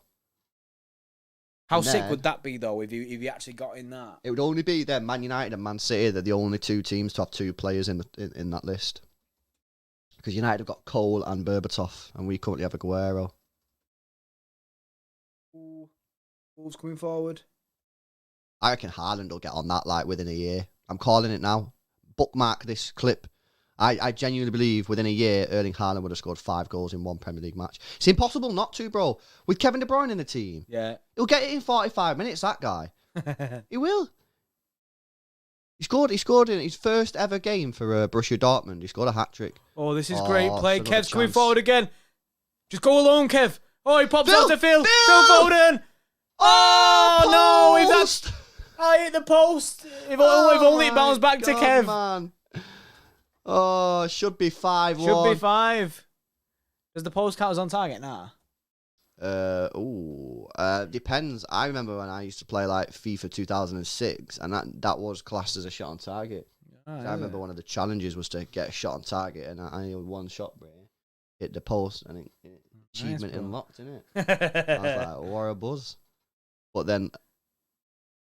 How sick would that be, though, if he actually got in that? It would only be then Man United and Man City. They're the only 2 teams to have 2 players in that list. Because United have got Cole and Berbatov, and we currently have Aguero. Wolves coming forward. I reckon Haaland will get on that within a year. I'm calling it now. Bookmark this clip. I genuinely believe within a year, Erling Haaland would have scored 5 goals in one Premier League match. It's impossible not to, bro. With Kevin De Bruyne in the team. Yeah. He'll get it in 45 minutes, that guy. He will. He scored in his first ever game for Borussia Dortmund. He scored a hat-trick. Oh, this is great play. Kev's coming chance. forward again. Just go alone, Kev. Oh, he pops out to Phil. Phil Foden. Oh, no. I hit the post. If only it bounced back to Kev. Man. Oh, should be 5-1. Should be 5. Does the post count as on target now? Depends. I remember when I used to play FIFA 2006, and that was classed as a shot on target. I remember one of the challenges was to get a shot on target, and I only had 1 shot, bro. Hit the post, and achievement unlocked, innit? I was like, what a buzz. But then,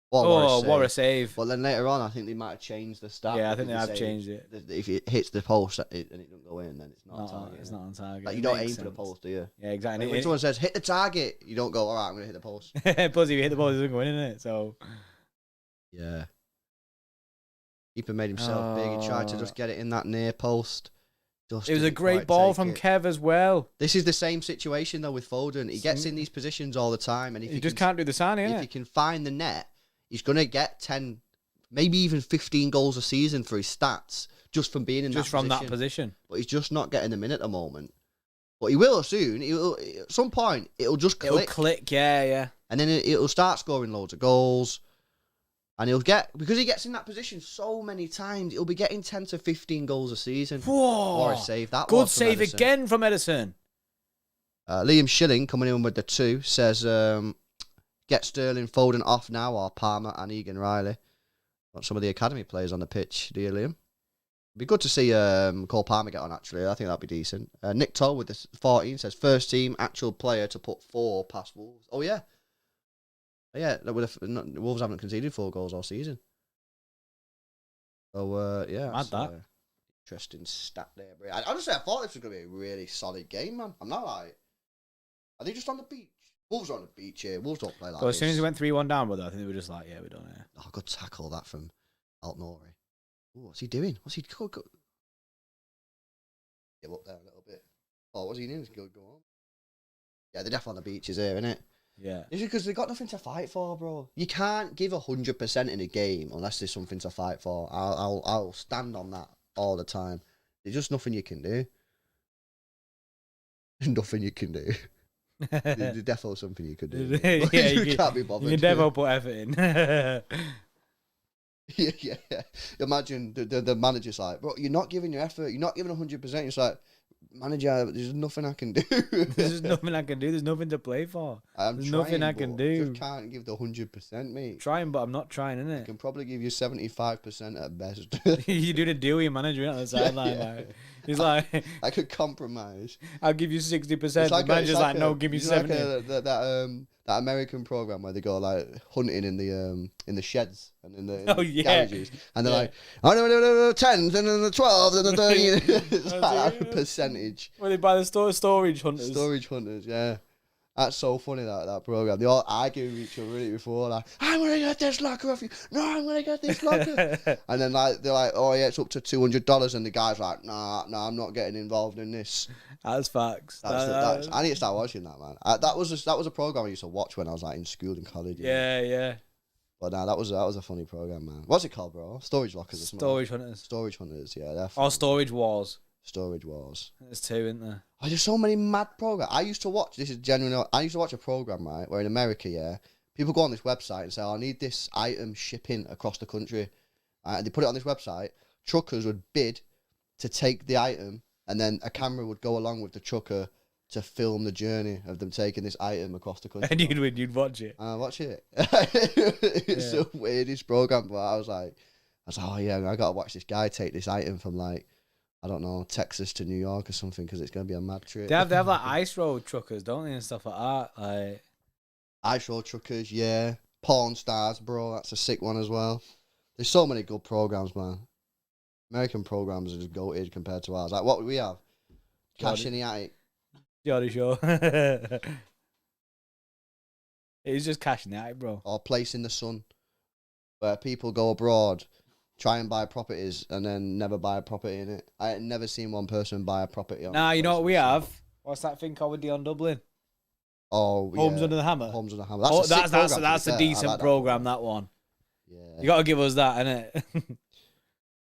what a save. But then later on, I think they might have changed the stat. Yeah, I think they have changed it. If it hits the post and it doesn't go in, then it's not on target. It's not on target. Like, you don't aim for the post, do you? Yeah, exactly. When someone says, hit the target, you don't go, all right, I'm going to hit the post. Plus, if you hit the post, it doesn't go in, innit? So, Yeah. Keeper made himself big. He tried to just get it in that near post. Just It was a didn't great quite ball take from it. Kev as well. This is the same situation though with Foden. He gets in these positions all the time, and if He just can't do the signing, if he can find the net, he's gonna get 10, maybe even 15 goals a season for his stats just from being in that position. But he's just not getting them in at the moment. But he will soon. He'll, at some point, it'll just click. It'll click, yeah. And then it'll start scoring loads of goals. And he'll get, because he gets in that position so many times, he'll be getting 10 to 15 goals a season. Whoa. Or a save. That Good save again from Edison. Liam Schilling coming in with the 2 says, get Sterling, Foden off now, or Palmer and Egan Riley. Want some of the academy players on the pitch, do you, Liam? It'd be good to see Cole Palmer get on, actually. I think that'd be decent. Nick Toll with the 14 says, first team actual player to put 4 past Wolves. Oh, yeah. Yeah, Wolves haven't conceded 4 goals all season. So, yeah. Mad that. Interesting stat there, bro. Honestly, I thought this was going to be a really solid game, man. I'm not like... Are they just on the beach? Wolves are on the beach here. Wolves don't play like Well, this. as soon as we went 3-1 down, brother, I think they were just like, yeah, we're done here. Oh, good tackle that from Alt-Nori. Ooh, what's he doing? What's he... Go. Give up there a little bit. Oh, what's he doing? Go on. Yeah, they're definitely on the beaches here, innit? Yeah. It's because they've got nothing to fight for, bro. You can't give 100% in a game unless there's something to fight for. I'll stand on that all the time. There's just nothing you can do. Nothing you can do. There's definitely something you could do. Yeah, you can't be bothered. You can definitely put effort in. yeah. Imagine the manager's like, bro, you're not giving your effort. You're not giving 100%. It's like, manager, there's nothing I can do. There's nothing I can do. There's nothing to play for. There's nothing I can do. Just can't give the 100%, mate. Trying, but I'm not trying, innit? I can probably give you 75% at best. You do the deal with your manager on the sideline. Yeah. Like, he's like, I could compromise. I'll give you 60%. The manager's like, no, give me 70. That American program where they go like hunting in the sheds and in the garages, and they're like, oh no, 10s and then the 12s and the 30. It's like a percentage. Where they buy the storage hunters. Storage hunters, yeah. That's so funny, that program. They all argue with each other before, like, I'm gonna get this locker off you. No, I'm gonna get this locker. And then like they're like, oh yeah, it's up to $200, and the guy's like, nah, I'm not getting involved in this. That's facts. I need to start watching that, man. That was a program I used to watch when I was like in school and college. Yeah. But nah, that was a funny program, man. What's it called, bro? Storage lockers. Storage hunters. Storage hunters, yeah. Definitely. Or storage wars. Storage wars. There's 2, isn't there? Oh, there's so many mad programs. I used to watch. This is genuine. I used to watch a program, right, where in America, yeah, people go on this website and say, oh, I need this item shipping across the country. And they put it on this website. Truckers would bid to take the item, and then a camera would go along with the trucker to film the journey of them taking this item across the country. And you'd watch it. I watch it. It's the weirdest program, but I was like, oh yeah, I gotta watch this guy take this item from like, I don't know, Texas to New York or something, because it's gonna be a mad trip. They have like ice road truckers, don't they, and stuff like that. Like ice road truckers, yeah. Porn stars, bro. That's a sick one as well. There's so many good programs, man. American programs are just goated compared to ours. Like what would we have? Cash in the Attic. Jolly sure. It's just cash in the attic, bro. Or Place in the Sun, where people go abroad, try and buy properties, and then never buy a property in it. I ain't never seen one person buy a property on. Nah, you know what we have? What's that thing called with Dion Dublin? Oh, Homes Under the Hammer. Homes Under the Hammer. That's a decent program. That one. Yeah. You got to give us that, innit?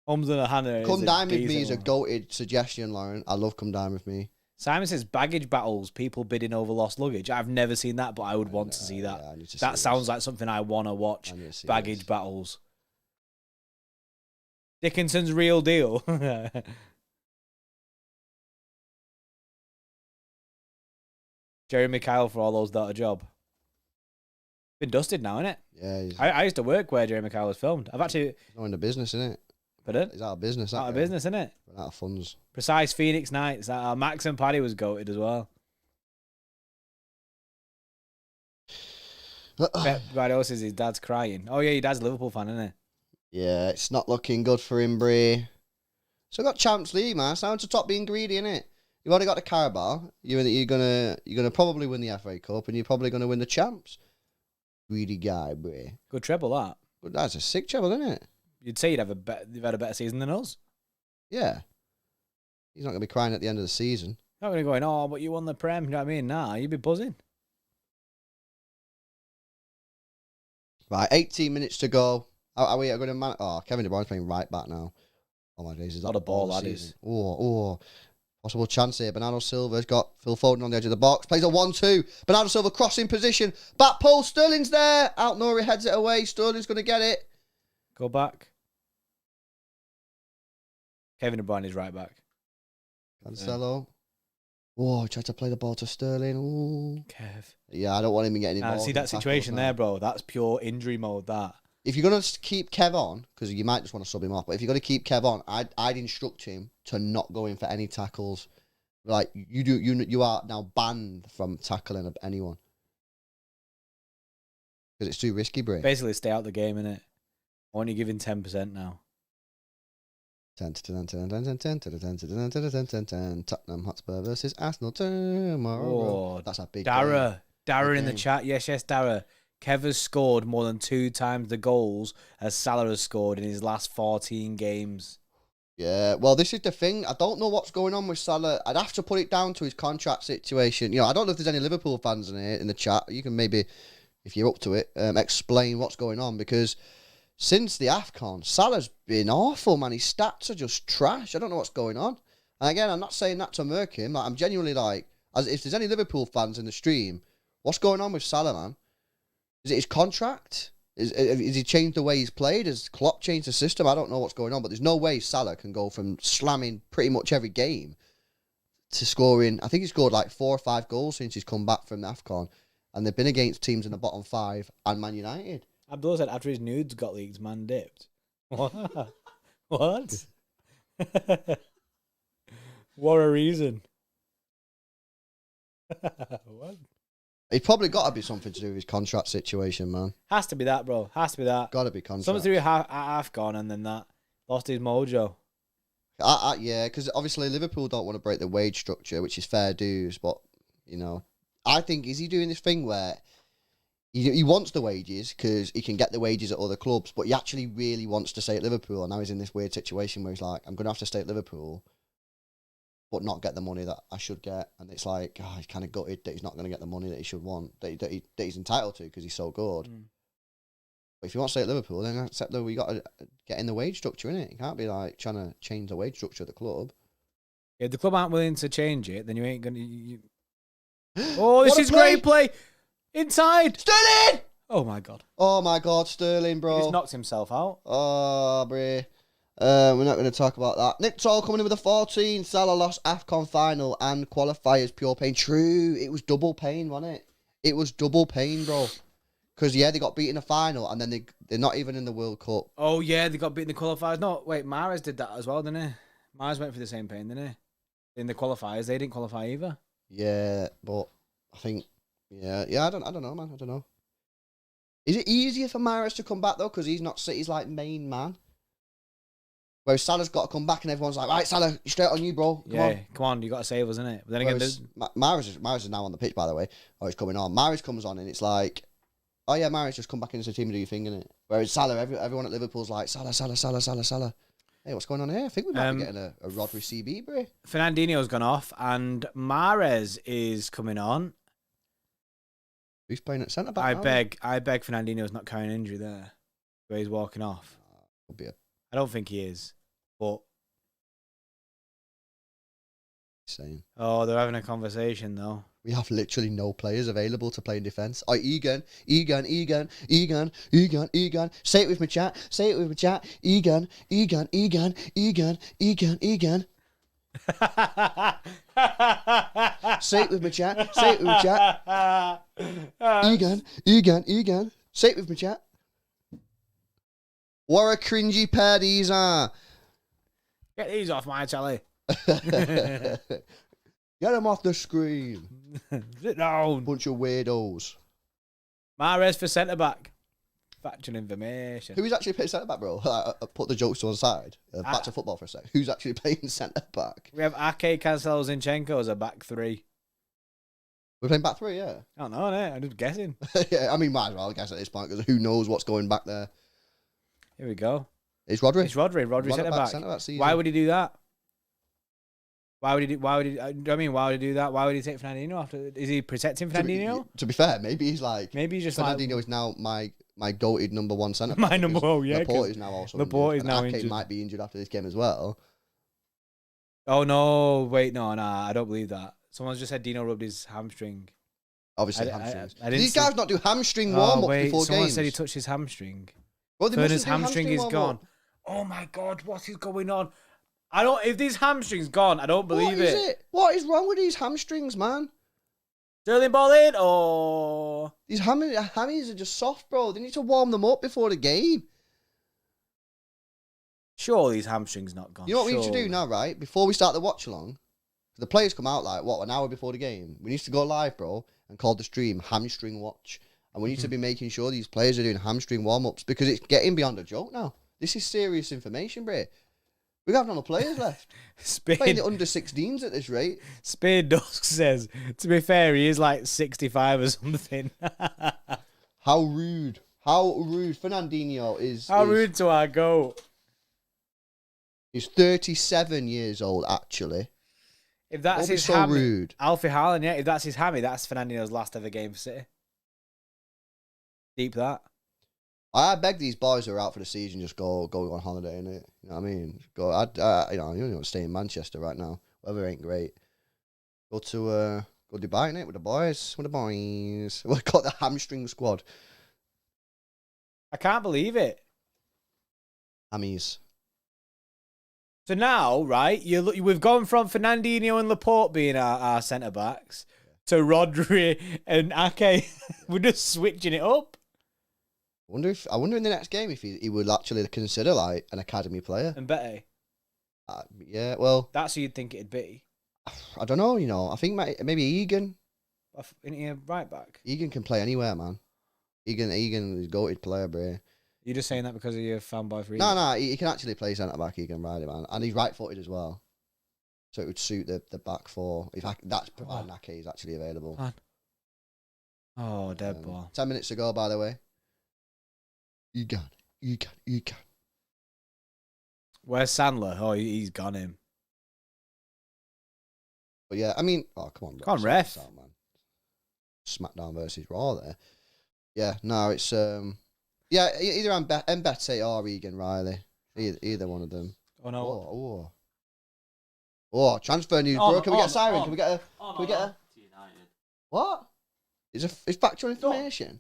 Homes Under the Hammer. Come Dine With Me is a goated suggestion, Lauren. I love Come Dine With Me. Simon says baggage battles, people bidding over lost luggage. I've never seen that, but I would want to see that. Yeah, that sounds like something I want to watch. Baggage battles. Dickinson's Real Deal. Jeremy Kyle for all those that a job. Been dusted now, innit? Yeah. I used to work where Jeremy Kyle was filmed. I've actually... He's not in the business, innit? Pardon? He's out of business. Out of business, innit? Out of funds. Precise Phoenix Knights. Max and Paddy was goated as well. Guardiola says his dad's crying. Oh yeah, your dad's a Liverpool fan, isn't he? Yeah, it's not looking good for him, Bray. So got Champions League, man. Sound to top being greedy, innit? You've already got the Carabao. You're gonna probably win the FA Cup, and you're probably gonna win the Champs. Greedy guy, Bray. Good treble, that. That's a sick treble, isn't it? You'd say you've had a better season than us. Yeah. He's not going to be crying at the end of the season. Not going to go in, oh, but you won the Prem. You know what I mean? Nah, you'd be buzzing. Right, 18 minutes to go. Are we going to man? Oh, Kevin De Bruyne's playing right back now. Oh my days, is that Not a ball, all that season? is. Oh. Possible chance here. Bernardo Silva's got Phil Foden on the edge of the box. Plays a 1-2. Bernardo Silva crossing position. Back post. Sterling's there. Out Nori heads it away. Sterling's going to get it. Go back. Kevin De Bruyne is right back. Cancelo. Oh, tried to play the ball to Sterling. Ooh. Kev. Yeah, I don't want him getting involved. See that situation there, bro? That's pure injury mode, that. If you're going to keep Kev on, because you might just want to sub him off, but if you're going to keep Kev on, I'd instruct him to not go in for any tackles. Like, you are now banned from tackling anyone. Because it's too risky, bro. Basically, stay out the game, innit? Why aren't you giving 10% now? Tottenham Hotspur versus Arsenal tomorrow. Oh, That's a big Dara Big in the game. chat. Yes, Dara. Kev has scored more than 2 times the goals as Salah has scored in his last 14 games. Yeah, well, this is the thing. I don't know what's going on with Salah. I'd have to put it down to his contract situation. You know, I don't know if there's any Liverpool fans in here in the chat. You can maybe, if you're up to it, explain what's going on, because since the AFCON, Salah's been awful, man. His stats are just trash. I don't know what's going on. And again, I'm not saying that to murk him. Like, I'm genuinely like, as if there's any Liverpool fans in the stream, what's going on with Salah, man? Is it his contract? Is he changed the way he's played? Has Klopp changed the system? I don't know what's going on, but there's no way Salah can go from slamming pretty much every game to scoring. I think he scored like 4 or 5 goals since he's come back from the AFCON, and they've been against teams in the bottom 5 and Man United. Abdullah said after his nudes got leaked, man dipped. What? What? What a reason. What? It's probably got to be something to do with his contract situation, man. Has to be that, bro. Has to be that. Got to be contract. Something to do with AFCON and then that. Lost his mojo. Yeah, because obviously Liverpool don't want to break the wage structure, which is fair dues. But, you know, I think, is he doing this thing where he wants the wages because he can get the wages at other clubs, but he actually really wants to stay at Liverpool, and now he's in this weird situation where he's like, I'm going to have to stay at Liverpool but not get the money that I should get. And it's like, he's kind of gutted that he's not going to get the money that he should want, that he's entitled to because he's so good. But if you want to stay at Liverpool, then accept that we got to get in the wage structure, innit? You can't be like trying to change the wage structure of the club. If the club aren't willing to change it, then you ain't going to... Oh, this is play. great play. Inside. Sterling! Oh, my God. Oh, my God, Sterling, bro. He just knocked himself out. Oh, bro. We're not going to talk about that. Nick Toll coming in with a 14. Salah lost AFCON final and qualifiers. Pure pain. True. It was double pain, wasn't it? It was double pain, bro. Because, yeah, they got beat in the final and then they're not even in the World Cup. Oh, yeah, they got beat in the qualifiers. No, wait, Mahrez did that as well, didn't he? Mahrez went for the same pain, didn't he? In the qualifiers, they didn't qualify either. Yeah, but I think, yeah, I don't know, man. I don't know. Is it easier for Mahrez to come back, though? Because he's not City's, like, main man. Whereas Salah's got to come back and everyone's like, right, Salah, straight on you, bro. Come on, you got to save us, innit? But then again, Mahrez is now on the pitch, by the way. Oh, he's coming on. Mahrez comes on and it's like, oh yeah, Mahrez, just come back into the team and do your thing, innit? Whereas Salah, everyone at Liverpool's like, Salah. Hey, what's going on here? I think we might be getting a Rodri CB, bro. Fernandinho's gone off and Mahrez is coming on. Who's playing at centre back? I beg Fernandinho's not carrying an injury there. Where he's walking off. I don't think he is, but... Same. Oh, they're having a conversation, though. We have literally no players available to play in defence. Oh, Egan. Say it with me, chat. Egan. Say it with me, chat. Egan. Say it with me, chat. What a cringy pair these are. Get these off my telly. Get them off the screen. Sit down. Bunch of weirdos. Mahrez for centre-back. Factual information. Who's actually playing centre-back, bro? Put the jokes to one side. Back to football for a sec. Who's actually playing centre-back? We have Ake, Cancelo, Zinchenko as a back 3. We're playing back 3, yeah. I don't know, innit? I'm just guessing. Yeah, I mean, might as well, I guess, at this point, because who knows what's going back there. Here we go. It's Rodri. It's Rodri. Rodri centre back. Season. Why would he do that? Why would he do? Why would he? I mean, why would he do that? Why would he take Fernandinho after? Is he protecting Fernandinho? To be fair, maybe he's like. Maybe he's just Fernandinho is now my goated number one centre. My number one, yeah. Laporte is now also Laporte is now Ake injured. might be injured after this game as well. Oh no! Wait, no, I don't believe that. Someone's just said Dino rubbed his hamstring. Obviously, hamstrings. I didn't These guys not do hamstring warm-ups before someone games? said he touched his hamstring. Well, Fernand's hamstring is gone. Oh my God, what is going on? I don't. If this hamstring's gone, I don't believe it. What is wrong with these hamstrings, man? Sterling ball in, or these hammies are just soft, bro. They need to warm them up before the game. Sure, these hamstrings not gone. You know what we need to do now, right? Before we start the watch along, the players come out like an hour before the game. We need to go live, bro, and call the stream hamstring watch. And we need to be making sure these players are doing hamstring warm-ups because it's getting beyond a joke now. This is serious information, bro. We have no players left. Playing the under 16s at this rate. Spade Dusk says, to be fair, he is like 65 or something. How rude. How rude. Fernandinho is... How rude to our goat. He's 37 years old, actually. If that's his so hammy, rude. Alfie Haaland, yeah. If that's his hammy, that's Fernandinho's last ever game for City. Deep that. I beg these boys who are out for the season just go on holiday, innit? You know what I mean? Go. You only want to stay in Manchester right now. Weather ain't great. Go Dubai, innit? With the boys. We'll call it the hamstring squad. I can't believe it. Hammies. So now, right, we've gone from Fernandinho and Laporte being our centre backs to Rodri and Ake. We're just switching it up. I wonder in the next game if he would actually consider like an academy player. And Betty. Yeah, well, that's who you'd think it'd be. I don't know. I think maybe Egan. Isn't he a right back? Egan can play anywhere, man. Egan is a goated player, bro. You're just saying that because of your fanboy for Egan? No, he can actually play centre back. Egan Riley, man, and he's right footed as well, so it would suit the back four. That's providing Ake is actually available. Man. Oh, dead ball. 10 minutes ago, by the way. Egan. Where's Sandler? Oh, he's gone him. But yeah, I mean, oh come on, bro. Come on, ref. Out, man. SmackDown versus Raw there. Yeah, no, it's yeah, either Mbete or Egan Riley. Either one of them. Oh no. Oh, transfer news, bro. Can we get a siren? Can we get a To United. What? Is factual information?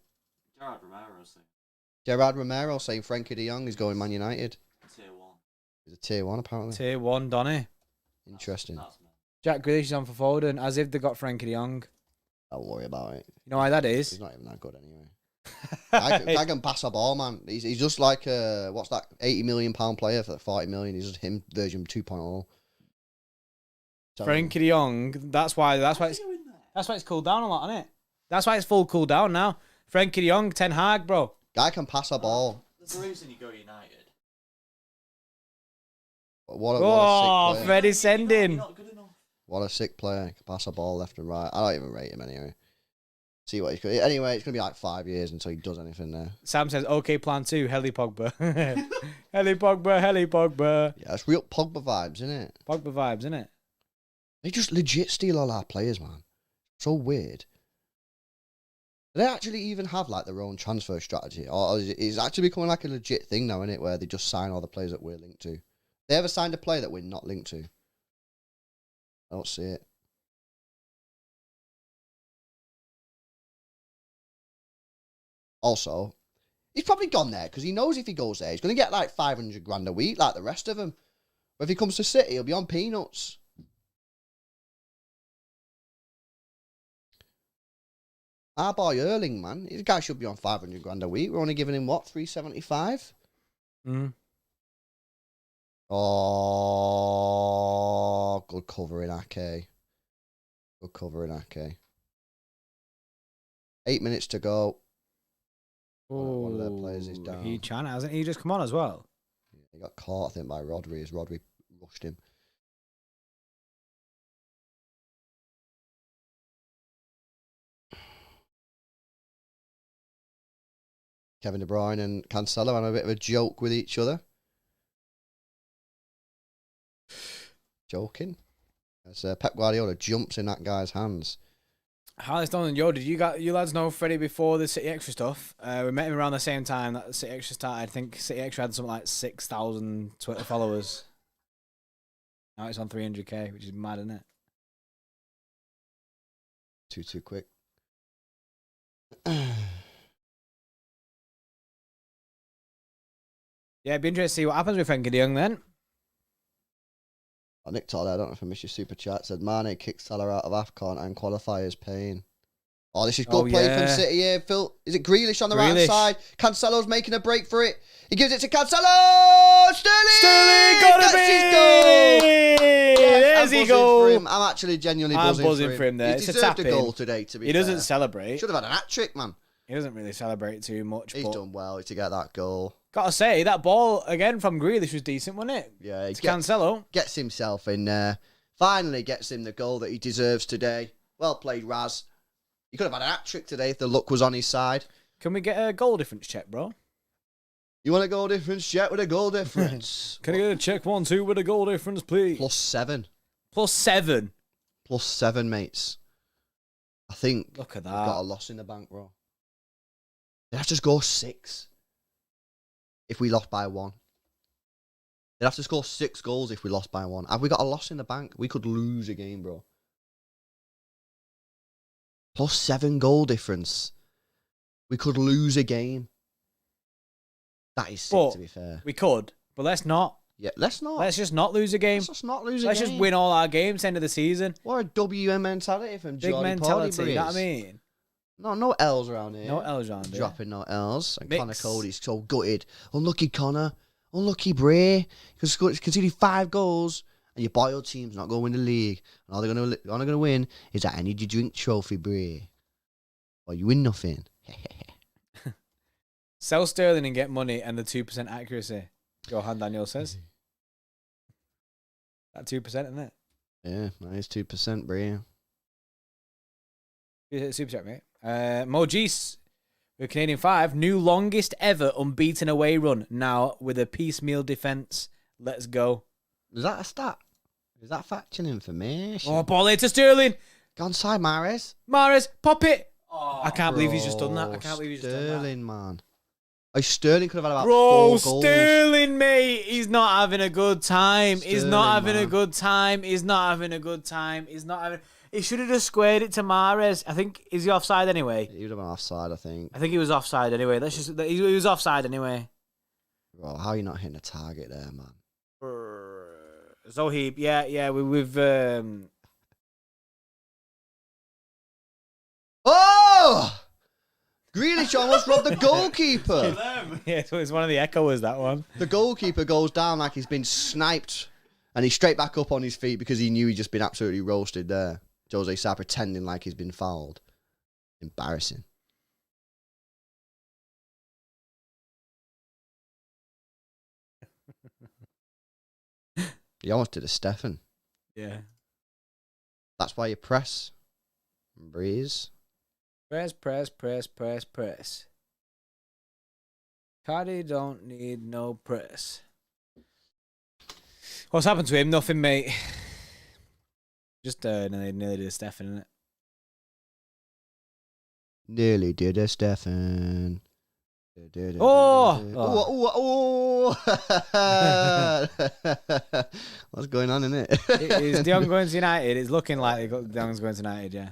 Gerard Romero saying Frankie de Jong is going Man United. Tier 1. He's a tier 1 apparently. Tier 1, Donny. Interesting. That's Jack Grealish is on for Foden, as if they got Frankie de Jong. Don't worry about it. You know why that is? He's not even that good anyway. I can pass a ball, man. He's just like what's that? £80 million player for 40 million. He's just him version 2.0. Frankie de Jong. That's why it's cooled down a lot, isn't it? That's why it's full cool down now. Frankie de Jong, Ten Hag, bro. Guy can pass a ball. There's a reason you go United. What a sick player. Freddie sending. Not good enough. What a sick player. Can pass a ball left and right. I don't even rate him anyway. See what he's going to... Anyway, it's going to be like 5 years until he does anything there. Sam says, okay, plan 2, Heli Pogba. Heli Pogba. Yeah, it's real Pogba vibes, isn't it? Pogba vibes, isn't it? They just legit steal all our players, man. So weird. Do they actually even have like their own transfer strategy? Or is it actually becoming like a legit thing now, isn't it? Where they just sign all the players that we're linked to. They ever signed a player that we're not linked to? I don't see it. Also, he's probably gone there because he knows if he goes there, he's going to get like 500 grand a week like the rest of them. But if he comes to City, he'll be on peanuts. Our boy Erling, man, this guy should be on 500 grand a week. We're only giving him, what, 375? Oh, good covering, Ake. Good covering, Ake. 8 minutes to go. One of their players is down. Hasn't he just come on as well? He got caught, I think, by Rodri as Rodri rushed him. Kevin De Bruyne and Cancelo having a bit of a joke with each other. Joking. As Pep Guardiola jumps in that guy's hands. Harley Stone and Yo, did you lads know Freddie before the City Extra stuff? We met him around the same time that the City Extra started. I think City Extra had something like 6,000 Twitter followers. Now it's on 300k, which is mad, isn't it? Too quick. Yeah, it'd be interesting to see what happens with Frenkie de Jong then. Oh, Nick Toller, I don't know if I missed your super chat, said Mane kicks Salah out of AFCON and qualifiers pain. Oh, this is good play from City here. Phil, is it Grealish on the right side? Cancelo's making a break for it. He gives it to Cancelo! Sterling Gotta gets be! his goal! There's he goal. I'm actually genuinely I'm buzzing, buzzing for him there. He It's a deserved a tap-in. goal today, to be He fair. doesn't celebrate. Should have had an hat-trick, man. He doesn't really celebrate too much. He's but done well to get that goal. gotta say, that ball, again, from Grealish was decent, wasn't it? Yeah, he Cancelo. gets himself in there. Finally gets him the goal that he deserves today. Well played, Raz. He could have had an hat-trick today if the luck was on his side. Can we get a goal difference check, bro? You want a goal difference? Check with a goal difference. Can I get a check 1-2 with a goal difference, please? +7. +7. +7, mates. I think Look at we've that. got a loss in the bank, bro. They'd have to score 6 if we lost by 1. They'd have to score 6 goals if we lost by 1. Have we got a loss in the bank? We could lose a game, bro. +7 goal difference. We could lose a game. That is sick, to be fair. We could, but let's not. Yeah, let's not. Let's just not lose a game. Let's just not lose a Let's game. just win all our games end of the season. What a WM mentality from Big Jordy mentality, Potty you know what I mean? No L's around here. No L's around here. Dropping no L's. And Mix. Connor Cody's so gutted. Unlucky Connor. Unlucky Bray. Because conceded 5 goals and your boy old team's not going to win the league. And all they're going to win is that energy drink trophy, Bray. Or you win nothing. Sell Sterling and get money and the 2% accuracy. Johan Daniel says. That 2%, isn't it? Yeah, that is 2%, Bray. Super chat, mate. Mojis with Canadian 5. New longest ever unbeaten away run. Now with a piecemeal defence. Let's go. Is that a stat? Is that factual information? Oh, ball it to Sterling. Go onside, Mahrez. Mahrez, pop it. Oh, I can't believe he's just done that. I Bro, can't believe he's just done that. Sterling, man. Oh, Sterling could have had about Bro, 4 goals. Sterling, mate. He's not having a good time. He's not Sterling, having a man. good time. He's not having a good time. He's not having... He should have just squared it to Mahrez. I think... Is he offside anyway? He would have been offside, I think. I think he was offside anyway. He was offside anyway. Bro, how are you not hitting a target there, man? Zohib, yeah, we've Oh! Grealish almost robbed the goalkeeper. yeah, so it's one of the echoers, that one. The goalkeeper goes down like he's been sniped. And he's straight back up on his feet because he knew he'd just been absolutely roasted there. Jose Sa pretending like he's been fouled. Embarrassing. He almost did a Stefan. Yeah. That's why you press and breeze. Press. Cardi don't need no press. What's happened to him? Nothing, mate. Just nearly did a Stefan, innit? Nearly did a Stefan. Oh! What's going on in it? Is De Jong going to United? It's looking like De Jong's going to United, yeah.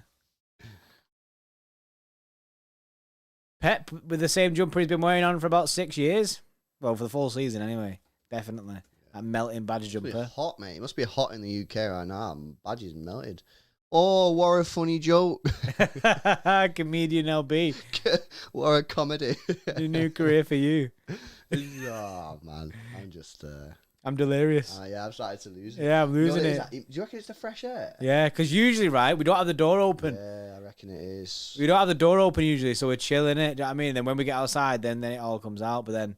Pep with the same jumper he's been wearing on for about 6 years. Well, for the full season anyway. Definitely. That melting badge It must be jumper. hot, mate. It must be hot in the UK right now. Badge is melted. Oh, what a funny joke. Comedian LB. What a comedy. New career for you. Oh, man. I'm just... I'm delirious. yeah, I'm starting to lose it. Yeah, I'm losing it. Do you reckon it's the fresh air? Yeah, because usually, right, we don't have the door open. Yeah, I reckon it is. We don't have the door open usually, so we're chilling it. Do you know what I mean? And then when we get outside, then it all comes out. But then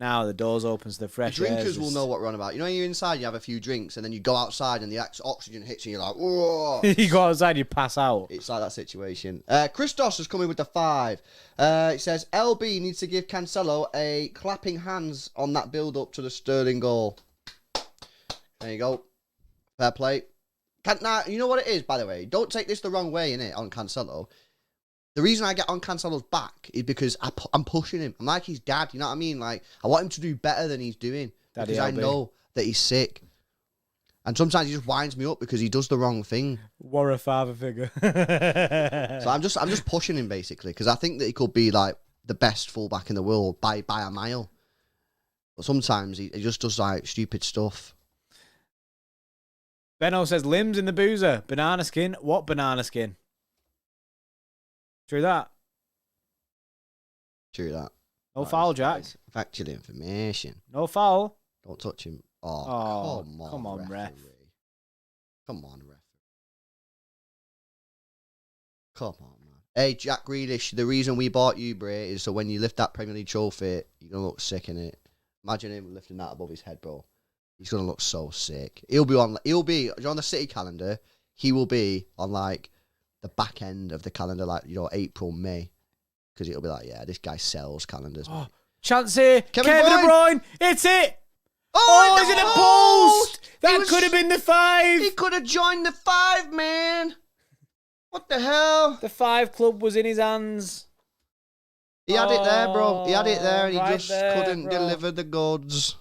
Now the doors open to the fresh air. Drinkers will know what we're on about. You know, when you're inside, you have a few drinks, and then you go outside, and the oxygen hits you, and you're like, whoa. You go outside, you pass out. It's like that situation. Christos has come in with the 5. It says, LB needs to give Cancelo a clapping hands on that build-up to the Sterling goal. There you go. Fair play. Now, you know what it is, by the way? Don't take this the wrong way, innit, on Cancelo. The reason I get on Cancelo's back is because I'm pushing him. I'm like his dad, you know what I mean? Like, I want him to do better than he's doing. Daddy because I LB. know that he's sick. And sometimes he just winds me up because he does the wrong thing. What a father figure. So I'm just pushing him, basically, because I think that he could be, like, the best fullback in the world by a mile. But sometimes he just does, like, stupid stuff. Benno says, limbs in the boozer. Banana skin. What banana skin? True that. True that. No foul, Jack. Factual information. No foul. Don't touch him. Oh, Oh, come on, referee. ref. Come on, ref. Come on, man. Hey, Jack Grealish, the reason we bought you, Bray, is so when you lift that Premier League trophy, you're going to look sick in it. Imagine him lifting that above his head, bro. He's going to look so sick. He'll be on the City calendar. He will be on, like, the back end of the calendar, like, you know, April, May. Because it'll be like, yeah, this guy sells calendars. Oh, chance here. Kevin Kevin De Bruyne. It's it. Oh, he's in the post. That could have been the 5. He could have joined the 5, man. What the hell? The 5 club was in his hands. He had it there, bro. He had it there, and he Right just there, couldn't bro. deliver the goods.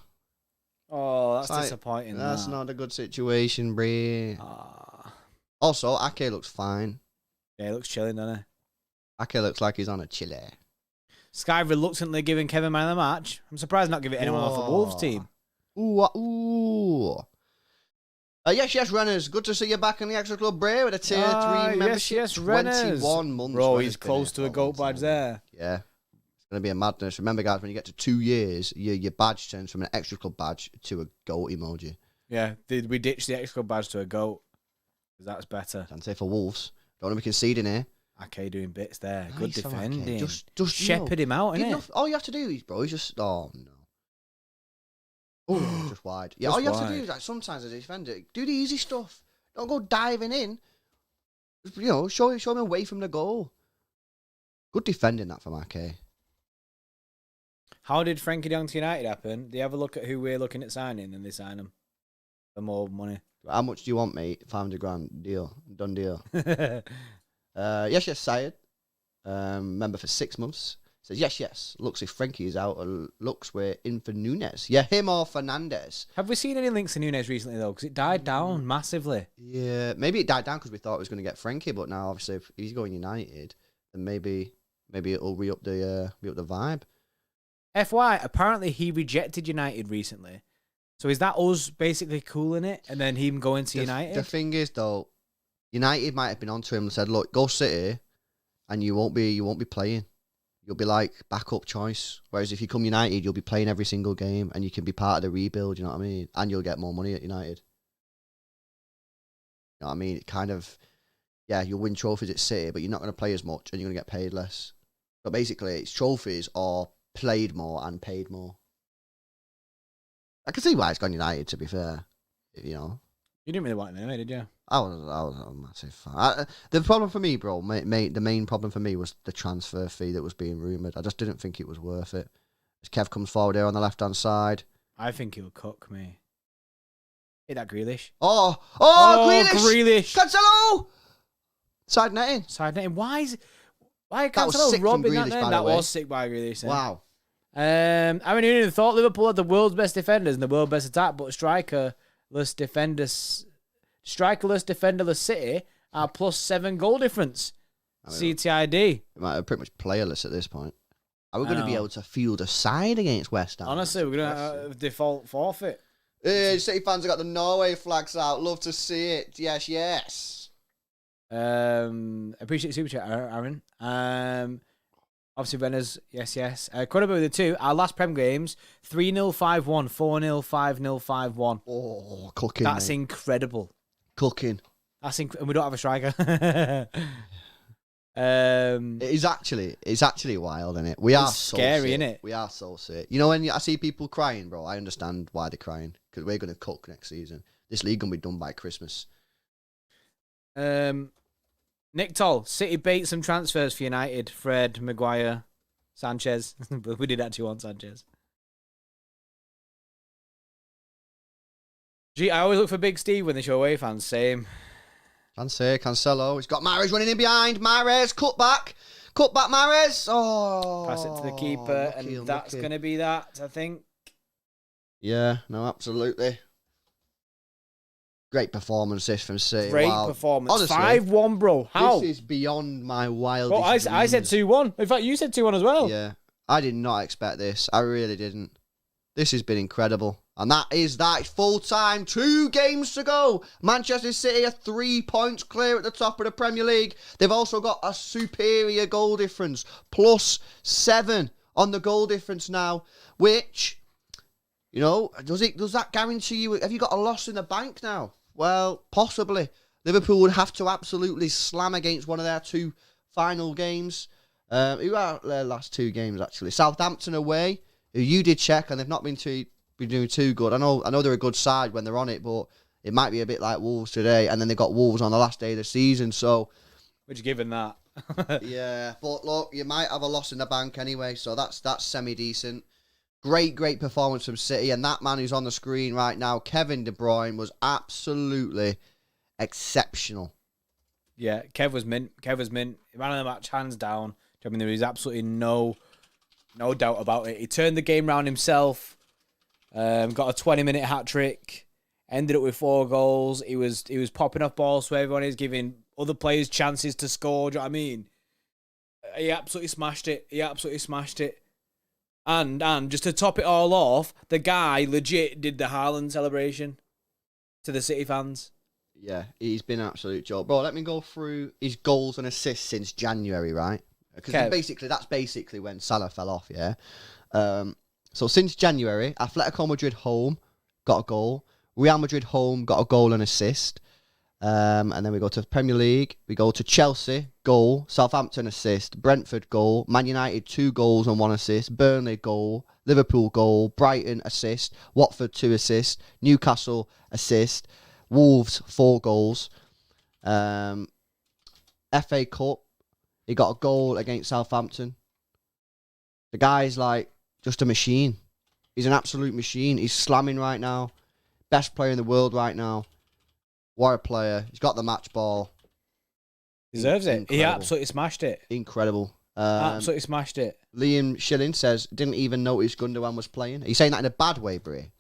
Oh, that's It's like, disappointing. That's that. not a good situation, Bray. Ah. Also, Ake looks fine. Yeah, he looks chilling, doesn't he? Ake looks like he's on a chile. Sky reluctantly giving Kevin man of the match. I'm surprised not giving anyone off the Wolves team. Ooh. Yes, Renners. Good to see you back in the Extra Club, Bray, with a tier 3 membership. Yes, Renners. 21 months. Bro, Renners he's been close here to for a goat long badge time. there. Yeah. It's going to be a madness. Remember, guys, when you get to 2 years, your badge turns from an Extra Club badge to a goat emoji. Yeah, we ditched the X Club badge to a goat. Because that's better. Can't say for Wolves. Don't want to be conceding here. Ake doing bits there. Nice Good from Ake. defending. Just shepherd him out, innit? All you have to do is, bro, he's just... Oh, no. Oh, just wide. Yeah, Just all you have to wide. do is, like, sometimes as a defender, do the easy stuff. Don't go diving in. You know, show him away from the goal. Good defending that from Ake. How did Frankie de Jong to United happen? They have a look at who we're looking at signing and they sign him for more money. How much do you want, mate? 500 grand. Deal. Done deal. Yes, Syed. Member for 6 months. Says, yes. Looks if Frankie is out, or looks we're in for Nunes. Yeah, him or Fernandes. Have we seen any links to Nunes recently, though? Because it died down massively. Yeah, maybe it died down because we thought it was going to get Frankie, but now, obviously, if he's going United, then maybe it'll re-up the vibe. FY, apparently he rejected United recently. So is that us basically cooling it and then him going to United? The thing is, though, United might have been onto him and said, look, go City and you won't be playing. You'll be like backup choice. Whereas if you come United, you'll be playing every single game and you can be part of the rebuild, you know what I mean? And you'll get more money at United. You know what I mean? It kind of, yeah, you'll win trophies at City, but you're not going to play as much and you're going to get paid less. But basically, it's trophies or played more and paid more. I can see why it's gone United, to be fair. You know, You didn't really want him anyway, did you? I was a massive fan. The problem for me, bro, mate, the main problem for me was the transfer fee that was being rumoured. I just didn't think it was worth it. As Kev comes forward here on the left-hand side. I think he'll cook me. Hit that Grealish. Oh, Grealish. Cancelo! Side netting. Side netting. Why That was Cancelo sick from robbing Grealish, that net? by the That way. was sick by Grealish. Wow. I mean, who thought Liverpool had the world's best defenders and the world's best attack, but strikerless defenderless City are +7 goal difference. I mean, CTID. it might have pretty much playerless at this point. Are we I going to be know. able to field a side against West Ham? Honestly, we're going to default forfeit. City fans have got the Norway flags out. Love to see it. Yes. Appreciate the super chat, Aaron. Obviously, Renners, yes. Credible with the 2. Our last Prem games, 3-0, 5-1, 4-0, 5-0, 5-1. Oh, cooking. That's mate. incredible. Cooking. And we don't have a striker. It's actually wild, isn't it? We are so scary, sick. innit? We are so sick. You know, when I see people crying, bro, I understand why they're crying, because we're going to cook next season. This league going to be done by Christmas. Nick Toll, City bait some transfers for United. Fred, Maguire, Sanchez. But we did actually want Sanchez. Gee, I always look for Big Steve when they show away fans. Same. Cancelo. He's got Mahrez running in behind. Mahrez, cut back. Cut back, Mahrez. Oh. Pass it to the keeper, and that's going to be that, I think. Yeah, no, absolutely. Great performance this from City. Great performance. Honestly, 5-1, bro. How? This is beyond my wildest dreams. I said 2-1. In fact, you said 2-1 as well. Yeah. I did not expect this. I really didn't. This has been incredible. And that is full time. 2 games to go. Manchester City are 3 points clear at the top of the Premier League. They've also got a superior goal difference. +7 on the goal difference now. Which, you know, does that guarantee you? Have you got a loss in the bank now? Well, possibly. Liverpool would have to absolutely slam against one of their 2 final games. Who are their last 2 games, actually? Southampton away, who you did check, and they've not been doing too good. I know they're a good side when they're on it, but it might be a bit like Wolves today, and then they got Wolves on the last day of the season, so... Which, given that... Yeah, but look, you might have a loss in the bank anyway, so that's semi-decent. Great performance from City, and that man who's on the screen right now, Kevin De Bruyne, was absolutely exceptional. Yeah, Kev was mint. Man of the match, hands down. I mean, there is absolutely no doubt about it. He turned the game round himself. Got a 20-minute hat trick. Ended up with 4 goals. He was popping off balls to everyone. He's giving other players chances to score. Do you know what I mean? He absolutely smashed it. And just to top it all off, the guy legit did the Haaland celebration to the City fans. Yeah, he's been an absolute joke. Bro, let me go through his goals and assists since January, right? Because that's basically when Salah fell off, yeah? So since January, Atletico Madrid home got a goal. Real Madrid home got a goal and assist. And then we go to the Premier League. We go to Chelsea, goal. Southampton, assist. Brentford, goal. Man United, 2 goals and 1 assist. Burnley, goal. Liverpool, goal. Brighton, assist. Watford, 2 assists. Newcastle, assist. Wolves, 4 goals. FA Cup, he got a goal against Southampton. The guy's like just a machine. He's an absolute machine. He's slamming right now. Best player in the world right now. What a player. He's got the match ball. Deserves it. He absolutely smashed it. Incredible. Absolutely smashed it. Liam Schilling says, didn't even notice Gundogan was playing. Are you saying that in a bad way, Brie?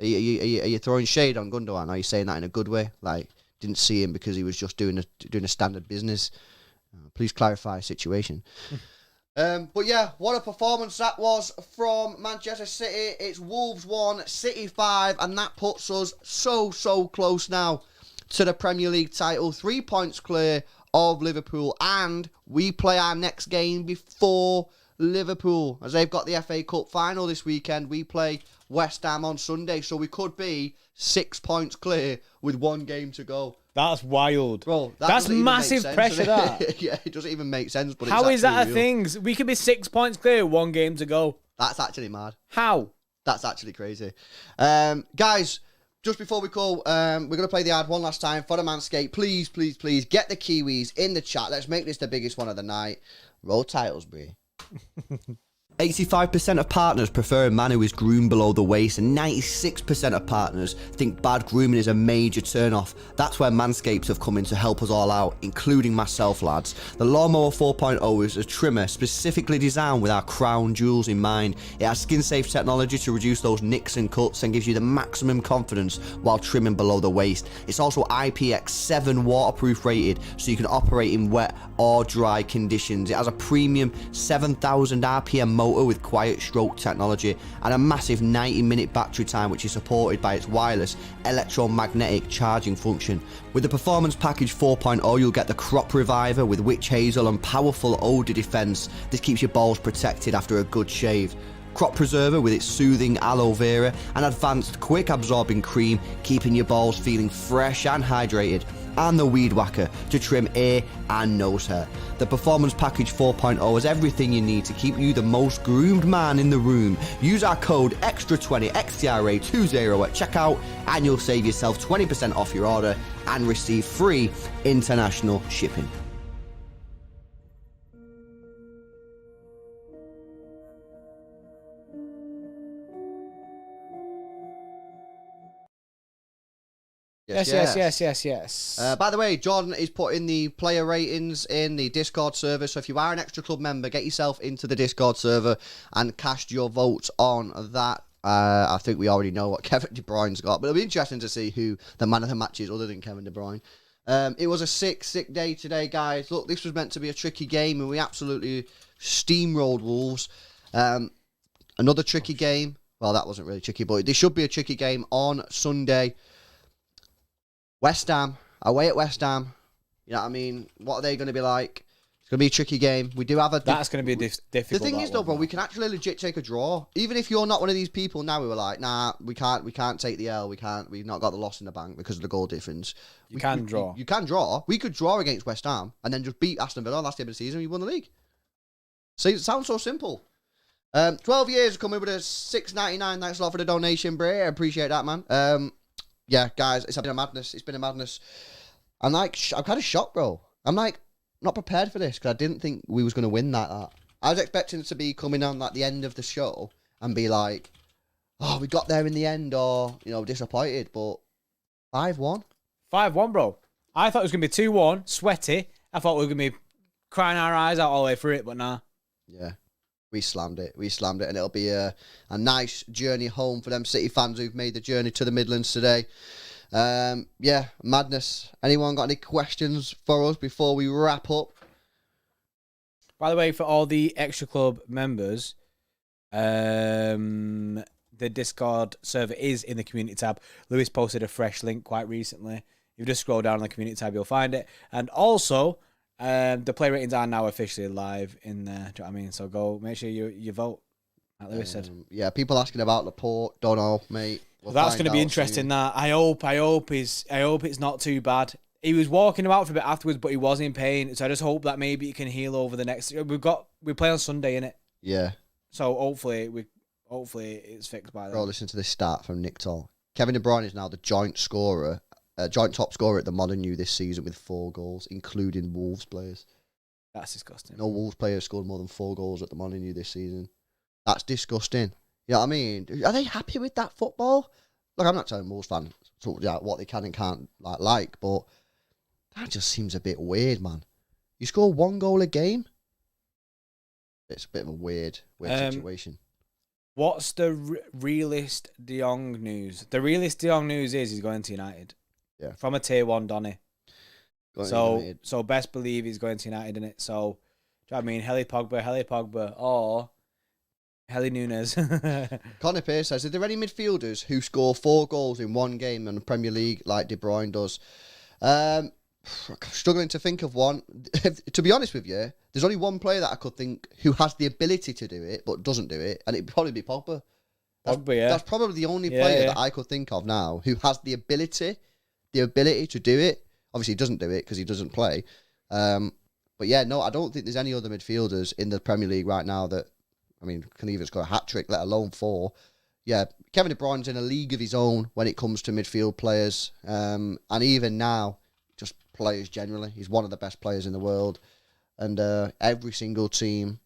Are you throwing shade on Gundogan? Are you saying that in a good way? Like, didn't see him because he was just doing a standard business? Please clarify the situation. But yeah, what a performance that was from Manchester City. It's Wolves 1, City 5, and that puts us so close now to the Premier League title. 3 points clear of Liverpool, and we play our next game before Liverpool, as they've got the FA Cup final this weekend. We play West Ham on Sunday, so we could be 6 points clear with 1 game to go. That's wild. Bro, that's massive sense, pressure, that. Yeah, it doesn't even make sense. But how is that real. a thing? We could be 6 points clear, 1 game to go. That's actually mad. How? That's actually crazy. Guys, just before we go, we're going to play the ad one last time for the Manscaped. Please get the Kiwis in the chat. Let's make this the biggest one of the night. Roll titles, Brie. 85% of partners prefer a man who is groomed below the waist, and 96% of partners think bad grooming is a major turn-off. That's where Manscaped have come in to help us all out, including myself, lads. The Lawnmower 4.0 is a trimmer specifically designed with our crown jewels in mind. It has skin-safe technology to reduce those nicks and cuts and gives you the maximum confidence while trimming below the waist. It's also IPX7 waterproof rated, so you can operate in wet or dry conditions. It has a premium 7,000 RPM motor with quiet stroke technology and a massive 90-minute battery time, which is supported by its wireless electromagnetic charging function. With the Performance Package 4.0, you'll get the Crop Reviver with witch hazel and powerful odor defense. This keeps your balls protected after a good shave. Crop Preserver with its soothing aloe vera and advanced quick absorbing cream, keeping your balls feeling fresh and hydrated. and the Weed Whacker to trim ear and nose hair. The Performance Package 4.0 has everything you need to keep you the most groomed man in the room. Use our code EXTRA20 XTRA20 at checkout and you'll save yourself 20% off your order and receive free international shipping. Yes. By the way, Jordan is putting the player ratings in the Discord server. So if you are an Extra Club member, get yourself into the Discord server and cast your votes on that. I think we already know what Kevin De Bruyne's got, but it'll be interesting to see who the man of the match is other than Kevin De Bruyne. It was a sick day today, guys. Look, this was meant to be a tricky game, and we absolutely steamrolled Wolves. Another tricky game. Well, that wasn't really tricky, but this should be a tricky game on Sunday. West Ham, away at West Ham. You know what I mean? What are they going to be like? It's going to be a tricky game. We do have a... That's going to be difficult. The thing is, though, bro, we can actually legit take a draw. Even if you're not one of these people now, we were like, nah, we can't take the L. We've not got the loss in the bank because of the goal difference. You can draw. You can draw. We could draw against West Ham and then just beat Aston Villa last game of the season and we won the league. See, it sounds so simple. 12 years coming with a $6.99. Thanks a lot for the donation, Bray. I appreciate that, man. Yeah, guys, it's been a madness. It's been a madness. I'm kind of shocked, bro. I'm like, not prepared for this because I didn't think we was going to win like that. I was expecting to be coming on like the end of the show and be like, oh, we got there in the end, or, you know, disappointed, but 5-1. 5-1, bro. I thought it was going to be 2-1, sweaty. I thought we were going to be crying our eyes out all the way through it, but nah. Yeah. We slammed it, and it'll be a nice journey home for them City fans who've made the journey to the Midlands today. Yeah, madness. Anyone got any questions for us before we wrap up? By the way, for all the Extra Club members, the Discord server is in the community tab. Lewis posted a fresh link quite recently. If you just scroll down on the community tab, you'll find it. And also... the play ratings are now officially live in there. Do you know what I mean? So go, make sure you vote, like Lewis said. Yeah, people asking about Laporte. Don't know, mate. That's going to be interesting. Soon. That I hope it's not too bad. He was walking about for a bit afterwards, but he was in pain. So I just hope that maybe he can heal over the next. We play on Sunday, innit? Yeah. So hopefully it's fixed by then. Bro, listen to this stat from Nick Toll. Kevin De Bruyne is now the joint top scorer at the Molineux this season with 4 goals, including Wolves players. That's disgusting. No Wolves player scored more than 4 goals at the Molineux this season. That's disgusting. You know what I mean? Are they happy with that football? Look, I'm not telling Wolves fans what they can and can't like, but that just seems a bit weird, man. You score 1 goal a game? It's a bit of a weird situation. What's the realist De Jong news? The realist De Jong news is he's going to United. Yeah. From a tier 1 Donny. So best believe he's going to United in it. So, do you know what I mean? Heli Pogba, or Heli Nunes. Connor Pearce says, are there any midfielders who score 4 goals in 1 game in the Premier League like De Bruyne does? Struggling to think of one. To be honest with you, there's only one player that I could think who has the ability to do it but doesn't do it, and it'd probably be Pogba. That's probably the only player that I could think of now who has the ability to do it. Obviously, he doesn't do it because he doesn't play. But yeah, no, I don't think there's any other midfielders in the Premier League right now that, I mean, can even score a hat-trick, let alone 4. Yeah, Kevin De Bruyne's in a league of his own when it comes to midfield players. And even now, just players generally. He's one of the best players in the world. And every single team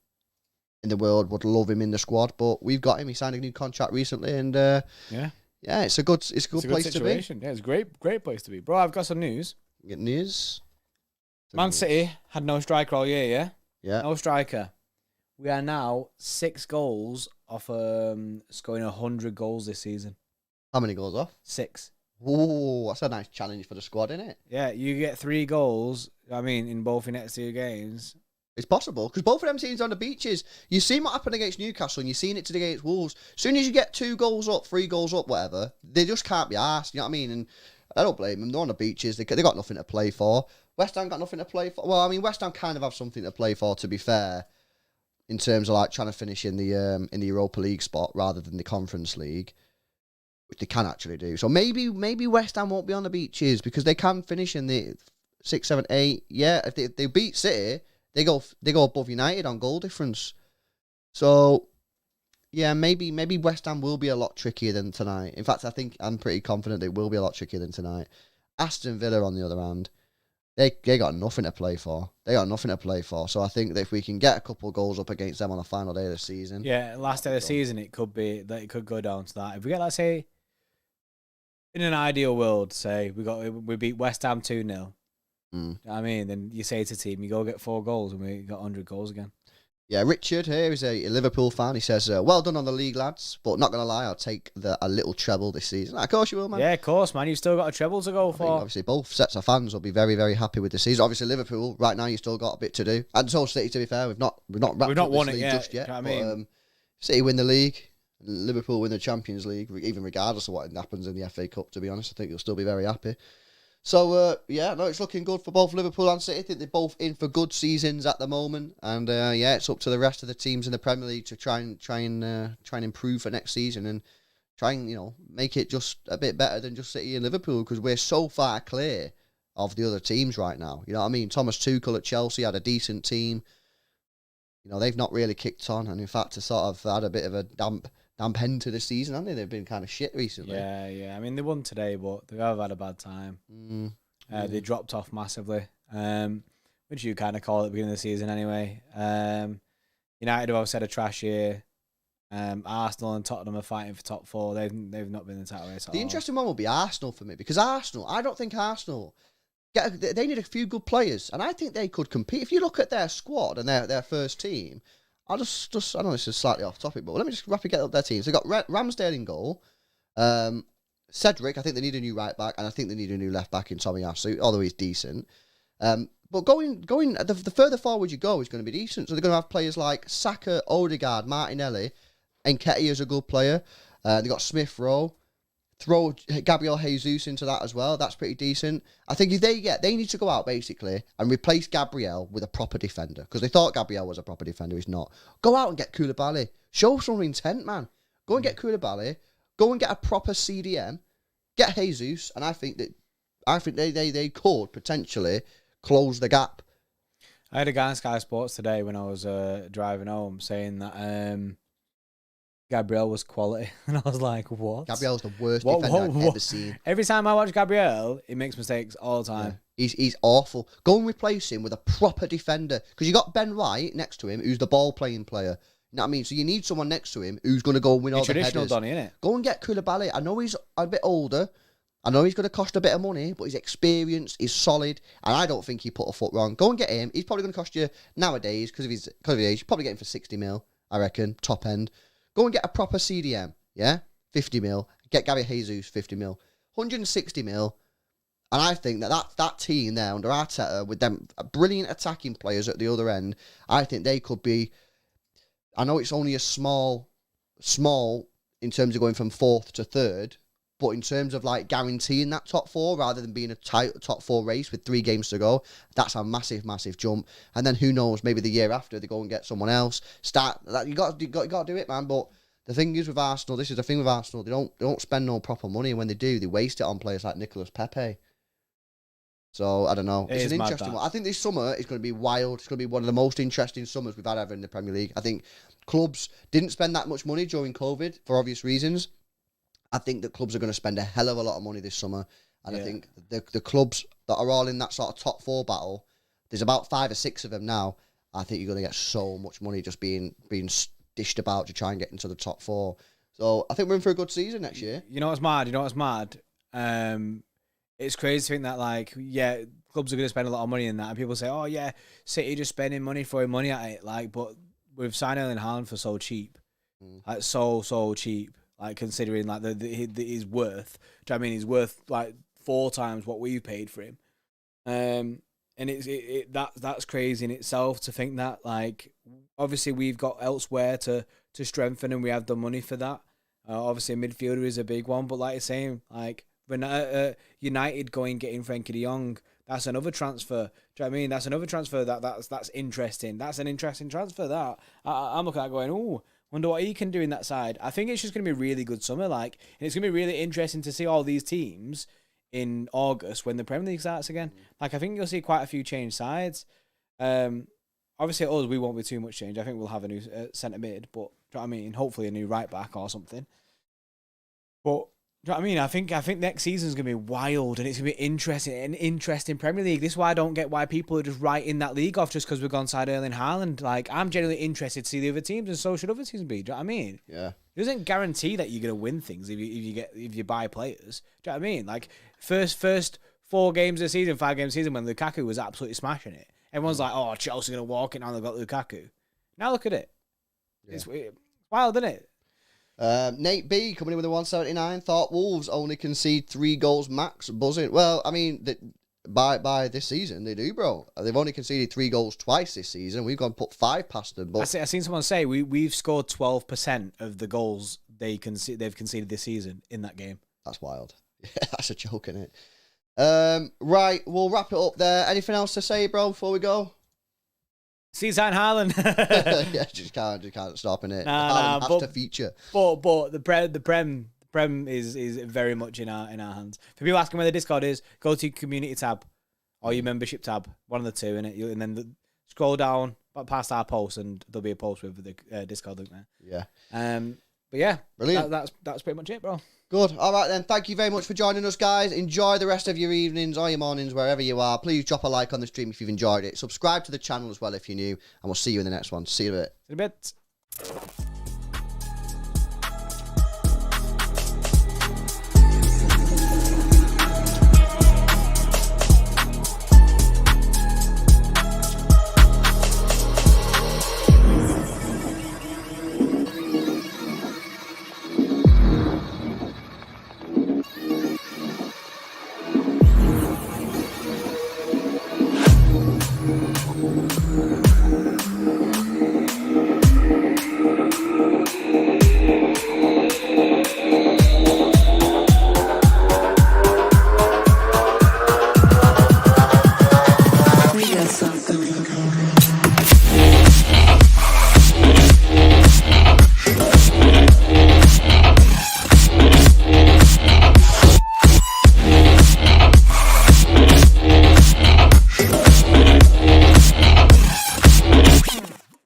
in the world would love him in the squad. But we've got him. He signed a new contract recently. And yeah, it's a good place to be. Yeah, it's a great place to be. Bro, I've got some news. You get news? Man City had no striker all year, yeah? Yeah. No striker. We are now 6 goals off scoring 100 goals this season. How many goals off? 6. Ooh, that's a nice challenge for the squad, isn't it? Yeah, you get 3 goals, I mean, in both your next 2 games. It's possible, because both of them teams are on the beaches. You've seen what happened against Newcastle, and you've seen it today against Wolves. As soon as you get 2 goals up, 3 goals up, whatever, they just can't be arsed, you know what I mean? And I don't blame them. They're on the beaches. They got nothing to play for. West Ham got nothing to play for. Well, I mean, West Ham kind of have something to play for, to be fair, in terms of like trying to finish in the Europa League spot rather than the Conference League. which they can actually do. So maybe West Ham won't be on the beaches because they can finish in the 6, 7, 8. Yeah, if they beat City, they go above United on goal difference. So yeah, maybe West Ham will be a lot trickier than tonight. In fact, I'm pretty confident they will be a lot trickier than tonight. Aston Villa, on the other hand, they got nothing to play for. So I think that if we can get a couple of goals up against them on the final day of the season, last day of the season, it could go down to that. If we get, let's say, in an ideal world, say we beat West Ham 2-0. You know what I mean, then you say to the team, you go get 4 goals, and we got 100 goals again. Yeah, Richard here is a Liverpool fan. He says, well done on the league, lads, but not going to lie, I'll take a little treble this season. Of course you will, man. Yeah, of course, man. You've still got a treble to go I for. think obviously, both sets of fans will be very, very happy with the season. Obviously, Liverpool, right now, you've still got a bit to do. And so City, to be fair, we've not won it league yet, just yet. you know what But, I mean? City win the league, Liverpool win the Champions League, even regardless of what happens in the FA Cup, to be honest. I think you'll still be very happy. So, it's looking good for both Liverpool and City. I think they're both in for good seasons at the moment. And, it's up to the rest of the teams in the Premier League to try and improve for next season and try and, make it just a bit better than just City and Liverpool because we're so far clear of the other teams right now. You know what I mean? Thomas Tuchel at Chelsea had a decent team. They've not really kicked on. And, in fact, to sort of had a bit of a damp end to the season, haven't they? They've been kind of shit recently. Yeah. I mean, they won today, but they have had a bad time. They dropped off massively, which you kind of call at the beginning of the season anyway. United have obviously had a trash year. Arsenal and Tottenham are fighting for top 4. They've not been in the title race at all. The interesting one will be Arsenal for me because I don't think Arsenal they need a few good players, and I think they could compete. If you look at their squad and their first team, I know this is slightly off topic, but let me just rapidly get up their teams. They've got Ramsdale in goal. Cedric, I think they need a new right back, and I think they need a new left back in Tomiyasu, although he's decent. But going the further forward you go is going to be decent. So they're going to have players like Saka, Odegaard, Martinelli, Nketiah is a good player. They've got Smith Rowe. Throw Gabriel Jesus into that as well. That's pretty decent. I think if they need to go out basically and replace Gabriel with a proper defender because they thought Gabriel was a proper defender. He's not. Go out and get Koulibaly. Show some intent, man. Go and get Koulibaly. Go and get a proper CDM. Get Jesus, and I think they could potentially close the gap. I had a guy on Sky Sports today when I was driving home saying that Gabriel was quality, and I was like, "What?" Gabriel's the worst defender I've ever seen. Every time I watch Gabriel, he makes mistakes all the time. Yeah. He's awful. Go and replace him with a proper defender because you got Ben White next to him, who's the ball playing player. You know what I mean? So you need someone next to him who's going to go and win all the headers. Traditional Donny, innit? Go and get Koulibaly. I know he's a bit older. I know he's going to cost a bit of money, but his experience is solid, and I don't think he put a foot wrong. Go and get him. He's probably going to cost you nowadays because of his age. You're probably getting for 60 mil, I reckon, top end. Go and get a proper CDM, yeah? 50 mil. Get Gary Jesus, 50 mil. 160 mil. And I think that team there under Arteta, with them brilliant attacking players at the other end, I think they could be... I know it's only a small in terms of going from 4th to 3rd, but in terms of like guaranteeing that top 4 rather than being a tight top 4 race with 3 games to go, that's a massive, massive jump. And then who knows, maybe the year after they go and get someone else. You got to do it, man. But the thing is with Arsenal, this is the thing with Arsenal, they don't spend no proper money, and when they do, they waste it on players like Nicolas Pepe. So I don't know. It's an interesting one. I think this summer is going to be wild. It's going to be one of the most interesting summers we've had ever in the Premier League. I think clubs didn't spend that much money during COVID for obvious reasons. I think that clubs are going to spend a hell of a lot of money this summer. And I think the clubs that are all in that sort of top 4 battle, there's about 5 or 6 of them now. I think you're going to get so much money just being dished about to try and get into the top 4. So I think we're in for a good season next year. You know what's mad? It's crazy to think that, like, clubs are going to spend a lot of money in that. And people say, oh, yeah, City just spending money, throwing money at it. Like, but we've signed Erling Haaland for so cheap. Like, so cheap. Like, considering, like, his worth. Do you know what I mean? He's worth, like, 4 times what we paid for him. And that's crazy in itself to think that, like, obviously we've got elsewhere to strengthen and we have the money for that. Obviously, a midfielder is a big one. But like you're saying, like, when United going getting Frenkie de Jong, that's another transfer. Do you know what I mean? That's another transfer that's interesting. That's an interesting transfer. That I'm looking at going, oh, Wonder what he can do in that side. I think it's just going to be a really good summer. Like, and it's going to be really interesting to see all these teams in August when the Premier League starts again. Like, I think you'll see quite a few changed sides. Obviously, at us, we won't be too much change. I think we'll have a new centre mid, but do you know what I mean? Hopefully, a new right back or something. But do you know what I mean? I think next season's gonna be wild and it's gonna be interesting Premier League. This is why I don't get why people are just writing that league off just because we've gone side Erling Haaland. Like, I'm genuinely interested to see the other teams, and so should other teams be. Do you know what I mean? Yeah. It doesn't guarantee that you're gonna win things if you buy players. Do you know what I mean? Like, first 4 games of the season, 5 games of the season when Lukaku was absolutely smashing it. Everyone's like, "Oh, Chelsea gonna walk it now they've got Lukaku." Now look at it. Yeah. It's wild, isn't it? Nate B coming in with a 179. Thought Wolves only concede 3 goals max. Buzzing. Well, I mean, by this season they do, bro. They've only conceded 3 goals twice this season. We've gone put 5 past them. But I seen someone say we've scored 12% of the goals they've conceded this season in that game. That's wild. Yeah, that's a joke, isn't it? Right, we'll wrap it up there. Anything else to say, bro, before we go? Seaside Haaland. Yeah, just can't stop in it. Nah, has to feature. But the Prem is very much in our hands. For people asking where the Discord is, go to community tab or your membership tab, one of the two, and then scroll down past our post, and there'll be a post with the Discord link there. Yeah. But yeah, brilliant. That's pretty much it, bro. Good. All right, then. Thank you very much for joining us, guys. Enjoy the rest of your evenings or your mornings, wherever you are. Please drop a like on the stream if you've enjoyed it. Subscribe to the channel as well if you're new. And we'll see you in the next one. See you in a bit. In a bit. We got something.